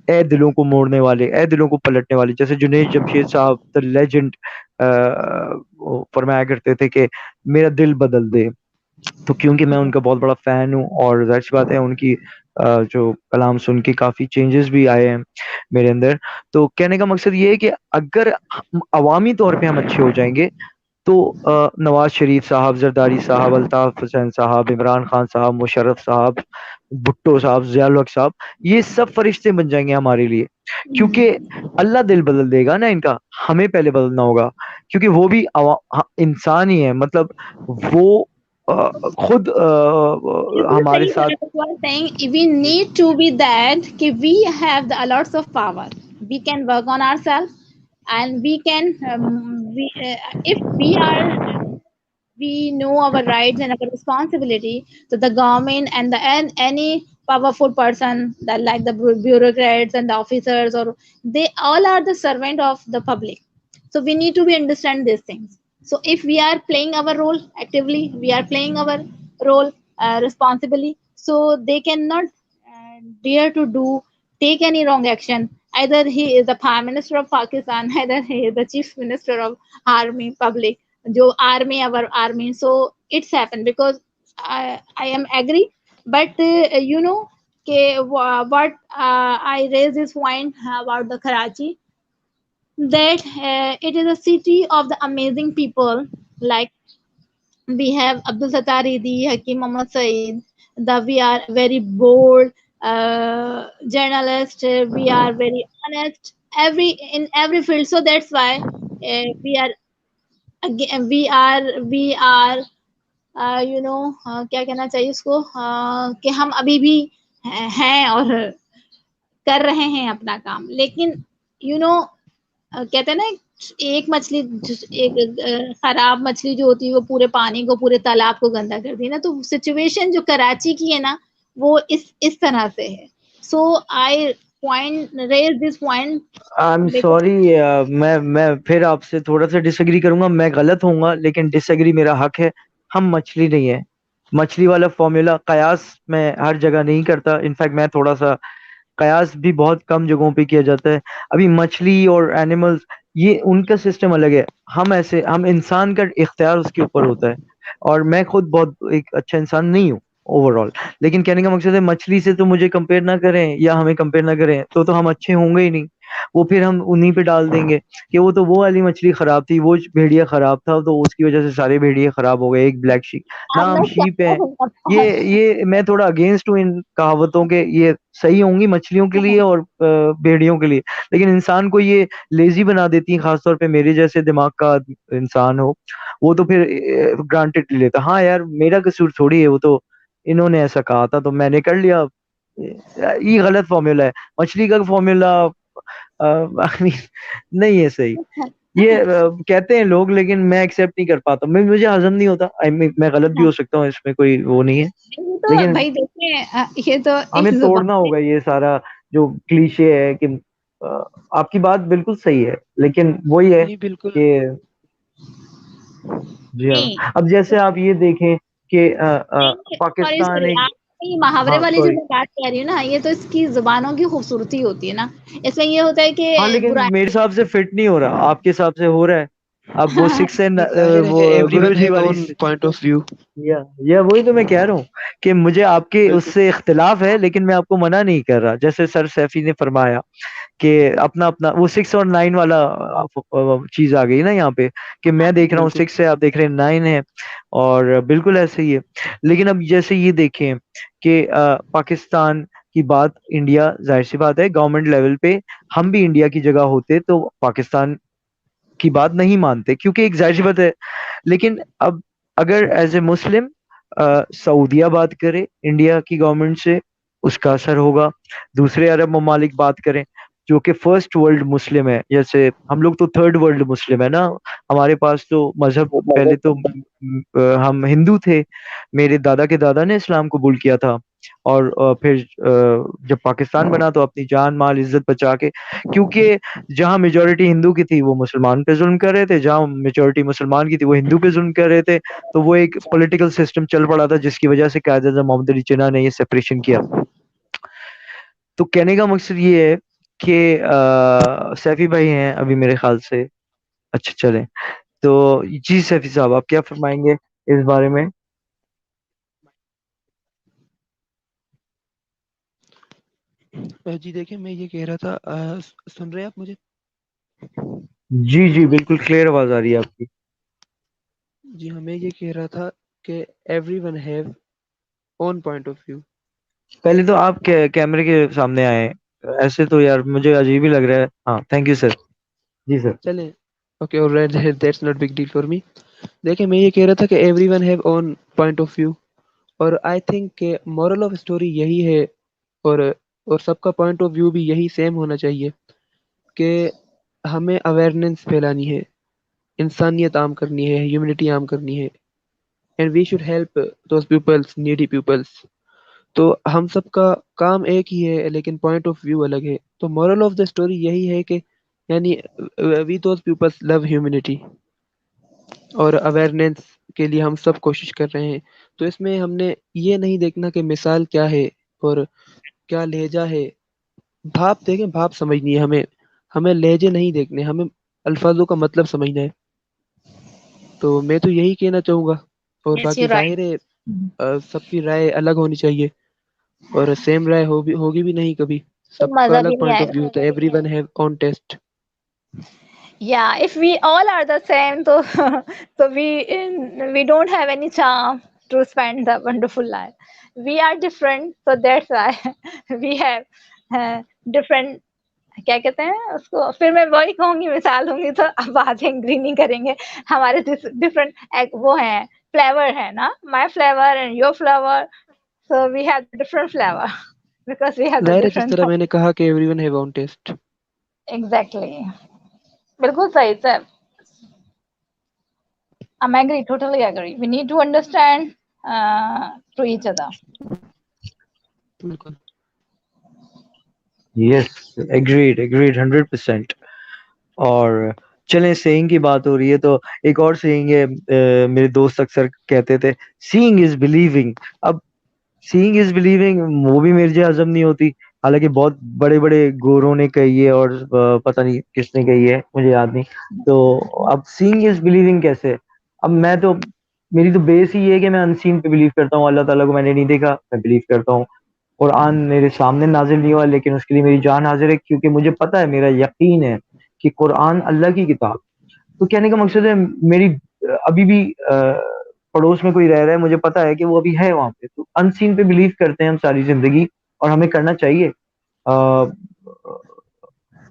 ए दिलों को मोड़ने वाले, ए दिलों को पलटने वाले। जैसे जुनैद जमशेद साहब द लेजेंड फरमाया करते थे कि मेरा दिल बदल दे। तो क्योंकि मैं उनका बहुत बड़ा फैन हूँ, और जाहिर सी बात है उनकी जो कलाम सुन के काफी चेंजेस भी आए हैं मेरे अंदर। तो कहने का मकसद ये है कि अगर अवामी तौर पे हम अच्छे हो जाएंगे, तो नवाज शरीफ साहब, जरदारी साहब, अल्ताफ हुसैन साहब, इमरान खान साहब, मुशर्रफ साहब, भुट्टो साहब, जियाउल हक साहब, ये सब फरिश्ते बन जाएंगे हमारे लिए, क्योंकि अल्लाह दिल बदल देगा ना इनका, हमें पहले बदलना होगा, क्योंकि वो भी इंसान ही है, मतलब वो खुद बिल्कुल हमारे सही साथ। बोला what you are saying. We need to be that कि we have the lots of power. We can work on ourselves, and we can if we know our rights and our responsibility. So the government and any powerful person that like the bureaucrats and the officers, or they all are the servant of the public. So we need to be understand these things. So if we are playing our role actively, we are playing our role responsibly, so they cannot dare to do take any wrong action. Either he is the prime minister of Pakistan, either he is the chief minister of army public, jo army our army. So it's happened because I am agree. But what I raise this point about the Karachi, that it is a city of the amazing people. Like we have Abdul Sattar Idi, Hakim Muhammad Saeed. We are very bold journalist. We are very honest in every field. So that's why we are we are क्या कहना चाहिए उसको, कि हम अभी भी हैं और कर रहे हैं अपना काम। लेकिन कहते हैं ना, एक मछली एक खराब मछली जो होती है वो पूरे पानी को, पूरे तालाब को गंदा कर दी है ना। तो सिचुएशन जो कराची की है ना, वो इस तरह से है। So I point raise this point I am because sorry, मैं फिर आपसे थोड़ा सा डिसएग्री करूंगा, मैं गलत होऊंगा, लेकिन डिसएग्री मेरा हक है। हम मछली नहीं है, मछली वाला फॉर्मूला कयास मैं हर जगह नहीं करता, इनफैक्ट मैं थोड़ा सा कयास भी बहुत कम जगहों पे किया जाता है। अभी मछली और एनिमल्स, ये उनका सिस्टम अलग है, हम इंसान का इख्तियार उसके ऊपर होता है, और मैं खुद बहुत एक अच्छा इंसान नहीं हूँ ओवरऑल। लेकिन कहने का मकसद है, मछली से तो मुझे कंपेयर ना करें या हमें कंपेयर ना करें, तो हम अच्छे होंगे ही नहीं। वो फिर हम उन्हीं पे डाल देंगे कि वो तो वो वाली मछली खराब थी, वो भेड़िया खराब था, तो उसकी वजह से सारे भेड़िए खराब हो गए, एक ब्लैक शीप। ना अब हम मैं शीप हैं। क्या ये मैं थोड़ा अगेंस्ट हूँ इन कहावतों के, ये सही होंगी मछलियों के लिए और भेड़ियों के लिए, लेकिन इंसान को ये लेजी बना देती है, खासतौर पे मेरे जैसे दिमाग का इंसान हो, वो तो फिर ग्रांटेड ले लेता, हाँ यार मेरा कसूर थोड़ी है, वो तो इन्होंने ऐसा कहा था तो मैंने कर लिया। ये गलत फॉर्मूला है, मछली का फॉर्मूला आई मीन नहीं है सही। ये कहते हैं लोग, लेकिन मैं एक्सेप्ट नहीं कर पाता, मुझे हजम नहीं होता। आई मीन मैं गलत भी हो सकता हूँ, इसमें कोई वो नहीं है, ये तो लेकिन भाई देखिए, ये तो एक हमें जुबान तोड़ना है। होगा ये सारा जो क्लीशे है कि अ, आपकी बात बिल्कुल सही है, लेकिन वही है नहीं बिल्कुल। कि जी नहीं हाँ, अब जैसे आप ये देखें कि सॉरी पाकिस्तान सॉरी, एक। आप ये मुहावरे हाँ वाली जो सॉरी। मैं बात कह रही हूँ ना, ये तो इसकी जुबानों की खूबसूरती होती है ना। इसमें ये होता है हाँ, कि लेकिन मेरे बुराई हिसाब से फिट नहीं हो रहा, आपके हिसाब से हो रहा है। अब वो सिक्स है नहीं जाहिर वो है, एवरीवन गुरुजी हैव वाली ओन पॉइंट ऑफ व्यू। या वही तो मैं कह रहा हूँ कि मुझे आपके बिल्कुल। उससे इख्तिलाफ है, लेकिन मैं आपको मना नहीं कर रहा, जैसे सर सैफी ने फरमाया कि अपना अपना वो 6 और 9 वाला चीज आ गई ना यहाँ पे, कि मैं देख रहा हूँ बिल्कुल 6 है, आप देख रहे हैं 9 है, और बिल्कुल ऐसे ही है। लेकिन अब जैसे ये देखें कि पाकिस्तान की बात, इंडिया जाहिर सी बात है गवर्नमेंट लेवल पे हम भी इंडिया की जगह होते तो पाकिस्तान की बात नहीं मानते, क्योंकि एक जाहिर सी बात है। लेकिन अब अगर एज ए मुस्लिम सऊदीया बात करे इंडिया की गवर्नमेंट से, उसका असर होगा। दूसरे अरब ममालिक बात करें जो कि फर्स्ट वर्ल्ड मुस्लिम है, जैसे हम लोग तो थर्ड वर्ल्ड मुस्लिम है ना, हमारे पास तो मजहब पहले तो हम हिंदू थे, मेरे दादा के दादा ने इस्लाम कबूल किया था, और फिर जब पाकिस्तान बना तो अपनी जान माल इज्जत बचा के, क्योंकि जहाँ मेजोरिटी हिंदू की थी वो मुसलमान पे जुल्म कर रहे थे, जहाँ मेजोरिटी मुसलमान की थी वो हिंदू पे जुल्म कर रहे थे, तो वो एक पॉलिटिकल सिस्टम चल पड़ा था, जिसकी वजह से कायद आज़म मोहम्मद अली जिन्ना ने ये सेपरेशन किया। तो कहने का मकसद ये है कि सैफी भाई हैं अभी मेरे ख्याल से, अच्छा चले, तो जी सैफी साहब आप क्या फरमाएंगे इस बारे में? जी देखिए, मैं ये कह रहा था, सुन रहे हैं आप मुझे? जी जी बिल्कुल क्लियर आवाज आ रही है आपकी। जी हाँ, मैं ये कह रहा था कि everyone have own point of view. पहले तो आप कैमरे के सामने आए। ऐसे तो यार मुझे अजीब ही लग रहा है। हाँ, थैंक यू सर। जी सर। चलें, okay, alright, that's not big deal for me. देखिए, मैं ये कह रहा था कि everyone have own point of view, और आई थिंक कि मॉरल ऑफ स्टोरी यही है, और और सबका पॉइंट ऑफ व्यू भी यही सेम होना चाहिए कि हमें अवेयरनेस फैलानी है, इंसानियत आम करनी है, ह्यूमैनिटी आम करनी है, and we should help those peoples, needy peoples. तो हम सबका काम एक ही है, लेकिन पॉइंट ऑफ व्यू अलग है। तो मॉरल ऑफ द स्टोरी यही है कि यानी we those peoples love humanity, और अवेयरनेस के लिए हम सब कोशिश कर रहे हैं। तो इसमें हमने ये नहीं देखना कि मिसाल क्या है और क्या लहजा है। भाप देखें, भाप समझनी है हमें, हमें लहजे नहीं देखने, हमें अल्फाजों का मतलब समझना है। तो मैं तो यही कहना चाहूँगा, और Yes, बाकी you're right. जाहिर है सबकी राय अलग होनी चाहिए, और सेम राय होगी भी नहीं कभी। तो सबका मजा भी अलग नहीं पॉइंट ऑफ आएगा। व्यू होता है, everyone have own test. Yeah, if we all are the same, so we don't have any charm to spend the wonderful life. We are different, so that's why we have different. क्या कहते हैं उसको, फिर मैं वही कहूंगी, मिसाल दूंगी तो आप बात एग्री नहीं करेंगे। हमारे डिफरेंट वो हैं, फ्लेवर है ना, my flavour and your flavour, so we have different flavour because we have the जाहिर है, जिस डिफरेंट। तरह मैंने कहा कि everyone have own taste. Exactly, बिल्कुल सही sir. I'm agree, totally agree. We need to understand to each other. बिल्कुल। Yes, agreed agreed 100%। और चलें, सेइंग की बात हो रही है तो एक और सेइंग है, मेरे दोस्त अक्सर कहते थे, सीइंग इज बिलीविंग। अब सीइंग इज बिलीविंग वो भी मेरे जैसे हजम नहीं होती। हालांकि बहुत बड़े बड़े गोरों ने कही है, और पता नहीं किसने कही है, मुझे याद नहीं। तो अब सीइंग इज बिलीविंग कैसे? अब मैं तो, मेरी तो बेस ही ये है कि मैं अनसीन पे बिलीव करता हूँ। अल्लाह ताला को मैंने नहीं देखा, मैं बिलीव करता हूँ। कुरान मेरे सामने नाजिल नहीं हुआ, लेकिन उसके लिए मेरी जान हाजिर है, क्योंकि मुझे पता है, मेरा यकीन है कि कुरान अल्लाह की किताब। तो कहने का मकसद है, मेरी अभी भी पड़ोस में कोई रह रहा है, मुझे पता है कि वो अभी है वहां पे। तो अनसीन पे बिलीव करते हैं हम सारी जिंदगी, और हमें करना चाहिए। अ,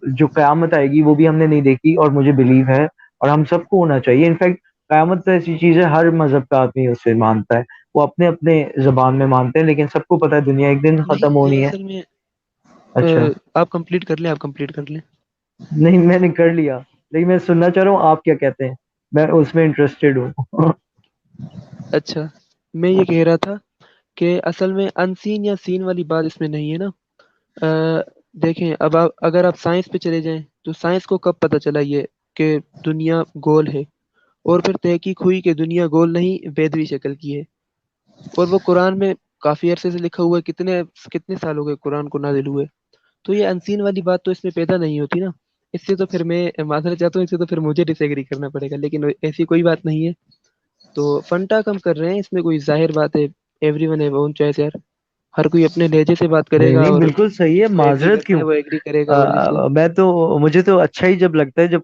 जो कयामत आएगी वो भी हमने नहीं देखी, और मुझे बिलीव है, और हम सबको होना चाहिए। इनफैक्ट कयामत तो ऐसी चीज है, हर मजहब का आदमी उसे मानता है। वो अपने अपने जबान में मानते हैं, लेकिन सबको पता है दुनिया एक दिन नहीं खत्म नहीं, होनी है। असल में अच्छा। आप कंप्लीट कर लें, आप कंप्लीट कर लें। नहीं, मैंने कर लिया, लेकिन मैं सुनना चाह रहा हूँ आप क्या कहते हैं। मैं उसमें इंटरेस्टेड हूँ। अच्छा, मैं ये कह रहा था कि असल में अनसीन या सीन वाली बात इसमें नहीं है ना। अ, देखें, अब आप अगर आप साइंस पे चले जाएं, तो साइंस को कब पता चला ये कि दुनिया गोल है, और फिर तहकीक हुई कि दुनिया गोल नहीं, बेदवी शक्ल की है, और वो कुरान में काफी अरसे से लिखा हुआ है। कितने कितने साल हो गए कुरान को नाजिल हुए। तो ये अनसीन वाली बात तो इसमें पैदा नहीं होती ना। इससे तो फिर मैं माजरत चाहता हूँ, इससे तो फिर मुझे डिसएग्री करना पड़ेगा, लेकिन ऐसी कोई बात नहीं है। तो फंटा कम कर रहे हैं, इसमें कोई जाहिर बात है, एवरीवन हैव ओन चॉइस यार। हर कोई अपने लहजे से बात नहीं करेगा, नहीं, और बिल्कुल सही है, जिसको एग्री माजरत करना क्यों। है वो एग्री करेगा, और जिसको मैं तो, मुझे तो अच्छा ही जब लगता है जब,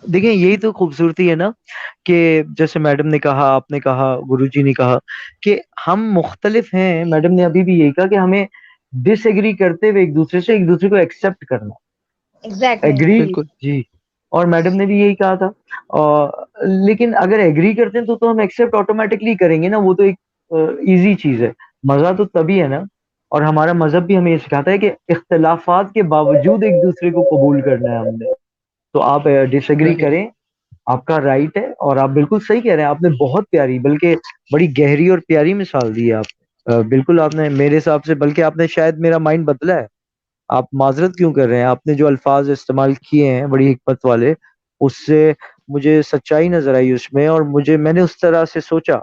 देखिए यही तो खूबसूरती है ना, कि जैसे मैडम ने कहा, आपने कहा, गुरुजी ने कहा कि हम मुख्तलिफ हैं। मैडम ने अभी भी यही कहा कि हमें डिसएग्री करते हुए एक दूसरे को एक्सेप्ट करना। Exactly. एग्री। बिल्कुल। जी। और मैडम ने भी यही कहा था। और लेकिन अगर एग्री करते हैं तो हम एक्सेप्ट ऑटोमेटिकली करेंगे ना, वो तो एक इजी चीज है। मजा तो तभी है ना। और हमारा मजहब भी हमें ये सिखाता है कि इख्तलाफात के बावजूद एक दूसरे को कबूल करना है हमने। तो आप डिसएग्री जाहिर है। करें, आपका राइट है, और आप बिल्कुल सही कह रहे हैं। आपने बहुत प्यारी, बल्कि बड़ी गहरी और प्यारी मिसाल दी है आप। बिल्कुल आपने मेरे हिसाब से, बल्कि आपने शायद मेरा माइंड बदला है। आप माजरत क्यों कर रहे हैं? आपने जो अल्फाज इस्तेमाल किए हैं बड़ी हिकमत वाले, उससे मुझे सच्चाई नजर आई उसमें, और मैंने उस तरह से सोचा,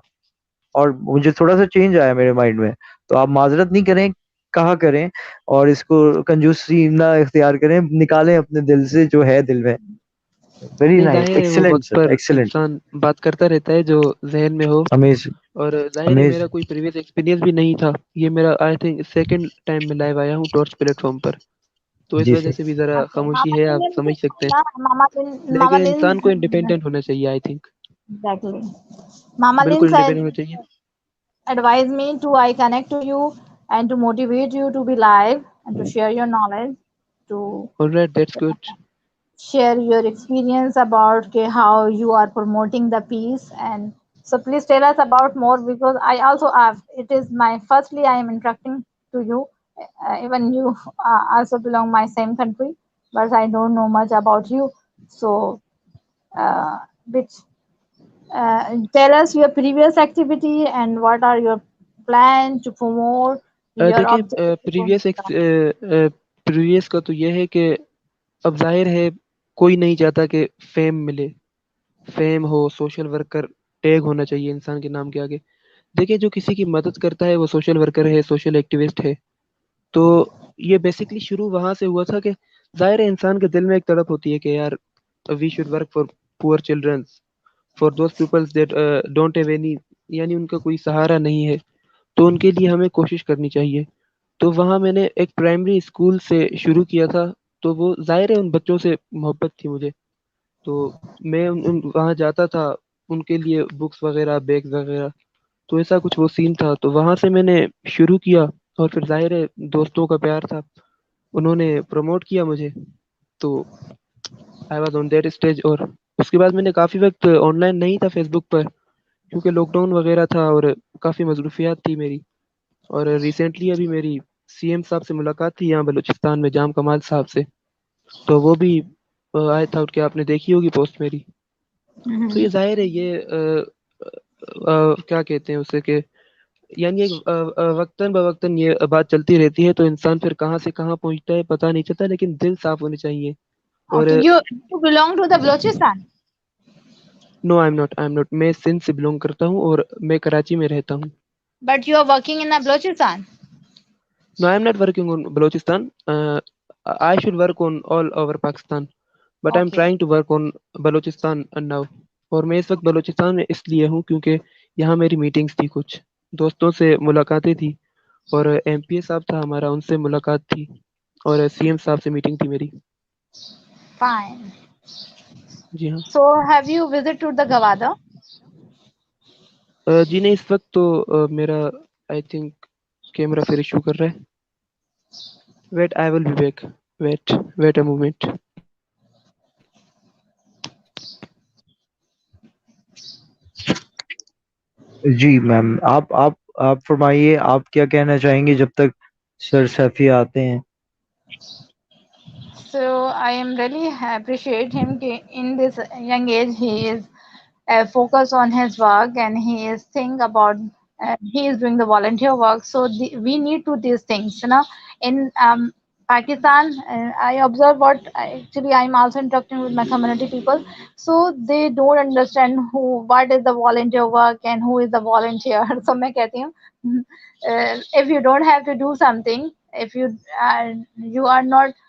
और मुझे थोड़ा सा चेंज आया मेरे माइंड में। तो आप माजरत नहीं करें, कहा करें, और इसको कंजूसी ना इख्तियार करें, निकालें अपने दिल से जो है दिल में। वेरी नहीं, नाइस, जाहिर है वो एक्सीलेंट वक्त सर, पर एक्सीलेंट। इंसान बात करता रहता है जो जहन में हो। अमेजिंग। और जाहिर है मेरा अमेजिंग। कोई प्रीवियस एक्सपीरियंस भी नहीं था, ये मेरा आई थिंक सेकंड टाइम में लाइव आया हूँ टॉर्च प्लेटफॉर्म पर। तो इस जी वजह सर। से भी जरा Okay. खामोशी Mama है, आप Din समझ सकते हैं। yeah, Mama Din लेकिन इंसान को इंडिपेंडेंट होना चाहिए I think. Exactly. Mama Lynn बिल्कुल said, इंडिपेंडेंट होना चाहिए। advise me to I connect to you and to motivate you to be live and to share your knowledge, to alright, that's good. share your experience about how you are promoting the peace. And so please tell us about more, because I also have, it is my firstly I am interacting to you, even you also belong my same country, but I don't know much about you. So which tell us your previous activity and what are your plan to promote your देखिए objective to promote previous previous का तो ये है कि अब ज़ाहिर है कोई नहीं चाहता कि फेम मिले, फेम हो, सोशल वर्कर टैग होना चाहिए इंसान के नाम के आगे। देखिए जो किसी की मदद करता है वो सोशल वर्कर है, सोशल एक्टिविस्ट है। तो ये बेसिकली शुरू वहाँ से हुआ था कि ज़ाहिर है इंसान के दिल में एक तड़प होती है कि यार we should work for poor childrens, for those peoples that don't have any, यानी उनका कोई सहारा नहीं है, तो उनके लिए हमें कोशिश करनी चाहिए। तो वहाँ मैंने एक प्राइमरी स्कूल से शुरू किया था, तो वो ज़ाहिर है उन बच्चों से मोहब्बत थी मुझे। तो मैं वहाँ जाता था, उनके लिए बुक्स वगैरह, बैग्स वगैरह, तो ऐसा कुछ वो सीन था। तो वहाँ से मैंने शुरू किया और फिर ज़ाहिर है दोस्तों का प्यार था, उन्होंने प्रमोट किया मुझे। तो I was on that stage. और उसके बाद मैंने काफ़ी वक्त ऑनलाइन नहीं था फेसबुक पर, क्योंकि लॉकडाउन वगैरह था और काफ़ी मसरूफियात थी मेरी। और रिसेंटली अभी मेरी सीएम साहब से मुलाकात थी यहाँ बलूचिस्तान में, जाम कमाल साहब से। तो वो भी आई थॉट कि आपने देखी होगी पोस्ट मेरी। तो ये जाहिर है ये क्या कहते हैं उसे कि यानी एक वक्तन बवक्तन ये बात चलती रहती है, तो इंसान फिर कहाँ से कहाँ पहुंचता है पता नहीं चलता, लेकिन दिल साफ होने चाहिए। और okay, you belong to the Balochistan, no I am not, मैं सिंध से बिलोंग करता हूँ और मैं कराची में रहता हूँ। but you are working in the Balochistan. No I am not working on Balochistan, I should work on all over Pakistan, but I am Okay, trying to work on Balochistan now. और मैं इस वक्त बलोचिस्तान में इसलिए हूँ क्योंकि यहाँ मेरी मीटिंग्स थी, कुछ दोस्तों से मुलाकातें थी, और एमपीए साहब था हमारा, उनसे मुलाकात थी, और सीएम साहब से मीटिंग थी मेरी। fine. जी हाँ। So have you visited to the Gawada? जी नहीं, इस वक्त तो मेरा आई थिंक कैमरा फिर इशू कर रहा है। Wait, I will be back. Wait a moment. जी मैम, आप फरमाइए, आप क्या कहना चाहेंगे जब तक सर सैफी आते हैं। So I am really appreciate him in this young age he is focused on his work, and he is think about he is doing the volunteer work. So we need to these things, you know. In Pakistan, I observe what actually I'm also interacting with my community people. So they don't understand what is the volunteer work and who is the volunteer. So मैं कहती हूँ, if you don't have to do something, if you are not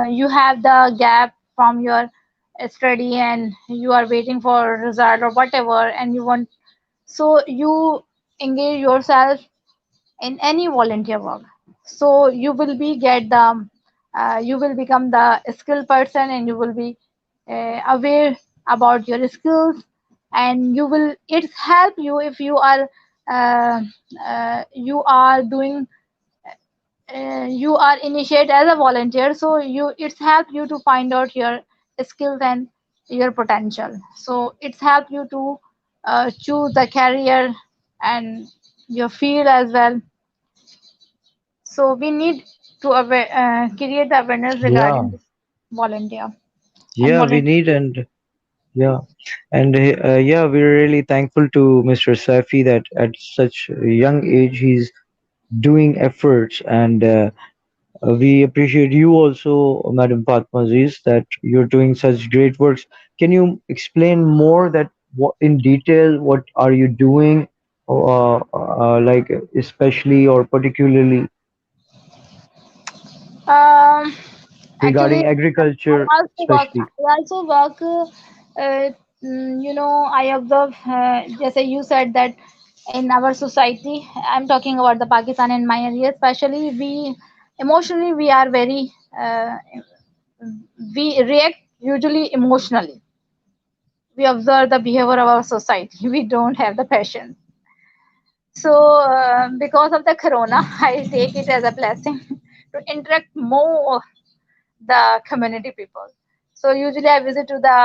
you have the gap from your study and you are waiting for result or whatever, and you want, so you engage yourself in any volunteer work, so you will be get the you will become the skilled person, and you will be aware about your skills, and you will it's help you if uh, you are doing you are initiate as a volunteer, so you it's help you to find out your skills and your potential, so it's help you to choose the career and your field as well. So we need to create the awareness Yeah, regarding volunteer and yeah, we volunteer. need, and yeah, and yeah, we're really thankful to Mr. Saifi that at such a young age he's doing efforts, and we appreciate you also, Madam Fatma Aziz, that you're doing such great works. Can you explain more that what in detail what are you doing, like especially or particularly Um, actually, regarding agriculture, especially? I also work. You know, I observe. Just you said that in our society, I'm talking about the Pakistan and my area, especially we emotionally we are very we react usually emotionally. we observe the behavior of our society. We don't have the patience. So because of the corona, I take it as a blessing to interact more the community people. So usually I visit to the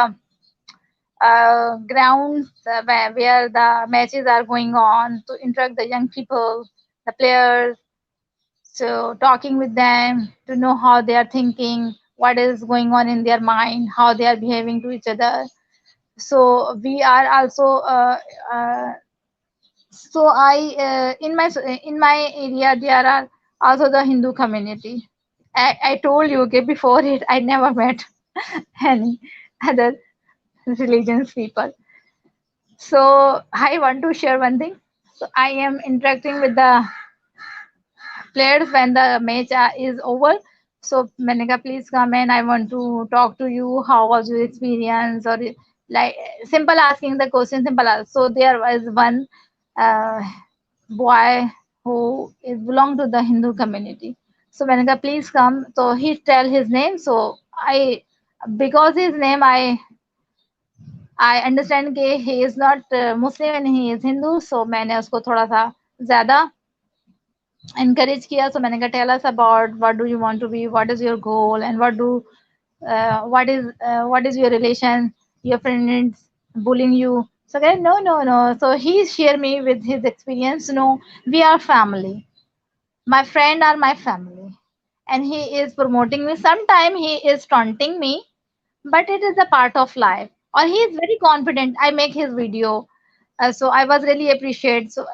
grounds where the matches are going on to interact the young people, the players. So talking with them to know how they are thinking, what is going on in their mind, how they are behaving to each other. So we are also so I in my area there are also the Hindu community. I told you, okay, before it I never met any other religions people. So I want to share one thing. So I am interacting with the players when the match is over. So Manika, please come and I want to talk to you. How was your experience? Or like simple asking the question, simple ask. So there was one uh, boy who is belong to the Hindu community. So Manika, please come. So he tell his name. So I because his name I understand कि he is not Muslim and he is Hindu. So मैंने उसको थोड़ा सा ज़्यादा encourage किया. So मैंने कहा tell us about what do you want to be, what is your goal, and what is your relation, your friends bullying you. So I no no no. So he share me with his experience. No, we are family. My friend are my family, and he is promoting me. Sometime he is taunting me, but it is a part of life. Or he is very confident. I make his video. So I was really appreciate. So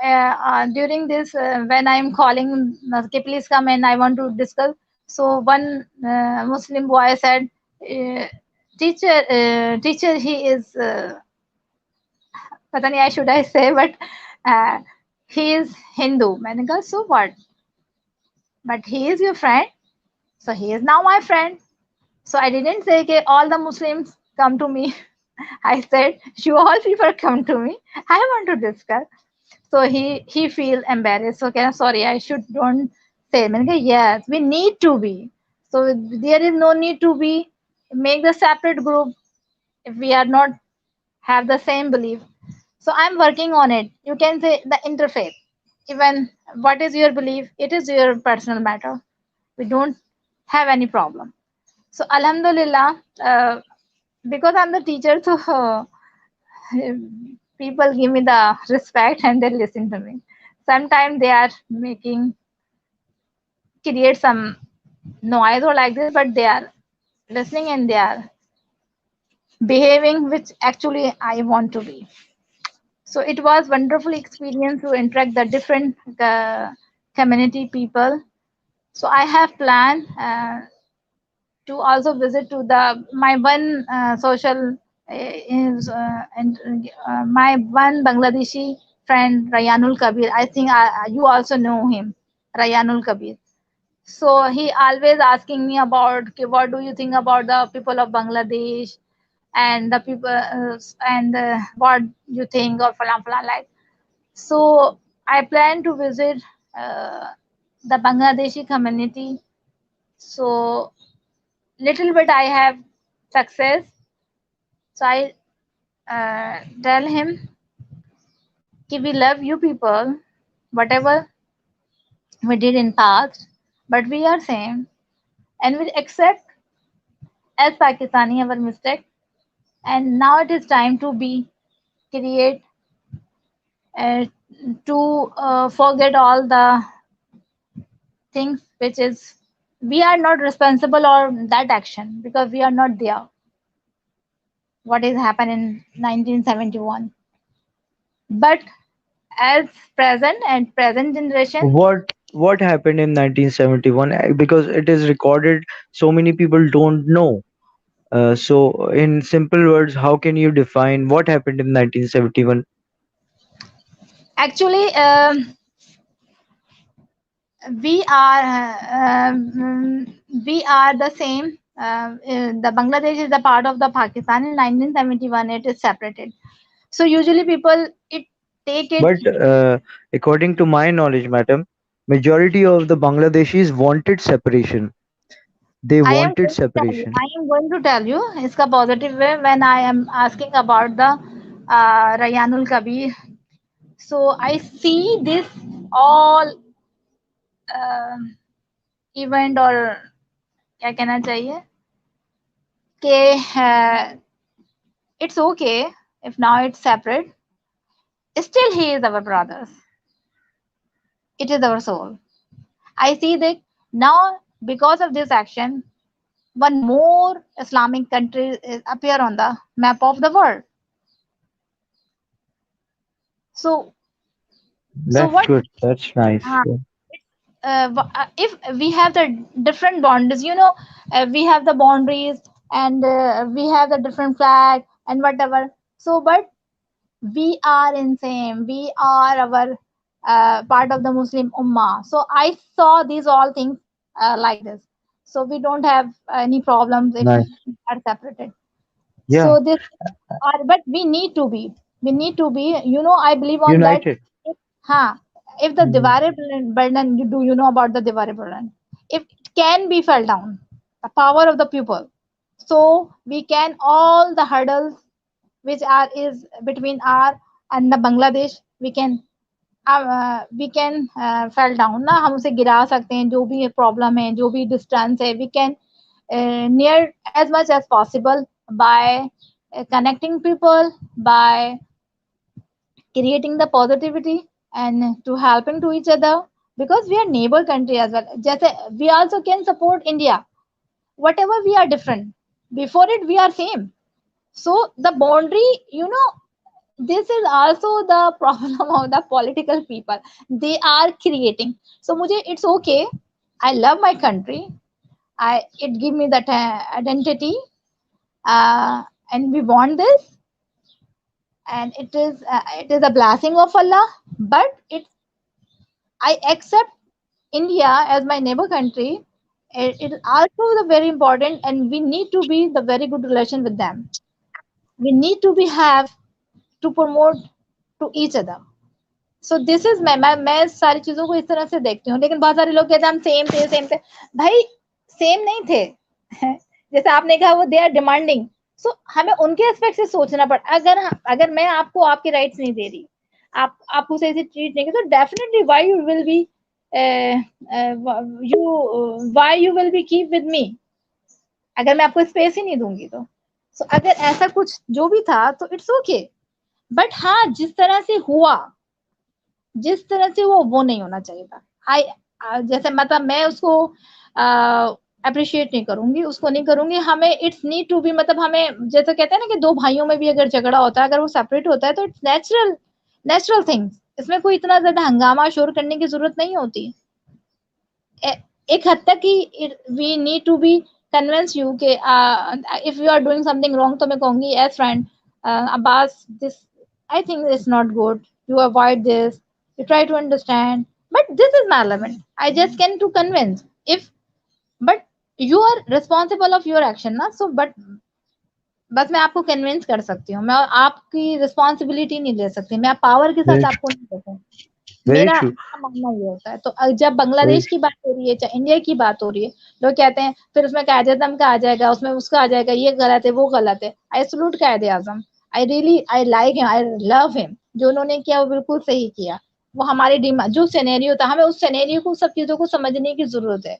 during this, when I'm calling, okay, please come and I want to discuss. So one Muslim boy said, uh, teacher, he is, पता नहीं, should I say, but uh, he is Hindu. मैंने कहा, so what? But he is your friend, so he is now my friend. So I didn't say okay, all the Muslims come to me. I said you all people come to me. I want to discuss. So he feel embarrassed. Okay, sorry, I should don't say. मैंने कहा, yes, we need to be. So there is no need to be. Make the separate group if we are not have the same belief. So I'm working on it. You can say the interfaith. Even what is your belief, it is your personal matter. We don't have any problem. So Alhamdulillah, because I'm the teacher, so people give me the respect and they listen to me. Sometimes they are making create some noise or like this, but they are listening and they are behaving which actually I want to be. So it was wonderful experience to interact the different community people. So I have planned to also visit to the my one social is and my one Bangladeshi friend Rayanul Kabir. I think you also know him, Rayanul Kabir. So he always asking me about "Okay, what do you think about the people of Bangladesh and the people and what you think of falan falan like. So I plan to visit the Bangladeshi community. So little bit I have success. So I tell him that we love you people, whatever we did in past, but we are same and we accept as Pakistani our mistake. And now it is time to be create uh, to forget all the things which is we are not responsible or that action because we are not there. What is happened in 1971, but as present and present generation. What happened in 1971? Because it is recorded, so many people don't know. So, in simple words, how can you define what happened in 1971? Actually, we are we are the same. The Bangladesh is the part of the Pakistan. In 1971, it is separated. So usually people it take it. But according to my knowledge, madam, majority of the Bangladeshis wanted separation. They I am wanted going to tell you. separation. I am going to tell you. इसका positive way when I am asking about the Rayyanul Kabir. So I see this all uh, event or क्या कहना चाहिए कि it's okay if now it's separate. Still, he is our brothers. It is our soul. I see that now because of this action, one more Islamic country appear on the map of the world. So, so That's what? good. That's nice. Uh, Yeah. if we have the different boundaries, we have the boundaries and we have the different flag and whatever. So, but we are in same. We are our part of the Muslim Ummah. So I saw these all things like this. So we don't have any problems if Nice. we are separated. Yeah. So this are, but we need to be, I believe on that. United. If, huh, if the Mm. Diware burden, you know about the Diware burden? If it can be fell down, the power of the people. So we can all the hurdles which are is between our and the Bangladesh, we can fell down ना, हम उसे गिरा सकते हैं, जो भी problem है, जो भी डिस्टेंस है, we can near as much as possible by connecting people, by creating the positivity and to helping to each other, because we are neighbor country as well. जैसे we also can support India, whatever we are different, before it we are same. So the boundary, this is also the problem of the political people. They are creating. So mujhe it's okay. I love my country. It give me that identity, and we want this, and it is a blessing of Allah. But I accept India as my neighbor country. It is also the very important, and we need to be the very good relation with them. We need to be have to promote to each other. So this is मैं सारी चीजों को इस तरह से देखती हूँ, लेकिन बहुत सारे लोग कहते हैं हम सेम थे भाई, सेम नहीं थे। जैसे आपने कहा वो दे आर डिमांडिंग, सो हमें उनके एस्पेक्ट से सोचना पड़ा। अगर मैं आपको आपके राइट्स नहीं दे रही, आप उसे ऐसे ट्रीट नहीं करते, तो definitely why you will be you why you will be keep with me, अगर मैं आपको स्पेस ही नहीं दूंगी तो। सो अगर ऐसा कुछ जो भी था तो इट्स ओके, बट हाँ जिस तरह से हुआ, जिस तरह से वो नहीं होना चाहिए था। आई जैसे मतलब मैं उसको अप्रिशिएट नहीं करूंगी, उसको नहीं करूंगी। हमें इट्स नीड टू बी, मतलब हमें जैसे कहते हैं ना कि दो भाइयों में भी अगर झगड़ा होता है, अगर वो सेपरेट होता है तो इट्स नेचुरल थिंग्स। इसमें कोई इतना ज्यादा हंगामा शोर करने की जरूरत नहीं होती। एक हद तक ही we need to be convince you के if you are doing something wrong, तो मैं कहूंगी as friend Abbas, this I think it's not good, you avoid this, you try to understand, but this is my limit. I just can to convince if, but you are responsible of your action ना, so but बस मैं आपको convince कर सकती हूँ, मैं आपकी responsibility नहीं ले सकती, मैं पावर के साथ Very आपको true. नहीं देता। Very मेरा true. मेरा मानना ये होता है। तो जब Very बांग्लादेश की true. बात हो रही है, चाहे इंडिया की बात हो रही है, लोग कहते हैं फिर उसमें कायदे आजम का आ जाएगा, उसमें उसका आ जाएगा, ये गलत है वो गलत है। I salute Quaid Azam, I like him, I love him. जो उन्होंने किया वो बिल्कुल सही किया। वो हमारे जो सिनेरियो था, हमें उस सिनेरियो को, सब चीजों को समझने की जरूरत है।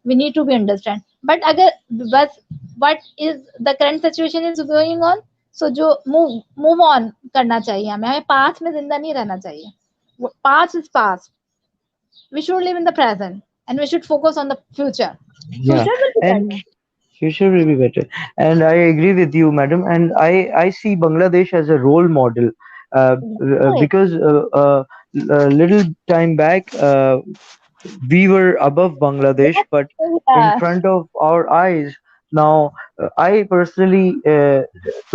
We need to be understand, but अगर बस what is the current situation is going on, so जो मूव ऑन करना चाहिए, हमें पास्ट में जिंदा नहीं रहना चाहिए। Past is past. We should live in the present and we should focus on the future. Yeah. Future will be And better. future will be better. And I agree with you, madam. And I see Bangladesh as a role model, Right. because a little time back, we were above Bangladesh, but in Yeah. front of our eyes now, I personally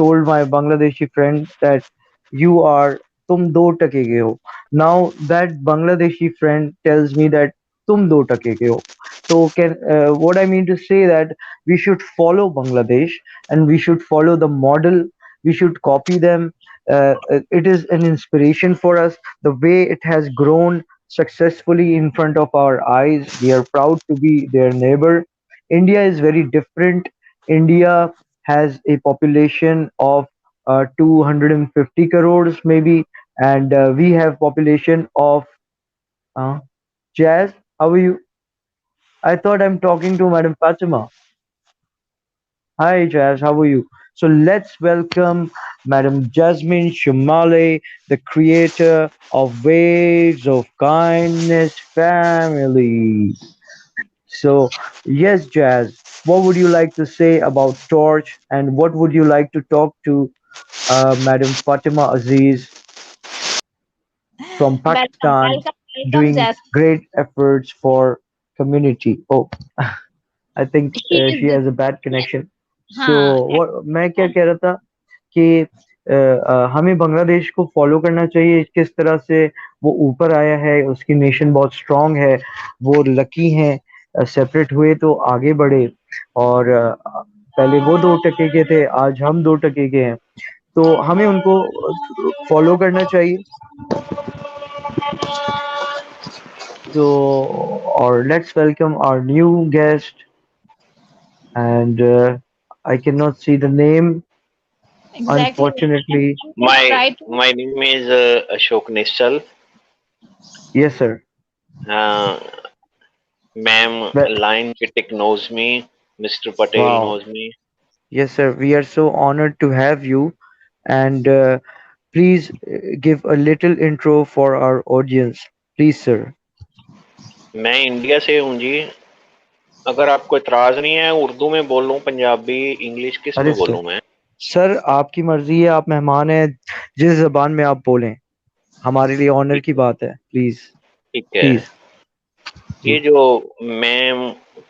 told my Bangladeshi friend that you are tum do टके के हो. Now that Bangladeshi friend tells me that tum do टके के हो. So can what I mean to say that we should follow Bangladesh and we should follow the model. We should copy them. It is an inspiration for us. The way it has grown successfully in front of our eyes, we are proud to be their neighbor. India is very different. India has a population of 250 crores maybe, and we have population of uh, Jazz. How are you? I thought I'm talking to Madam Fatima. Hi, Jazz. How are you? So let's welcome Madam Jasmine Shumale, the creator of Waves of Kindness family. So, yes, Jazz, what would you like to say about Torch, and what would you like to talk to Madam Fatima Aziz from Welcome, Pakistan welcome, welcome, doing Jess. great efforts for community? Oh, I think He she is, has a bad connection. So, हाँ, मैं क्या कह रहा था कि हमें बांग्लादेश को follow करना चाहिए किस तरह से वो ऊपर आया है, उसकी नेशन बहुत स्ट्रांग है, वो लकी हैं, सेपरेट हुए तो आगे बढ़े, और पहले वो 2 टके के थे, आज हम 2 टके के हैं, तो हमें उनको फॉलो करना चाहिए। तो और let's welcome our new guest, and I cannot see the name, exactly. unfortunately. Just My try to, my name is Ashok Nishal. Yes, sir. Uh, Ma'am, Well, Lion Critic knows me. Mr. Patel wow. knows me. Yes, sir. We are so honored to have you. And please give a little intro for our audience. Please, sir. मैं India से हूँ जी। अगर आपको इतराज नहीं है उर्दू में बोलूं, Punjabi, English, किस अरे में बोलूं मैं? सर, आपकी मर्जी है, आप मेहमान हैं, जिस जबान में आप बोलें, हमारे लिए ऑनर ठीक की बात है। प्लीज ठीक है। प्लीज ये जो मैम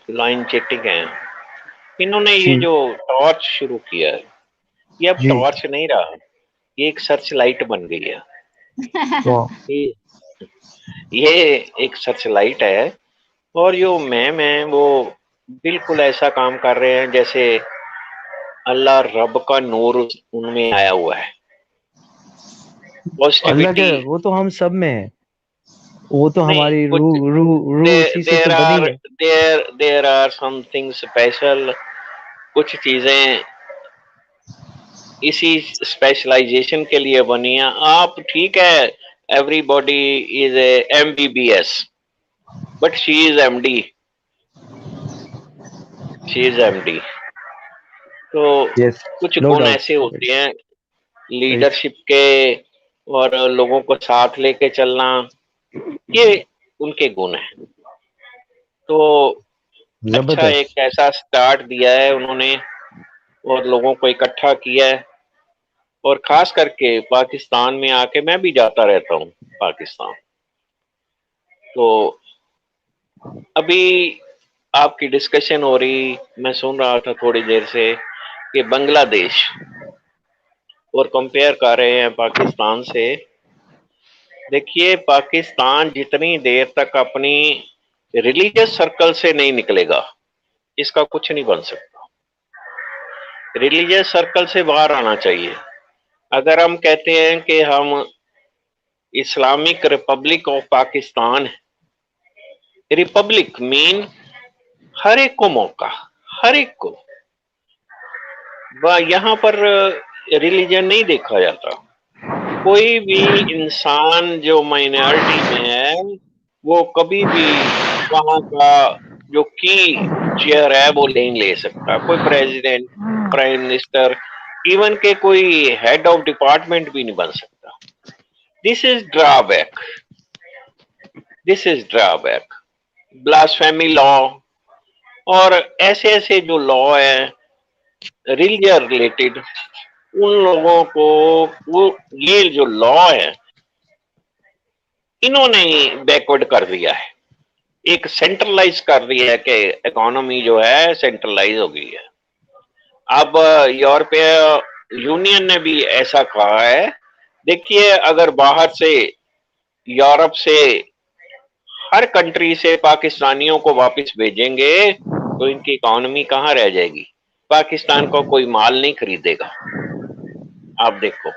लाइन चेटिक हैं, इन्होंने ये जी जो टॉर्च शुरू किया है, ये अब जी। टॉर्च नहीं रहा, ये एक सर्च लाइट बन गई है। वाह, ये एक सर्च लाइट है, और जो मैम है वो बिल्कुल ऐसा काम कर रहे हैं जैसे अल्लाह रब का नूर उनमें आया हुआ है। अल्लाह के, पॉजिटिविटी वो तो हम सब में है, वो तो नहीं, हमारी कुछ रूह रूह रूह उसी से देर तो बनी आर है। There are something special. कुछ चीजें इसी स्पेशलाइजेशन के लिए बनी है। आप ठीक है, everybody is MBBS, but she is MD। She is MD। तो यस, कुछ नो गुण डाउट। ऐसे होते हैं राइट, लीडरशिप के, और लोगों को साथ लेके चलना, ये उनके गुण हैं। तो अच्छा, एक जबरदस्त। ऐसा स्टार्ट दिया है उन्होंने और लोगों को इकट्ठा किया है, और खास करके पाकिस्तान में आके मैं भी जाता रहता हूँ पाकिस्तान। तो अभी आपकी डिस्कशन हो रही, मैं सुन रहा था थोड़ी देर से कि बांग्लादेश, और कंपेयर कर रहे हैं पाकिस्तान से। देखिए, पाकिस्तान जितनी देर तक अपनी रिलीजियस सर्कल से नहीं निकलेगा, इसका कुछ नहीं बन सकता। रिलीजियस सर्कल से बाहर आना चाहिए। अगर हम कहते हैं कि हम इस्लामिक रिपब्लिक ऑफ पाकिस्तान है, रिपब्लिक मीन हर एक को मौका, हर एक को, यहाँ पर रिलीजन नहीं देखा जाता। कोई भी इंसान जो माइनॉरिटी में है वो कभी भी वहां का जो की चेयर है वो नहीं ले सकता। कोई प्रेसिडेंट, प्राइम मिनिस्टर, इवन के कोई हेड ऑफ डिपार्टमेंट भी नहीं बन सकता। This is drawback, this is drawback. Blasphemy law और ऐसे ऐसे जो लॉ है रिलीजन रिलेटेड, उन लोगों को वो ये जो लॉ है इन्होंने बैकवर्ड कर दिया है, एक सेंट्रलाइज कर दिया है कि इकोनॉमी जो है सेंट्रलाइज हो गई है। अब यूरोपीय यूनियन ने भी ऐसा कहा है। देखिए, अगर बाहर से यूरोप से हर कंट्री से पाकिस्तानियों को वापस भेजेंगे तो इनकी इकोनॉमी कहाँ रह जाएगी? पाकिस्तान को कोई माल नहीं खरीदेगा। आप देखो,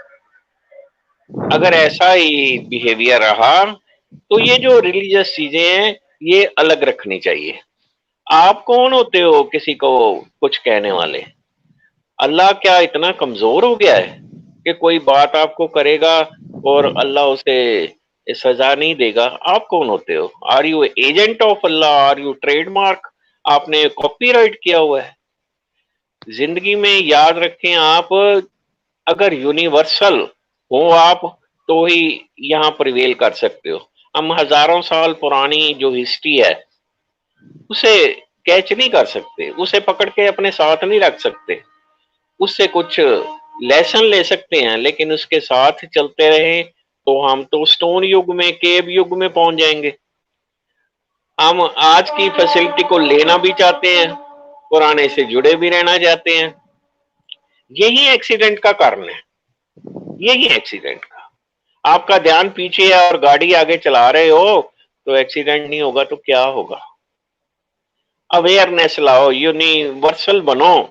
अगर ऐसा ही बिहेवियर रहा तो ये जो रिलीजियस चीजें हैं ये अलग रखनी चाहिए। आप कौन होते हो किसी को कुछ कहने वाले? अल्लाह क्या इतना कमजोर हो गया है कि कोई बात आपको करेगा और अल्लाह उसे सजा नहीं देगा? आप कौन होते हो? Are you agent of Allah? Are you trademark? आपने कॉपीराइट किया हुआ है? जिंदगी में याद रखें, आप अगर यूनिवर्सल हो आप, तो ही यहाँ प्रिवेल कर सकते हो। हम हजारों साल पुरानी जो हिस्ट्री है उसे कैच नहीं कर सकते, उसे पकड़ के अपने साथ नहीं रख सकते। उससे कुछ लेसन ले सकते हैं, लेकिन उसके साथ चलते रहे तो हम तो स्टोन युग में, केव युग में पहुंच जाएंगे। हम आज की फैसिलिटी को लेना भी चाहते हैं, पुराने से जुड़े भी रहना चाहते हैं। यही एक्सीडेंट का कारण है, यही एक्सीडेंट का। आपका ध्यान पीछे है और गाड़ी आगे चला रहे हो तो एक्सीडेंट नहीं होगा तो क्या होगा? अवेयरनेस लाओ, यूनिवर्सल बनो,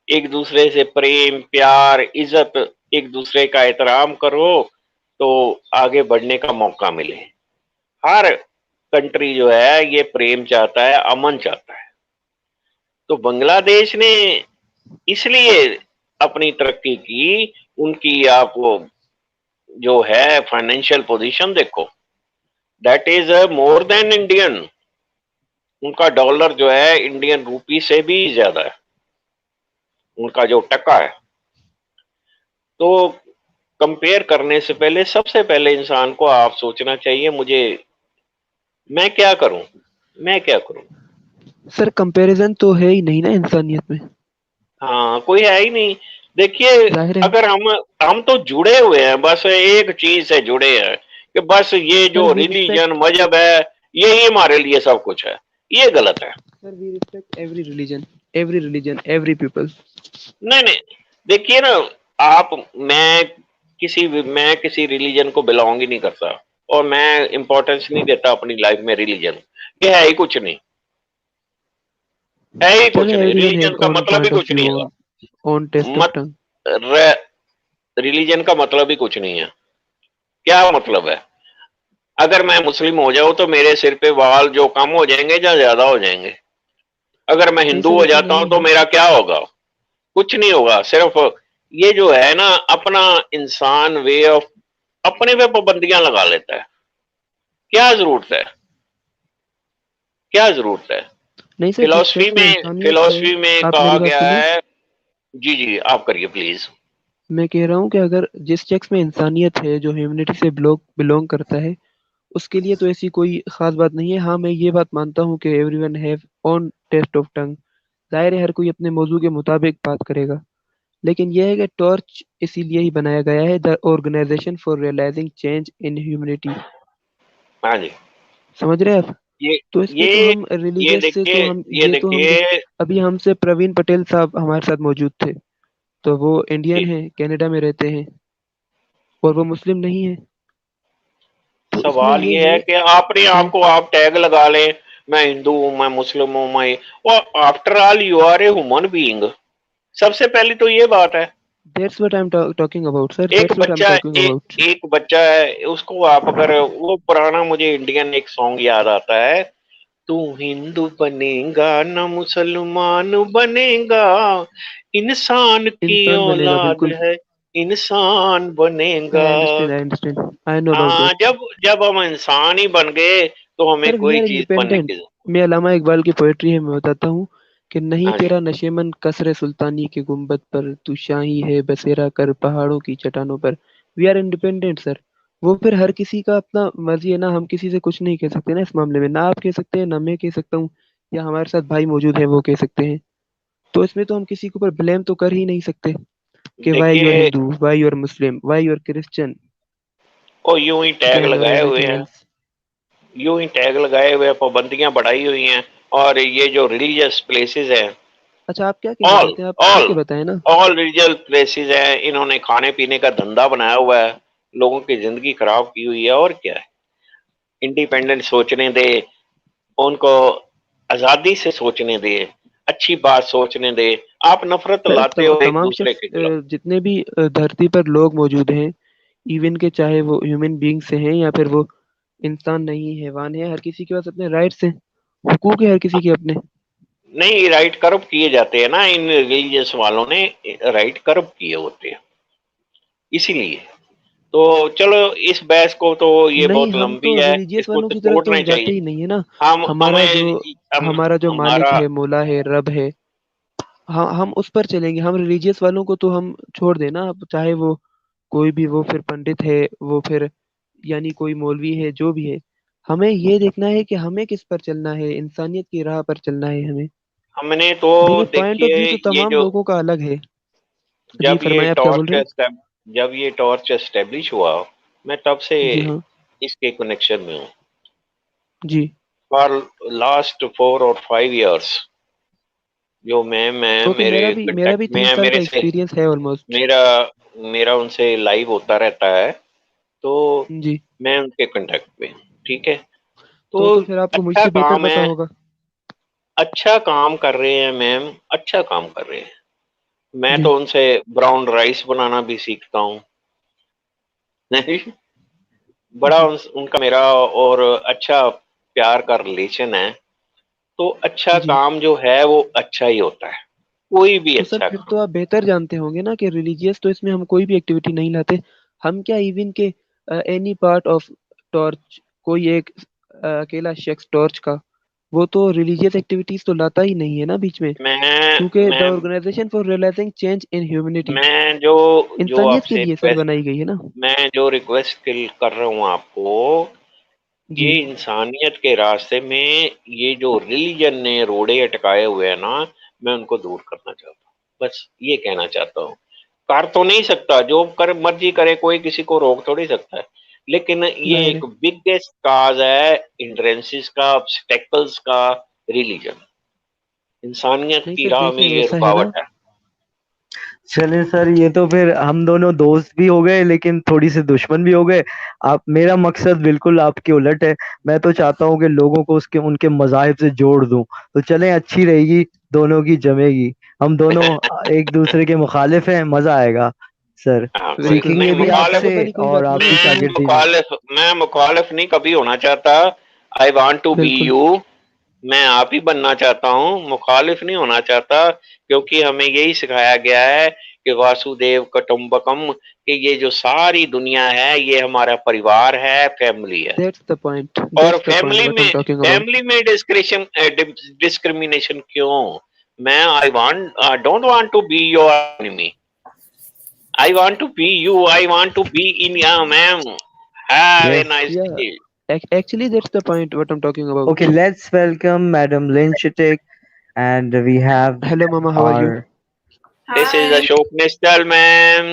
एक दूसरे से प्रेम, प्यार, इज्जत, एक दूसरे का एहतराम करो तो आगे बढ़ने का मौका मिले। हर कंट्री जो है ये प्रेम चाहता है, अमन चाहता है। तो बांग्लादेश ने इसलिए अपनी तरक्की की, उनकी आपको जो है फाइनेंशियल पोजीशन देखो, that is more than Indian. उनका डॉलर जो है इंडियन रूपी से भी ज्यादा है, उनका जो टका है। तो कंपेयर करने से पहले सबसे पहले इंसान को आप सोचना चाहिए, मुझे मैं क्या करूं, मैं क्या करूं। सर कंपैरिजन तो है ही नहीं ना इंसानियत में। हाँ, कोई है ही नहीं। देखिए, जाहिर है अगर हम तो जुड़े हुए हैं, बस एक चीज से जुड़े हैं कि बस ये सर जो वी रिलीजन, रिस्पेक्ट मजहब है, यही हमारे लिए सब कुछ है। ये गलत है। Sir we respect every religion every people. नहीं नहीं, देखिए ना, आप मैं किसी रिलीजन को बिलोंग ही नहीं करता, और मैं इंपॉर्टेंस नहीं देता अपनी लाइफ में रिलीजन। ये है ही कुछ नहीं, है ही कुछ चले नहीं। एवरीवन रिलीजन हैव का ओन मतलब ही पॉइंट ऑफ कुछ नहीं व्यू है। ओन टेस्ट ऑफ मत टंग। रिलीजन का मतलब ही कुछ नहीं है। क्या मतलब है? अगर मैं मुस्लिम हो जाऊं तो मेरे सिर पे बाल जो कम हो जाएंगे या ज्यादा हो जाएंगे? अगर मैं नहीं हिंदू सर हो ऐसा जाता हूं नहीं तो है। मेरा क्या होगा? कुछ नहीं होगा। सिर्फ ये जो है ना, अपना इंसान वे ऑफ अपने पे पाबंदियां लगा लेता है। क्या जरूरत है? क्या जरूरत है? नहीं सर जिस फिलॉसफी चेक्स में में इंसानियत है। फिलॉसफी में आप कहा मेरी बात गया सुने। है। जी जी, आप करिए प्लीज। मैं कह रहा हूँ कि अगर जिस चेक्स में इंसानियत है जो ह्यूमनिटी से बिलोंग करता है उसके लिए तो ऐसी कोई खास बात नहीं है। हाँ मैं ये बात मानता हूँ कि everyone have own test of tongue. जाहिर है हर कोई अपने मौजू के मुताबिक बात करेगा। लेकिन यह है कि टॉर्च इसीलिए ही बनाया गया है the organisation for realising change in humanity. हाँ जी। समझ रहे हैं आप। ये तो इसमें तो ये हम ये रिलीजियस से देखिए, तो हम ये ये तो हम देखिए। अभी हमसे प्रवीण पटेल साहब हमारे साथ मौजूद थे। तो वो इंडियन जी, हैं कनाडा में रहते हैं और वो मुस्लिम नहीं है। तो इसमें सवाल ये ये है है कि आपने कि आपको आप टैग लगा लें, मैं हिंदू हूं, मैं मुस्लिम हूं, मैं, और after all you are a human being. सबसे पहले तो ये बात है। That's what I am talking about sir एक दैट्स व्हाट आई एम बच्चा टॉकिंग अबाउट। एक बच्चा है, उसको आप अगर, वो पुराना मुझे इंडियन एक सॉन्ग याद आता है, तू हिंदू बनेगा ना मुसलमान बनेगा, इंसान की इंसान बनेगा औलाद बिल्कुल। है, इंसान सर बनेगा। I understand I know about हाँ, दैट। जब जब हम इंसान ही बन गए तो हमें सर वी कोई आर चीज बनने इंडिपेंडेंट। की। मैं अल्लामा इकबाल की पोएट्री है मैं बताता हूँ कि नहीं हाँ जी। तेरा नशेमन कसरे सुल्तानी के गुंबद पर तू शाही है बसेरा कर पहाड़ों की चट्टानों पर। We are independent sir. वो फिर हर किसी का अपना मर्जी है ना। हम किसी से कुछ नहीं कह सकते ना इस मामले में। ना आप कह सकते हैं ना मैं कह सकता हूँ या हमारे साथ भाई मौजूद है वो कह सकते हैं। तो इसमें तो हम किसी के ऊपर ब्लेम तो कर ही नहीं सकते कि वाई यू आर देखिए, Hindu why you are Muslim why you are Christian वो यूं ही टैग जैन और लगाए हुए एवरीथिंग हैं, एल्स। यूं ही टैग लगाए हुए हैं, पाबंदियां बढ़ाई हुई हैं। और ये जो रिलीजियस प्लेसेस हैं, अच्छा आप क्या कहना ऑल चाहते हैं आप खुल ऑल के बताएं ना। ऑल रिलीजियस प्लेसेस हैं, इन्होंने खाने पीने का धंधा बनाया हुआ है, लोगों की जिंदगी खराब की हुई है। और क्या है? इंडिपेंडेंट सोचने दे उनको, आजादी से सोचने दे, अच्छी बात सोचने दे। आप नफरत सर लाते हो एक तमाम दूसरे शख्स के खिलाफ। जितने भी धरती पर लोग मौजूद हैं इवन के चाहे वो ह्यूमन बींग से हैं या फिर वो इंसान नहीं हैवान है हर किसी के पास अपने राइट्स हैं। हुकूक है हर किसी के अपने। नहीं, राइट करप्ट किए जाते हैं ना, इन रिलीजियस वालों ने राइट करप्ट किए होते हैं, इसीलिए। तो चलो इस बहस को तो ये नहीं, बहुत हम लंबी तो है, रिलीजियस इसको वालों तो की तरफ तो छोड़ना हम जाते चाहिए। ही नहीं है ना। हम हमारा हमें जो हम हमारा जो मालिक हमारा है, मौला है, रब है, हम उस पर चलेंगे। हम रिलीजियस वालों को तो हम छोड़ देना, अब चाहे वो कोई भी, वो फिर पंडित है, वो फिर यानी कोई मौलवी है, जो भी है। हमें ये देखना है कि हमें किस पर चलना है, इंसानियत की राह पर चलना है हमें। हमने तो देखिए, पॉइंट ऑफ देखिए व्यू तो ये तमाम जो लोगों का अलग है। जी जब ये फरमाए, आप क्या बोल टॉर्च रहे हैं? जब ये टॉर्च एस्टेब्लिश हुआ, मैं तब से जी हाँ। इसके कनेक्शन में हूँ। जी। फॉर लास्ट 4 और 5 years जो मैं ओके, मेरे मेरा भी कांटेक्ट में तीन है, साल का एक्सपीरियंस है ऑलमोस्ट। मेरा मेरा उनसे लाइव होता रहता है, तो जी। मैं उनके कांटेक्ट में हूँ, ठीक है। तो तो फिर आपको अच्छा मुझसे बेहतर काम पता है, होगा। अच्छा काम कर रहे हैं मैम, अच्छा काम कर रहे हैं। मैं जी। तो उनसे ब्राउन राइस बनाना भी सीखता हूँ। नहीं, बड़ा उनका मेरा और अच्छा प्यार का रिलेशन है। तो अच्छा जी। काम जो है वो अच्छा ही होता है, कोई भी तो सर, अच्छा फिर काम। तो आप बेहतर जानते होंगे ना कि रिलीजियस तो इसमें हम कोई भी एक्टिविटी नहीं लाते। हम क्या, इवन के एनी पार्ट ऑफ टॉर्च, कोई एक अकेला शख्स टॉर्च का, वो तो रिलीजियस एक्टिविटीज तो लाता ही नहीं है ना बीच में। मैं क्योंकि द मैं organisation for realising change in humanity, मैं जो जो इंसानियत के आपसे लिए सर रिक्वेस्ट बनाई गई है ना। मैं जो रिक्वेस्ट कर रहा हूँ आपको, जी। ये इंसानियत के रास्ते में ये जो रिलीजन ने रोड़े अटकाए हुए हैं ना, मैं उनको दूर करना चाहता हूँ, बस ये कहना चाहता हूँ। कर तो नहीं सकता, जो कर मर्जी करे, कोई किसी को रोक थोड़ी सकता है, लेकिन ये जाहिर एक है। बिगेस्ट काज है हिंड्रेंसेस का, ऑब्स्टेकल्स का, रिलीजन। इंसानियत नहीं की सर, राह में देखिए ये ऐसा है ना। रुकावट है। चलिए सर, ये तो फिर हम दोनों दोस्त भी हो गए लेकिन थोड़ी सी दुश्मन भी हो गए। आप, मेरा मकसद बिल्कुल आपके उलट है। मैं तो चाहता हूँ कि लोगों को उसके उनके मज़ाहिब से जोड़ दूं। तो चलें, अच्छी रहेगी, दोनों की जमेगी। हम दोनों एक दूसरे के मुखालिफ हैं, मजा आएगा सर। हाँ, कोई बिल्कुल नहीं सीखेंगे भी बिल्कुल, ऐसा मुखालिफ। आपसे होता नहीं, कोई और बात नहीं, आपकी ऐसा नहीं। शागिर्दी भी। मैं मुखालिफ नहीं कभी होना चाहता। आई वांट टू बी बिल्कुल। यू। मैं आप ही बनना चाहता हूँ, मुखालिफ नहीं होना चाहता, क्योंकि हमें यही सिखाया गया है कि वासुदेव कुटुंबकम, कि ये जो सारी दुनिया है ये हमारा परिवार है, फैमिली है। और that's the point what I am talking about. Family में डिस्क्रिमिनेशन क्यों? मैं I don't want to be your enemy. I want to be you. I want to be in ya, ma'am. Have a yes. nice ya day. Actually that's the point what I am talking Okay, about. let's welcome Madam Lynn Chitek, and we have hello मामा, how are you? our This is Hi, Ashok Nistal, ma'am.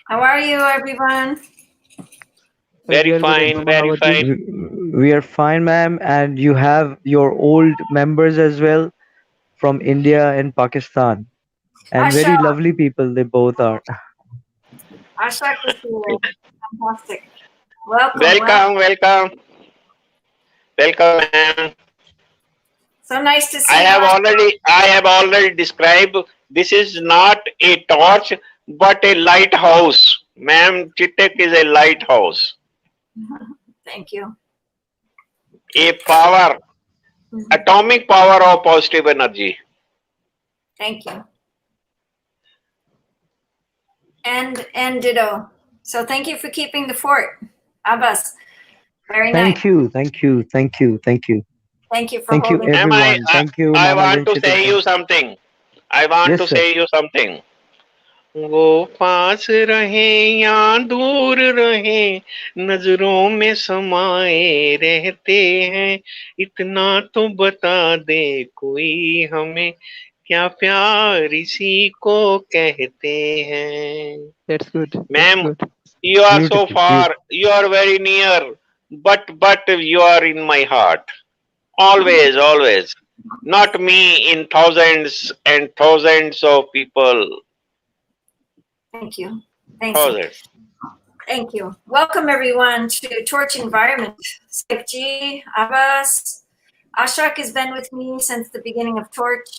how are you, everyone? We Very are good fine, मामा, how very are you? fine. we are fine, ma'am, and you have your old members as well from India and Pakistan, and Asha, very lovely people they both are. Ashak is here. Fantastic. Welcome, welcome. Welcome, welcome, welcome, ma'am. So nice to see you, Ashak. I have already described. This is not a torch, but a lighthouse. Ma'am, Chitek is a lighthouse. Thank you. A power, Mhm. atomic power of positive energy. Thank you. And ditto. So thank you for keeping the fort, Abbas. Very nice. Thank you, thank you, thank you, thank you, Thank you for thank you, holding. Ma'am, everyone. Thank you, I Mama want Lynn to Chitek. say you something. I want Yes, to sir. say you something. वो पास रहे या दूर रहे, नजरों में समाये रहते हैं, इतना तो बता दे कोई हमें, क्या प्यार इसी को कहते हैं। That's good, that's ma'am, good. you are so Beautiful, far, beautiful. you are very near, but you are in my heart, always, always. Not me in thousands and thousands of people. Thank you. Thank you. Thousands. Thank you. Welcome everyone to Torch Environment. Saifji, Abbas, Ashak has been with me since the beginning of Torch.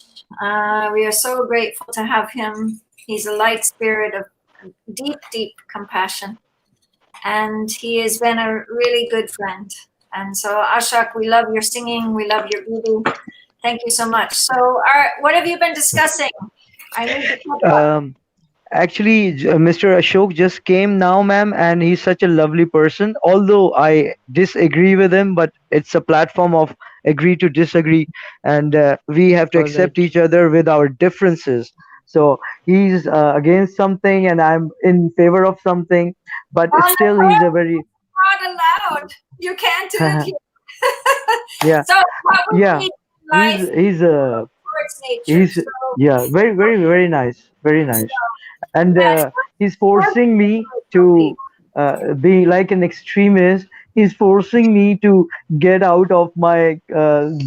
We are so grateful to have him. He's a light spirit of deep, deep compassion. And he has been a really good friend. And so, Ashok, we love your singing. We love your beauty. Thank you so much. So, what have you been discussing? I need to catch up. Actually, Mr. Ashok just came now, ma'am, and he's such a lovely person. Although I disagree with him, but it's a platform of agree to disagree, and we have to All accept right. each other with our differences. So he's against something, and I'm in favor of something, but Oh, still, no, he's a very not allowed. You can't do it here. yeah, So, what we yeah. need in life He's towards nature. he's So, yeah, very nice, very nice. And yes, he's forcing me healthy. to be like an extremist. He's forcing me to get out of my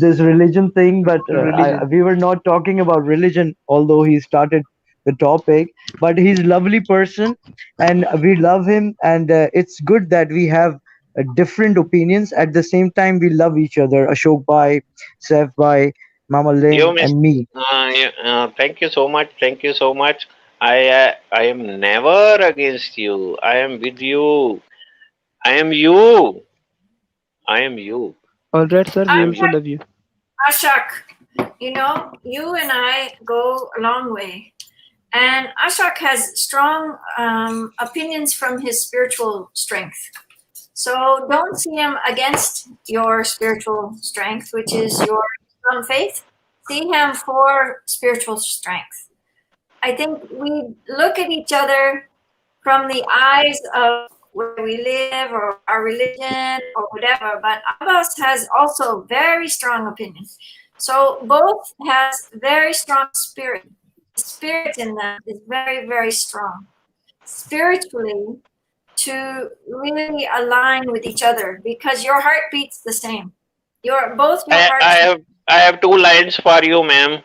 this religion thing, but Religion. we were not talking about religion, although he started the topic. But he's a lovely person, and we love him, and it's good that we have different opinions. At the same time, we love each other. Ashok Bhai, Saif Bhai, Mama You Lynn, miss. and me. Thank you so much. Thank you so much. I am never against you. I am with you. I am you. I am you. All right, sir. We I'm also love you. Ashok, you know, you and I go a long way. And Ashok has strong opinions from his spiritual strength. So don't see him against your spiritual strength, which is your strong faith. See him for spiritual strength. I think we look at each other from the eyes of where we live or our religion or whatever, but Abbas has also very strong opinions. So both has very strong spirit. The spirit in them is very, very strong. Spiritually, to really align with each other because your heart beats the same. Both your I hearts. have two lines for you, ma'am.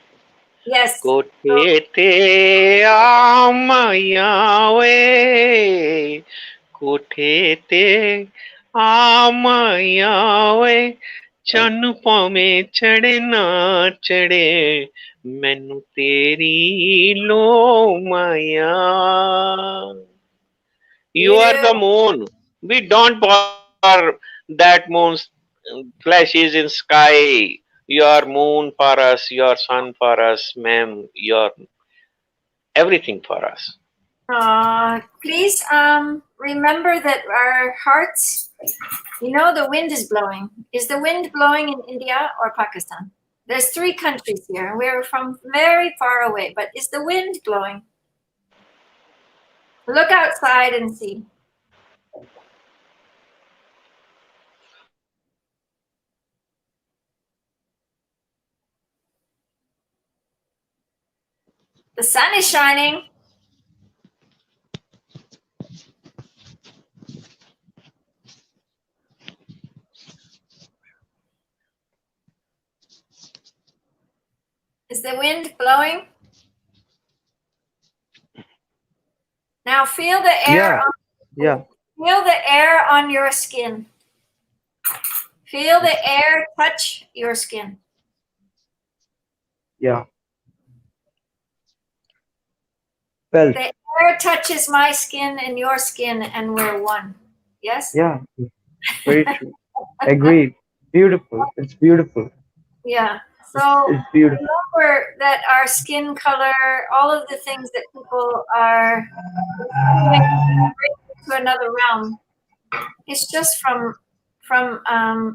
Yes. Kothete amayawe, kothete amayawe, ਚੰਨ ਭਾਵੇਂ ਚੜੇ ਨਾ ਚੜੇ ਮੈਨੂੰ ਤੇਰੀ ਲੋ ਮਾਇਆ. You are the moon. We don't bother that moon's flashes in sky. You are moon for us, your sun for us, ma'am. You're everything for us. Please remember that our hearts, you know, the wind is blowing. Is the wind blowing in India or Pakistan? There's 3 countries here. We're from very far away, but is the wind blowing? Look outside and see. The sun is shining. Is the wind blowing? Now feel the air. Yeah. Feel the air on your skin. Feel the air touch your skin. Yeah. Felt. The air touches my skin and your skin, and we're one. Yes? Yeah. Very true. Agreed. Beautiful. It's beautiful. Yeah. So It's beautiful. remember that our skin color, all of the things that people are to another realm, it's just from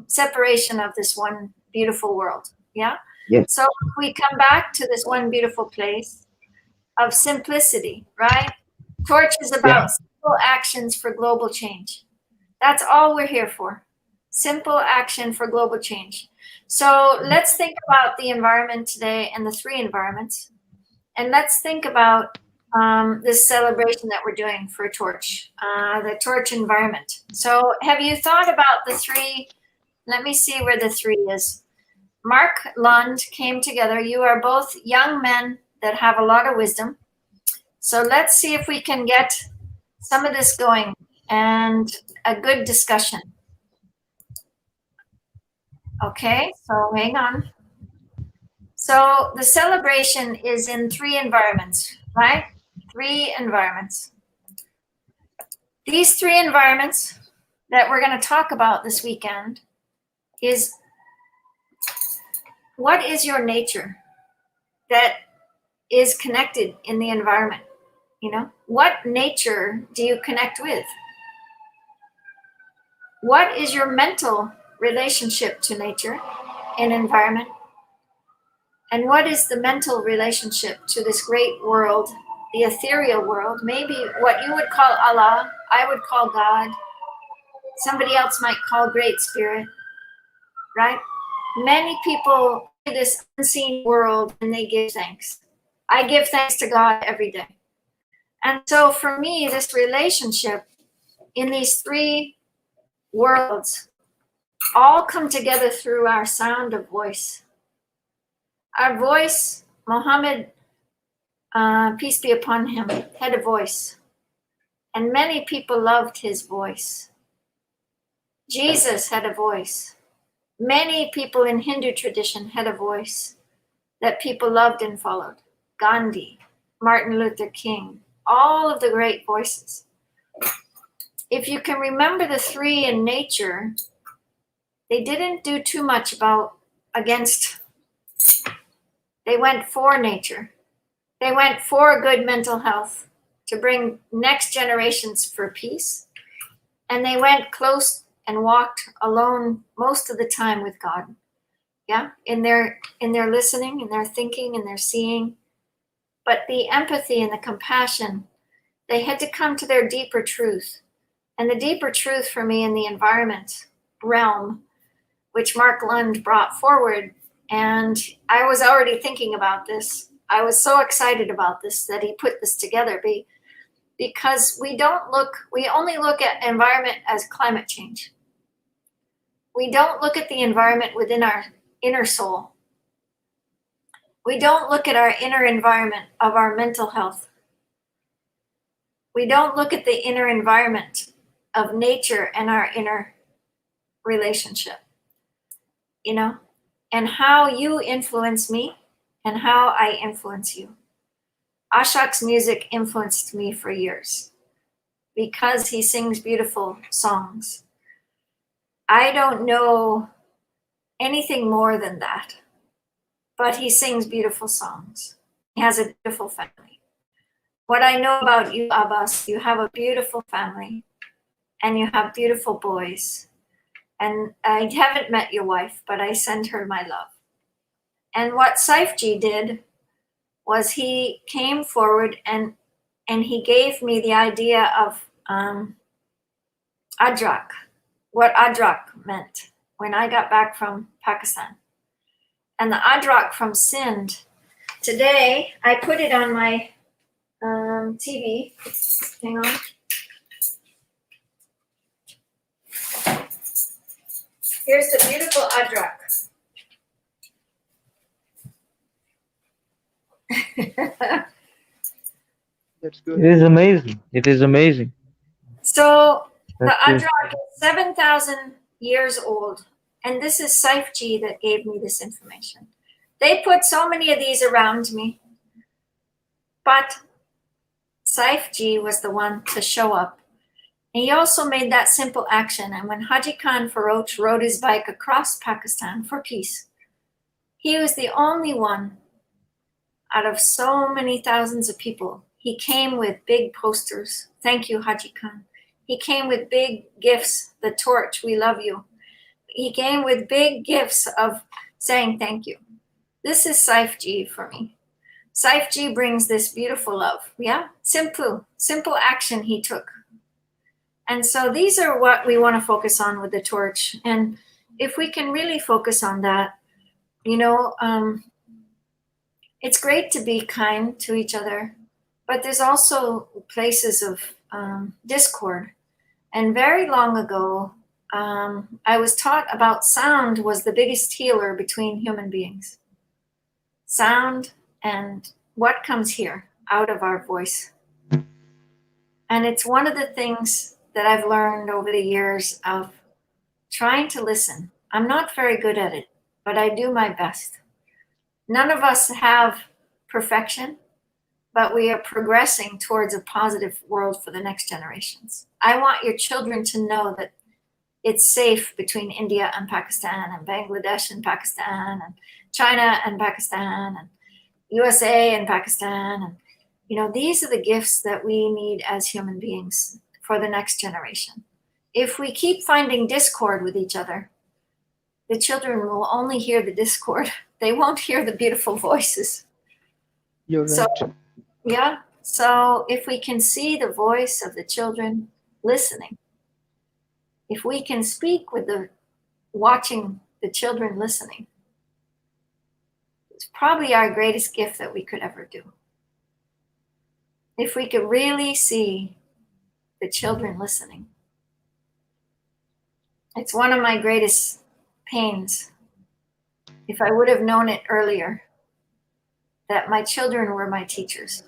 separation of this one beautiful world. Yeah. Yes. So if we come back to this one beautiful place of simplicity, right? Torch is about simple actions for global change. That's all we're here for. Simple action for global change. So let's think about the environment today and the 3 environments. And let's think about this celebration that we're doing for Torch, the Torch environment. So have you thought about the 3? Let me see where the 3 is. Mark Lund came together. You are both young men that have a lot of wisdom. So let's see if we can get some of this going and a good discussion. Okay, so hang on. So the celebration is in 3 environments, right? 3 environments. These 3 environments that we're going to talk about this weekend is, what is your nature that is connected in the environment? You know, what nature do you connect with? What is your mental relationship to nature and environment? And what is the mental relationship to this great world, the ethereal world? Maybe what you would call Allah, I would call God. Somebody else might call Great Spirit, right? Many people see this unseen world and they give thanks. I give thanks to God every day. And so for me, this relationship in these three worlds all come together through our sound of voice. Our voice, Muhammad, peace be upon him, had a voice. And many people loved his voice. Jesus had a voice. Many people in Hindu tradition had a voice that people loved and followed. Gandhi, Martin Luther King, all of the great voices. If you can remember the three in nature, they didn't do too much against. They went for nature. They went for good mental health to bring next generations for peace. And they went close and walked alone most of the time with God. Yeah, in their listening, in their thinking, in their seeing. But the empathy and the compassion, they had to come to their deeper truth. And the deeper truth for me in the environment realm, which Mark Lund brought forward, and I was already thinking about this. I was so excited about this that he put this together because we only look at environment as climate change. We don't look at the environment within our inner soul. We don't look at our inner environment of our mental health. We don't look at the inner environment of nature and our inner relationship, you know, and how you influence me and how I influence you. Ashok's music influenced me for years because he sings beautiful songs. I don't know anything more than that, but he sings beautiful songs. He has a beautiful family. What I know about you, Abbas, you have a beautiful family and you have beautiful boys. And I haven't met your wife, but I send her my love. And what Saifji did was he came forward and he gave me the idea of Adrak, what Adrak meant when I got back from Pakistan. And the Adrak from Sindh, today I put it on my TV. Hang on. Here's the beautiful Adrak. That's good. It is amazing. It is amazing. So the That's Adrak is 7,000 years old. And this is Saifji that gave me this information. They put so many of these around me. But Saifji was the one to show up. And he also made that simple action. And when Haji Khan Farokh rode his bike across Pakistan for peace, he was the only one out of so many thousands of people. He came with big posters. Thank you, Haji Khan. He came with big gifts. The torch, we love you. He came with big gifts of saying thank you. This is Saifji for me. Saifji brings this beautiful love. Yeah, simple action he took. And so these are what we want to focus on with the torch. And if we can really focus on that, you know, it's great to be kind to each other, but there's also places of discord. And very long ago, I was taught about sound was the biggest healer between human beings. Sound and what comes here out of our voice. And it's one of the things that I've learned over the years of trying to listen. I'm not very good at it, but I do my best. None of us have perfection, but we are progressing towards a positive world for the next generations. I want your children to know that it's safe between India and Pakistan and Bangladesh and Pakistan and China and Pakistan and USA and Pakistan. And, you know, these are the gifts that we need as human beings for the next generation. If we keep finding discord with each other, the children will only hear the discord. They won't hear the beautiful voices. You're So, right. yeah. So if we can see the voice of the children listening, if we can speak with the watching the children listening, it's probably our greatest gift that we could ever do. If we could really see the children listening. It's one of my greatest pains. If I would have known it earlier, that my children were my teachers,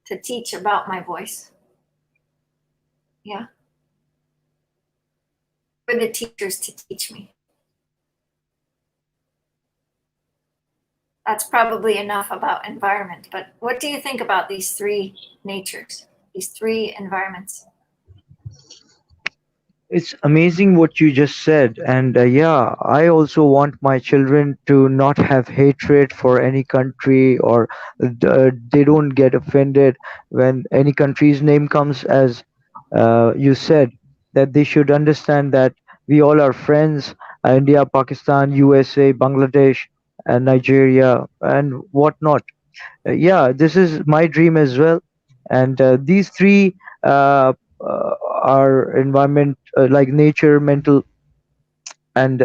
to teach about my voice. Yeah. For the teachers to teach me. That's probably enough about environment, but what do you think about these three natures, these three environments? It's amazing what you just said. And yeah, I also want my children to not have hatred for any country, or they don't get offended when any country's name comes, as you said, that they should understand that we all are friends. India, Pakistan, USA, Bangladesh, and Nigeria, and whatnot. Yeah, this is my dream as well. And these three are environment, like nature, mental, and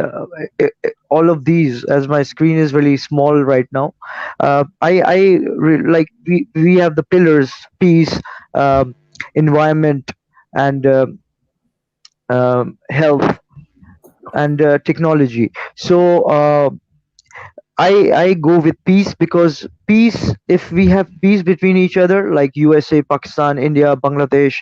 all of these. As my screen is really small right now, like we have the pillars: peace, um, environment, and health, and technology. So I go with peace, because peace, if we have peace between each other, like USA, Pakistan, India, Bangladesh,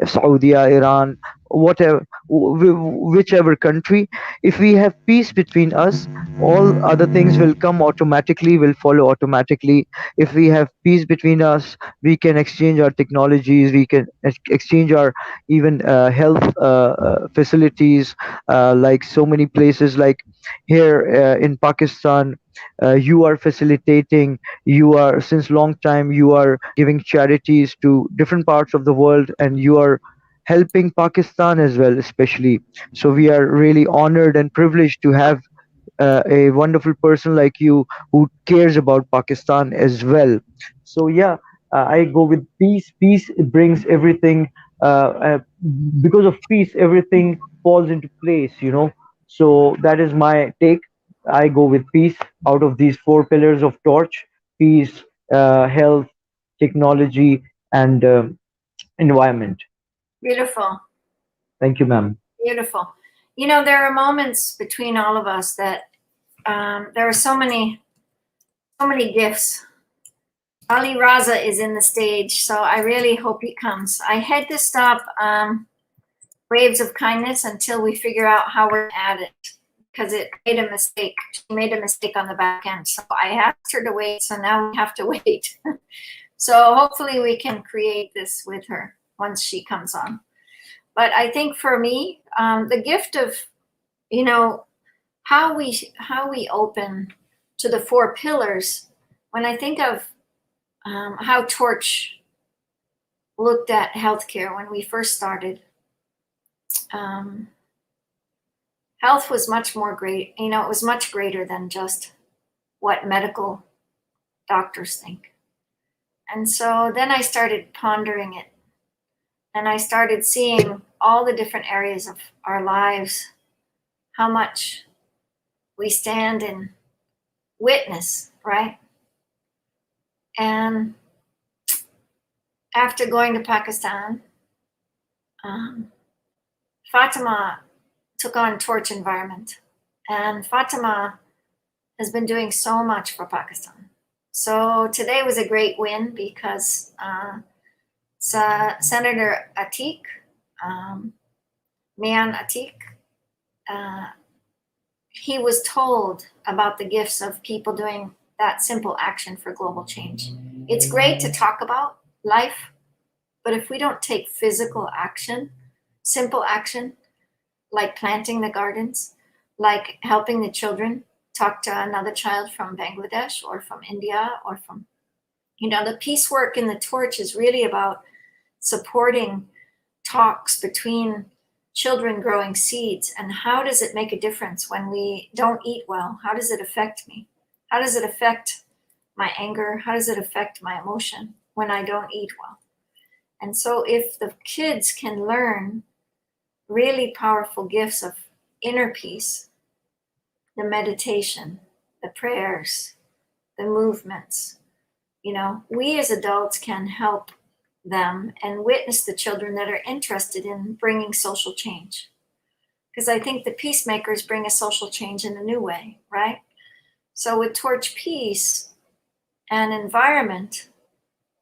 Saudi, Iran, whatever, whichever country, if we have peace between us, all other things will come automatically, will follow automatically. If we have peace between us, we can exchange our technologies, we can exchange our even health facilities, like so many places, like here in Pakistan, you are facilitating, you are, since long time, you are giving charities to different parts of the world, and you are helping Pakistan as well, especially. So we are really honored and privileged to have a wonderful person like you, who cares about Pakistan as well. So yeah, I go with peace. Peace brings everything. Because of peace, everything falls into place. So that is my take. I go with peace out of these four pillars of torch: peace, health, technology, and environment. Beautiful, Thank you, ma'am. beautiful. You know, there are moments between all of us that there are so many gifts. Ali Raza is in the stage, so I really hope he comes. I had to stop Waves of Kindness until we figure out how we're going to add it, because it made a mistake. She made a mistake on the back end. So I asked her to wait, so now we have to wait. So hopefully we can create this with her once she comes on. But I think for me, the gift of, you know, how we open to the four pillars, when I think of how Torch looked at healthcare when we first started, health was much more great. You know, it was much greater than just what medical doctors think. And so then I started pondering it, and I started seeing all the different areas of our lives, how much we stand in witness, right? And after going to Pakistan, Fatima took on Torch Environment, and Fatima has been doing so much for Pakistan. So today was a great win, because Senator Atiq, Mian Atiq, he was told about the gifts of people doing that simple action for global change. It's great to talk about life, but if we don't take physical action, simple action, like planting the gardens, like helping the children talk to another child from Bangladesh or from India or from, the peace work in the Torch is really about supporting talks between children growing seeds. And how does it make a difference when we don't eat well? How does it affect me? How does it affect my anger? How does it affect my emotion when I don't eat well? And so if the kids can learn really powerful gifts of inner peace, the meditation, the prayers, the movements, we as adults can help them and witness the children that are interested in bringing social change. Because I think the peacemakers bring a social change in a new way, right? So with Torch Peace and environment,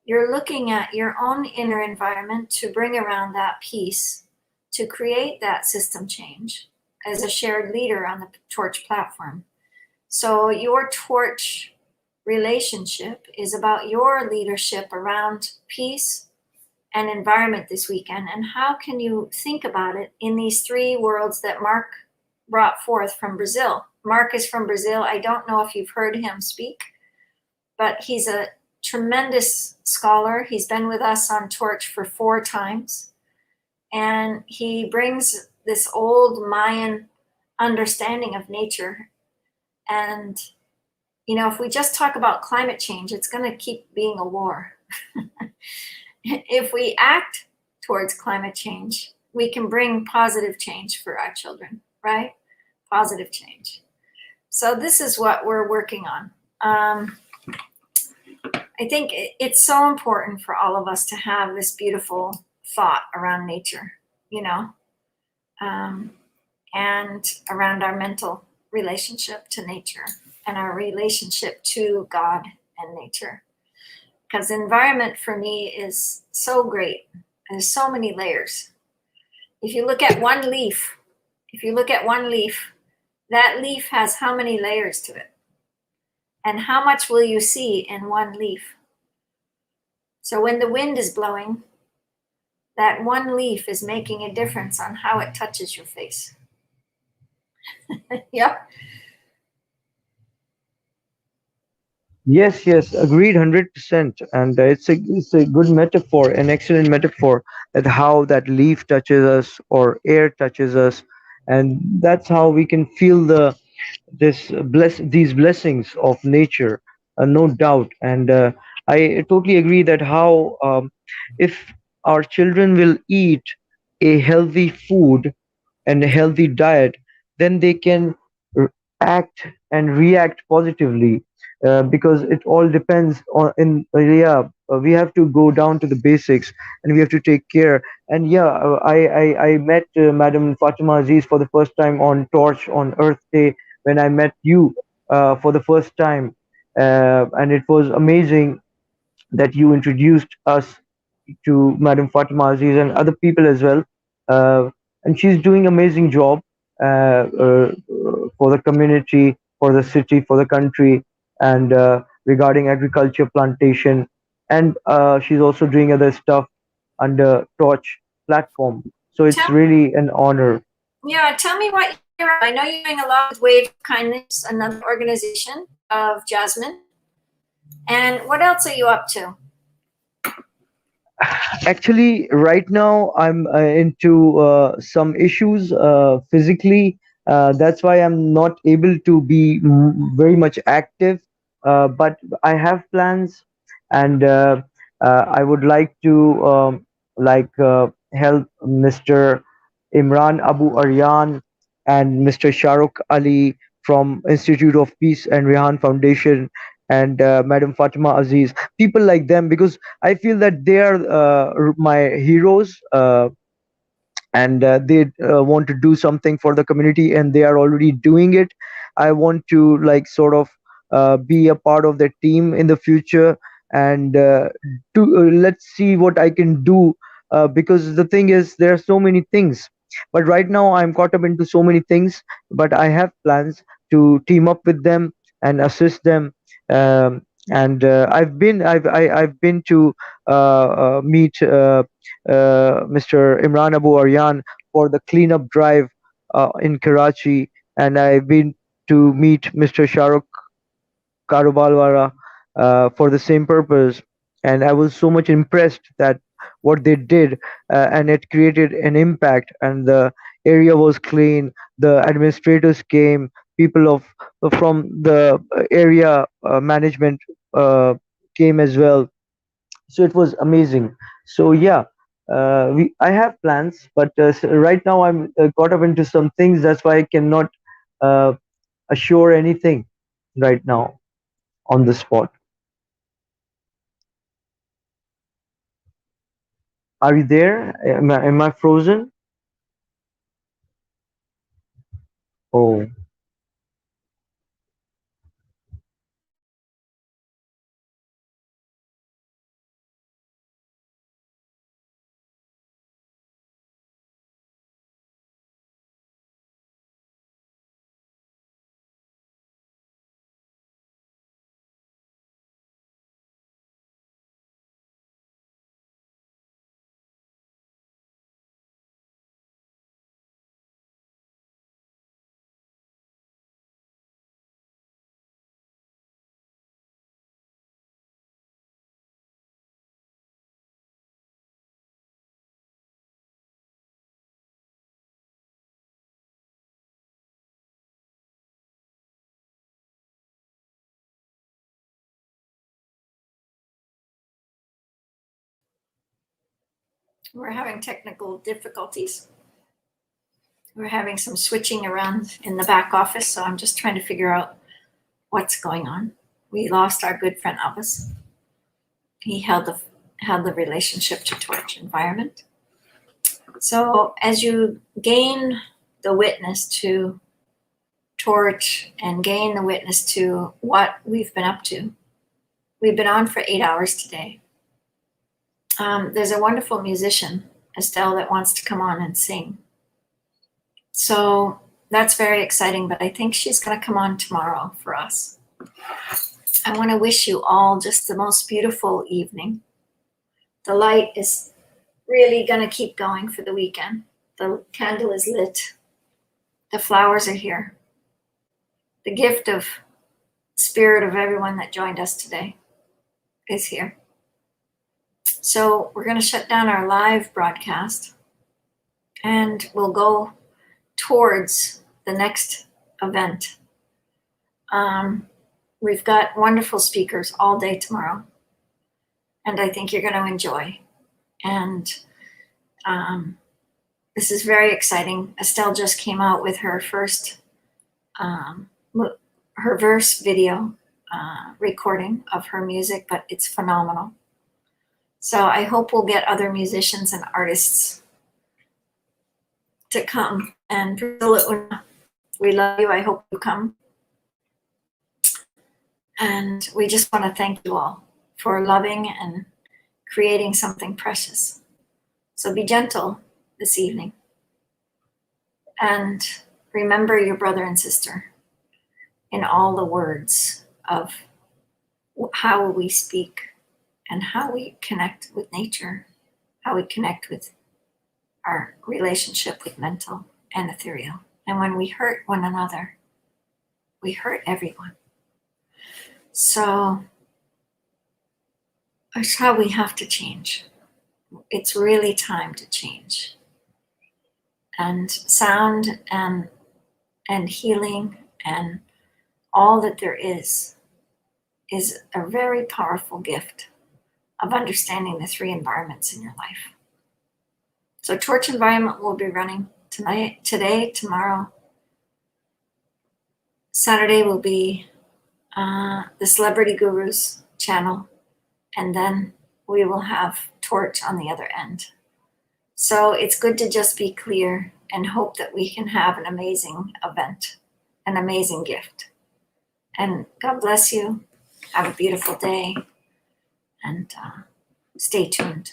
you're looking at your own inner environment to bring around that peace, to create that system change as a shared leader on the Torch platform. So your Torch relationship is about your leadership around peace and environment this weekend. And how can you think about it in these three worlds that Mark brought forth from Brazil? Mark is from Brazil. I don't know if you've heard him speak, but he's a tremendous scholar. He's been with us on Torch for 4 times. And he brings this old Mayan understanding of nature. And, if we just talk about climate change, it's going to keep being a war. If we act towards climate change, we can bring positive change for our children, right? Positive change. So this is what we're working on. I think it's so important for all of us to have this beautiful thought around nature, and around our mental relationship to nature and our relationship to God and nature. Because environment for me is so great. There's so many layers. If you look at one leaf, that leaf has how many layers to it? And how much will you see in one leaf? So when the wind is blowing, that one leaf is making a difference on how it touches your face. Yep. Yes, yes, agreed 100%. And it's a good metaphor, an excellent metaphor, that how that leaf touches us or air touches us, and that's how we can feel these blessings of nature, no doubt. And I totally agree that how if our children will eat a healthy food and a healthy diet, then they can act and react positively, because it all depends on in yeah we have to go down to the basics, and we have to take care. And yeah, I met Madam Fatima Aziz for the first time on Torch on Earth Day, when I met you for the first time, and it was amazing that you introduced us to Madam Fatima Aziz and other people as well. Uh, and she's doing amazing job for the community, for the city, for the country, and regarding agriculture, plantation, and she's also doing other stuff under Torch platform. So it's Tell, really an honor. tell me what I know you're doing a lot with Wave of Kindness, another organization of Jasmine. And what else are you up to? Actually, right now I'm into some issues physically. That's why I'm not able to be very much active. But I have plans, and I would like to help Mr. Imran Abu Aryan and Mr. Shahrukh Ali from Institute of Peace and Rehan Foundation, and Madam Fatima Aziz, people like them, because I feel that they are my heroes, and they want to do something for the community, and they are already doing it. I want to sort of be a part of their team in the future, and let's see what I can do, because the thing is, there are so many things, but right now I'm caught up into so many things. But I have plans to team up with them and assist them. And I've been to meet Mr. Imran Abu Aryan for the cleanup drive in Karachi, and I've been to meet Mr. Shahrukh Karobalwala for the same purpose. And I was so much impressed that what they did, and it created an impact. And the area was clean. The administrators came. People from the area management came as well. So it was amazing. So yeah, I have plans, but right now I'm caught up into some things. That's why I cannot uh, assure anything right now on the spot. Are you there? Am I frozen? Oh, We're having technical difficulties. We're having some switching around in the back office, so I'm just trying to figure out what's going on. We lost our good friend Abbas. He held the relationship to Torch environment. So as you gain the witness to Torch and gain the witness to what we've been up to, we've been on for 8 hours today. There's a wonderful musician, Estelle, that wants to come on and sing. So that's very exciting, but I think she's going to come on tomorrow for us. I want to wish you all just the most beautiful evening. The light is really going to keep going for the weekend. The candle is lit. The flowers are here. The gift of spirit of everyone that joined us today is here. So we're going to shut down our live broadcast and we'll go towards the next event. We've got wonderful speakers all day tomorrow, and I think you're going to enjoy. And this is very exciting. Estelle just came out with her first, her verse video recording of her music, but it's phenomenal. So I hope we'll get other musicians and artists to come. And Priscilla, we love you. I hope you come. And we just want to thank you all for loving and creating something precious. So be gentle this evening. And remember your brother and sister in all the words of how we speak and how we connect with nature, how we connect with our relationship with mental and ethereal. And when we hurt one another, we hurt everyone. So that's how we have to change. It's really time to change. And sound and healing and all that there is a very powerful gift of understanding the three environments in your life. So Torch Environment will be running tonight, today, tomorrow. Saturday will be the Celebrity Gurus channel, and then we will have Torch on the other end. So it's good to just be clear and hope that we can have an amazing event, an amazing gift. And God bless you. Have a beautiful day, and stay tuned.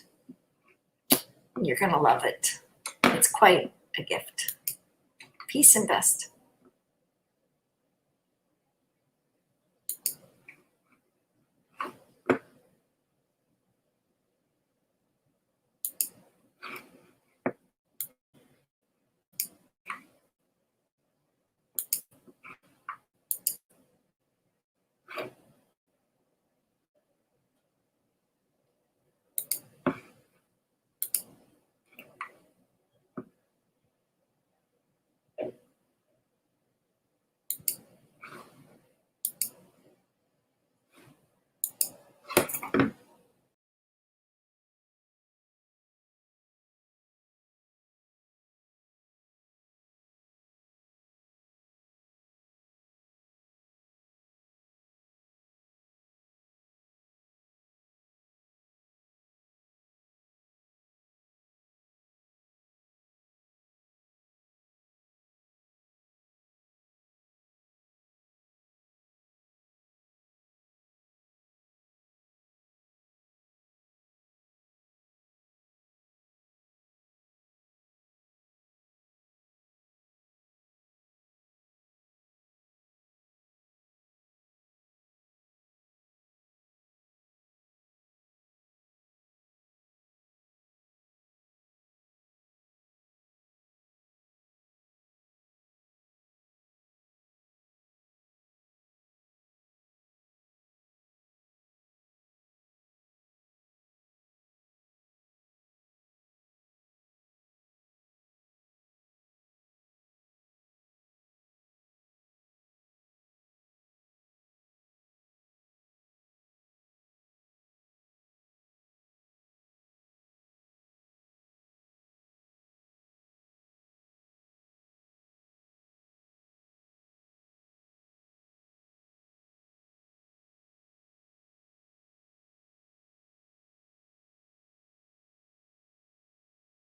You're going to love it. It's quite a gift. Peace and best.